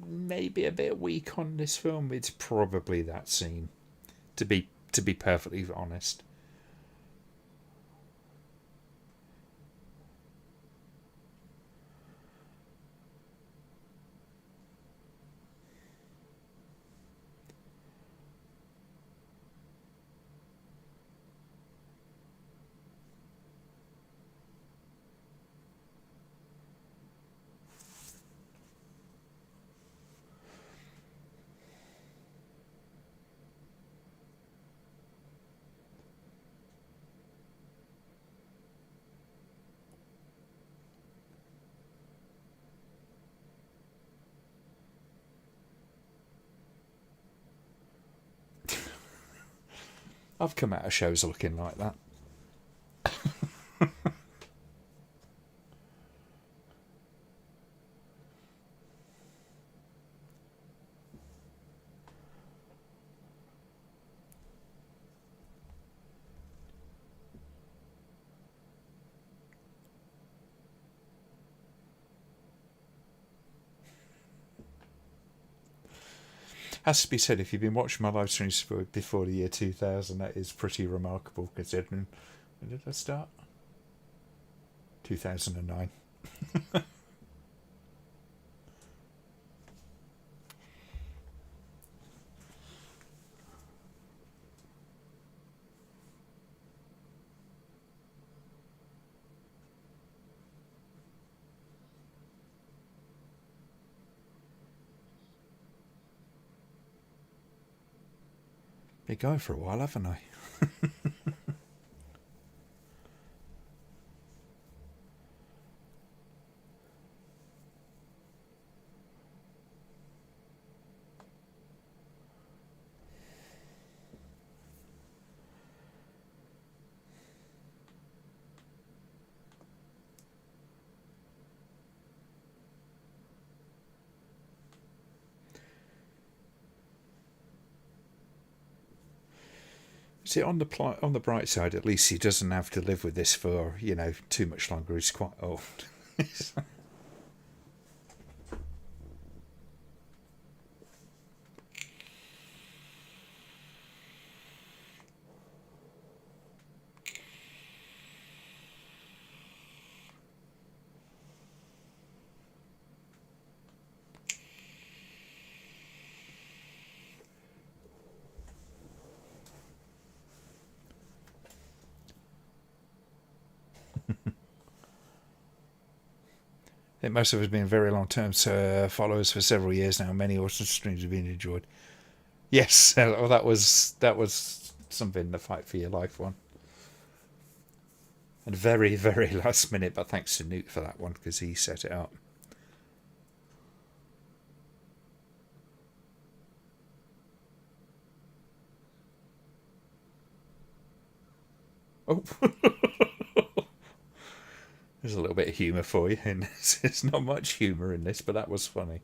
maybe a bit weak on this film. It's probably that scene, to be perfectly honest. I've come out of shows looking like that. Has to be said, if you've been watching my live streams before the year 2000, that is pretty remarkable considering. When did I start? 2009. Been going for a while, haven't I? See, on the bright side, at least he doesn't have to live with this for too much longer. He's quite old. It most of us have been very long-term followers for several years now. Many awesome streams have been enjoyed. Yes, well, that was something, the fight for your life one. And very, very last minute, but thanks to Newt for that one because he set it up. Oh, there's a little bit of humour for you. And there's not much humour in this, but that was funny.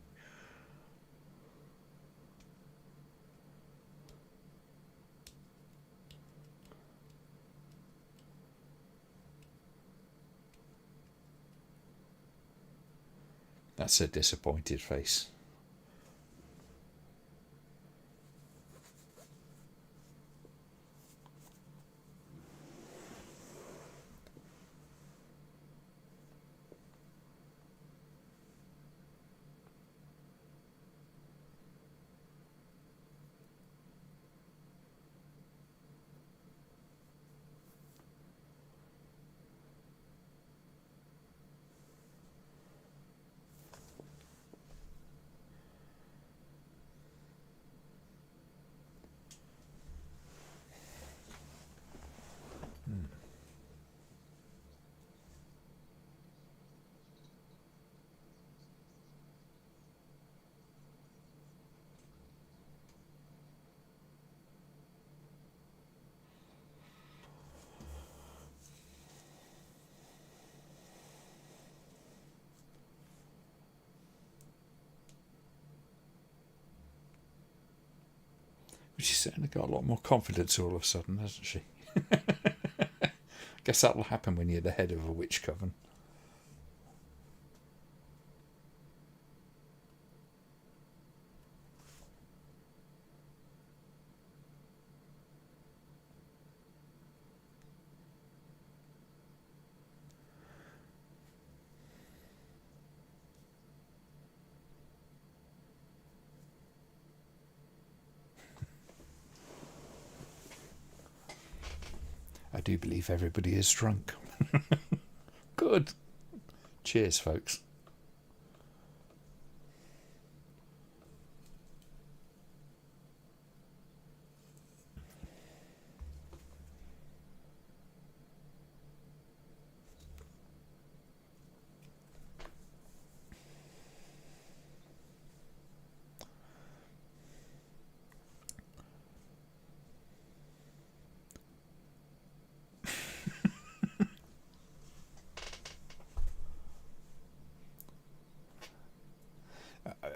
That's a disappointed face. She's certainly got a lot more confidence all of a sudden, hasn't she? Guess that'll happen when you're the head of a witch coven. I do believe everybody is drunk. Good. Cheers, folks.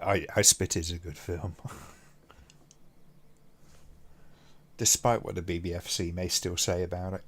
I Spit is a good film. Despite what the BBFC may still say about it.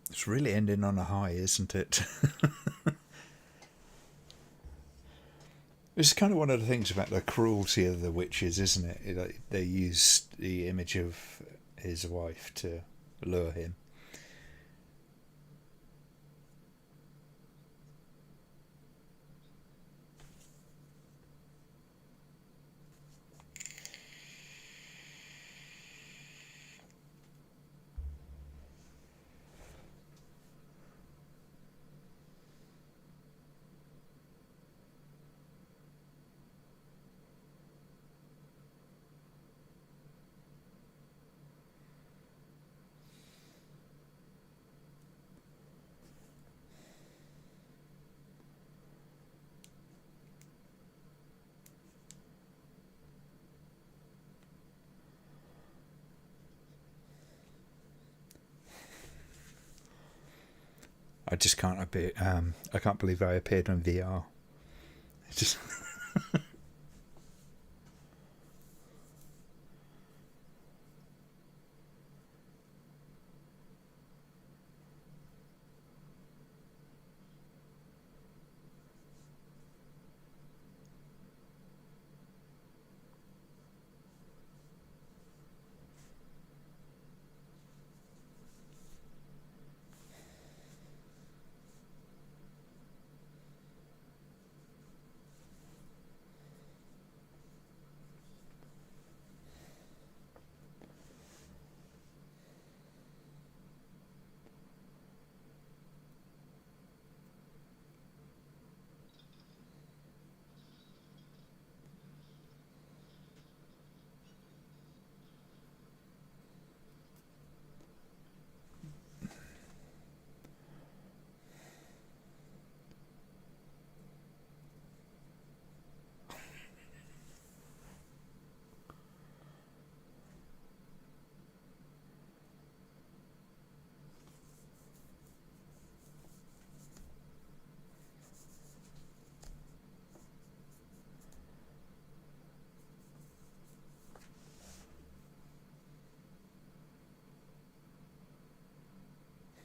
It's really ending on a high, isn't it? It's kind of one of the things about the cruelty of the witches, isn't it? They use the image of his wife to lure him. I just can't appear. I can't believe I appeared on VR. It's just.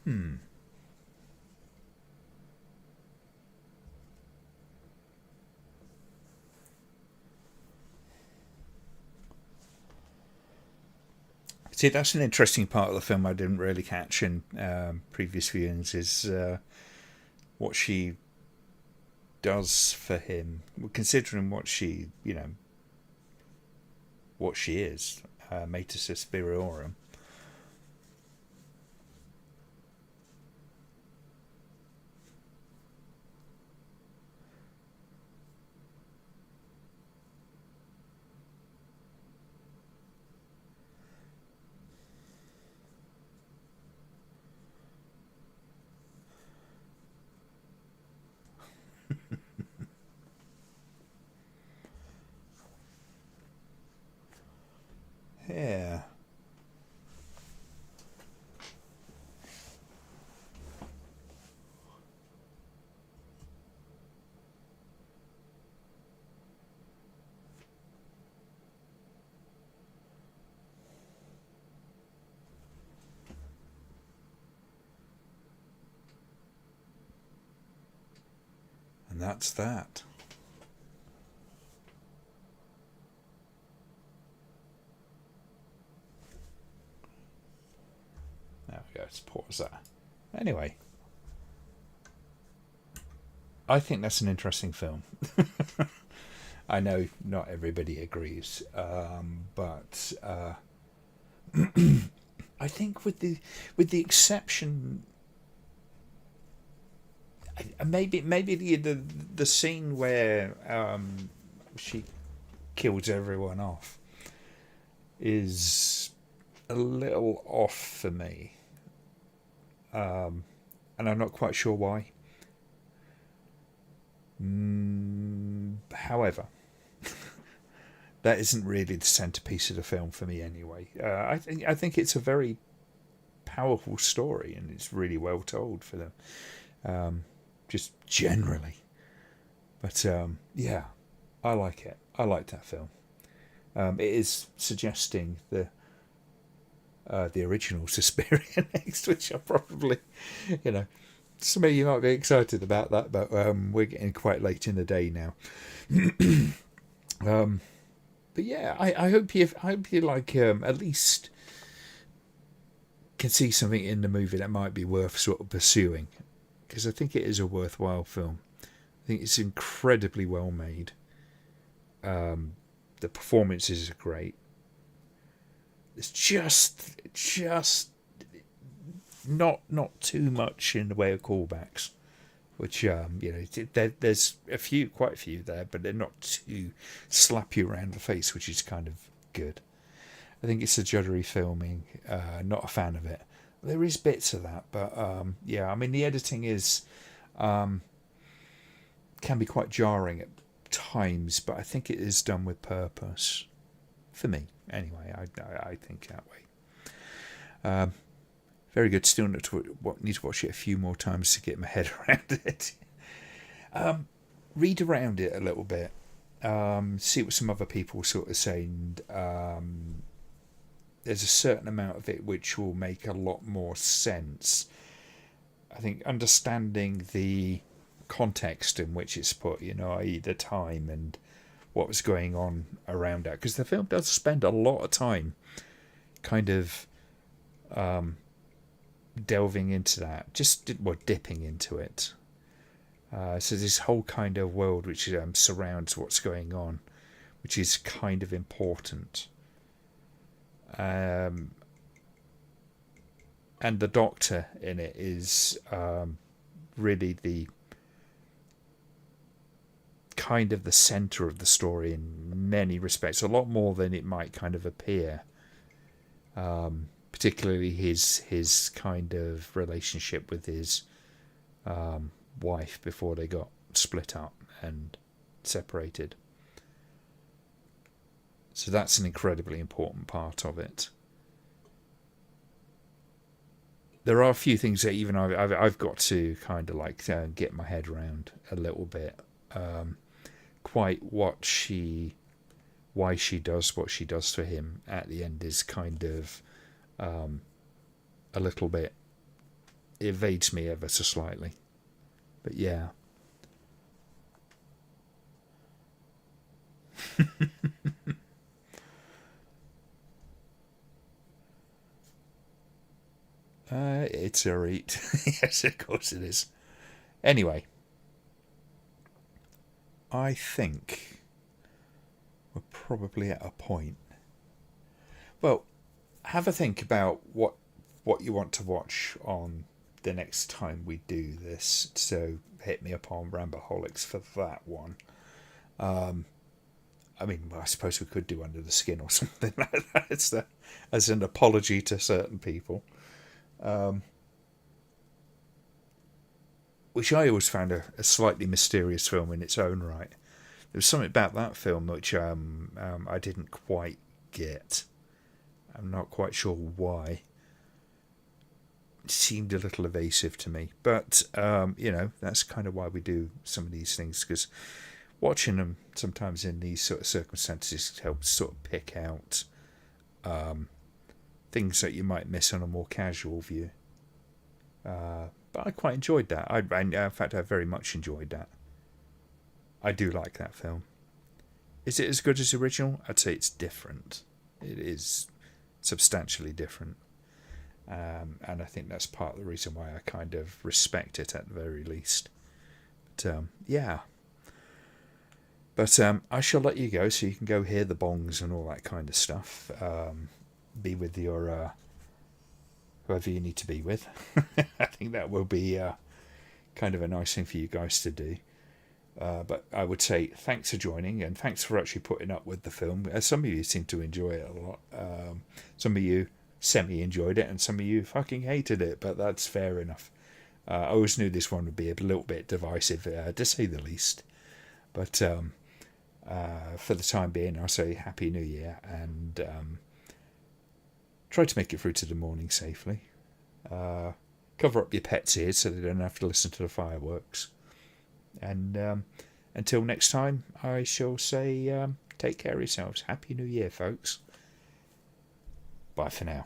Hmm. See, that's an interesting part of the film I didn't really catch in previous viewings is what she does for him, considering what she, what she is, Mater Suspiriorum. Yeah. And that's that. There we go. Let's pause that. Anyway, I think that's an interesting film. I know not everybody agrees, but I think with the exception, maybe the scene where she kills everyone off is a little off for me, and I'm not quite sure why. However, that isn't really the centerpiece of the film for me anyway. I think it's a very powerful story, and it's really well told for them, just generally. But yeah, I like it. I like that film. It is suggesting the original Suspiria next, which I probably, you know, some of you might be excited about that, but we're getting quite late in the day now. But yeah, I hope you like at least can see something in the movie that might be worth sort of pursuing, because I think it is a worthwhile film. I think it's incredibly well made. The performances are great. It's just not too much in the way of callbacks, which there's quite a few there, but they're not too slap you around the face, which is kind of good. I think it's a juddery filming. Not a fan of it. There is bits of that, but yeah, I mean the editing is can be quite jarring at times, but I think it is done with purpose. For me, anyway, I think that way. Very good. Still need to watch it a few more times to get my head around it. Read around it a little bit. See what some other people sort of say. And, there's a certain amount of it which will make a lot more sense. I think understanding the context in which it's put, i.e. the time and what was going on around that, because the film does spend a lot of time kind of delving into that, dipping into it. So this whole kind of world which surrounds what's going on, which is kind of important. And the Doctor in it is really the kind of the centre of the story in many respects, a lot more than it might kind of appear. Particularly his kind of relationship with his wife before they got split up and separated. So that's an incredibly important part of it. There are a few things that even I've got to kind of like get my head around a little bit. Quite why she does what she does for him at the end is kind of a little bit evades me ever so slightly. But yeah. It's a read. Yes, of course it is. Anyway, I think we're probably at a point. Well, have a think about what you want to watch on the next time we do this. So hit me up on Ramboholics for that one. I mean, I suppose we could do Under the Skin or something like that as an apology to certain people. Which I always found a slightly mysterious film in its own right. There was something about that film which I didn't quite get. I'm not quite sure why. It seemed a little evasive to me. But, that's kind of why we do some of these things, because watching them sometimes in these sort of circumstances helps sort of pick out things that you might miss on a more casual view. But I quite enjoyed that. In fact, I very much enjoyed that. I do like that film. Is it as good as the original? I'd say it's different. It is substantially different. And I think that's part of the reason why I kind of respect it at the very least. But, yeah. But I shall let you go so you can go hear the bongs and all that kind of stuff. Be with your whoever you need to be with. I think that will be kind of a nice thing for you guys to do. But I would say thanks for joining, and thanks for actually putting up with the film. Some of you seem to enjoy it a lot. Some of you semi-enjoyed it, and some of you fucking hated it, but that's fair enough. I always knew this one would be a little bit divisive, to say the least. But for the time being, I'll say Happy New Year, and try to make it through to the morning safely. Cover up your pets' ears so they don't have to listen to the fireworks. And until next time, I shall say take care of yourselves. Happy New Year, folks. Bye for now.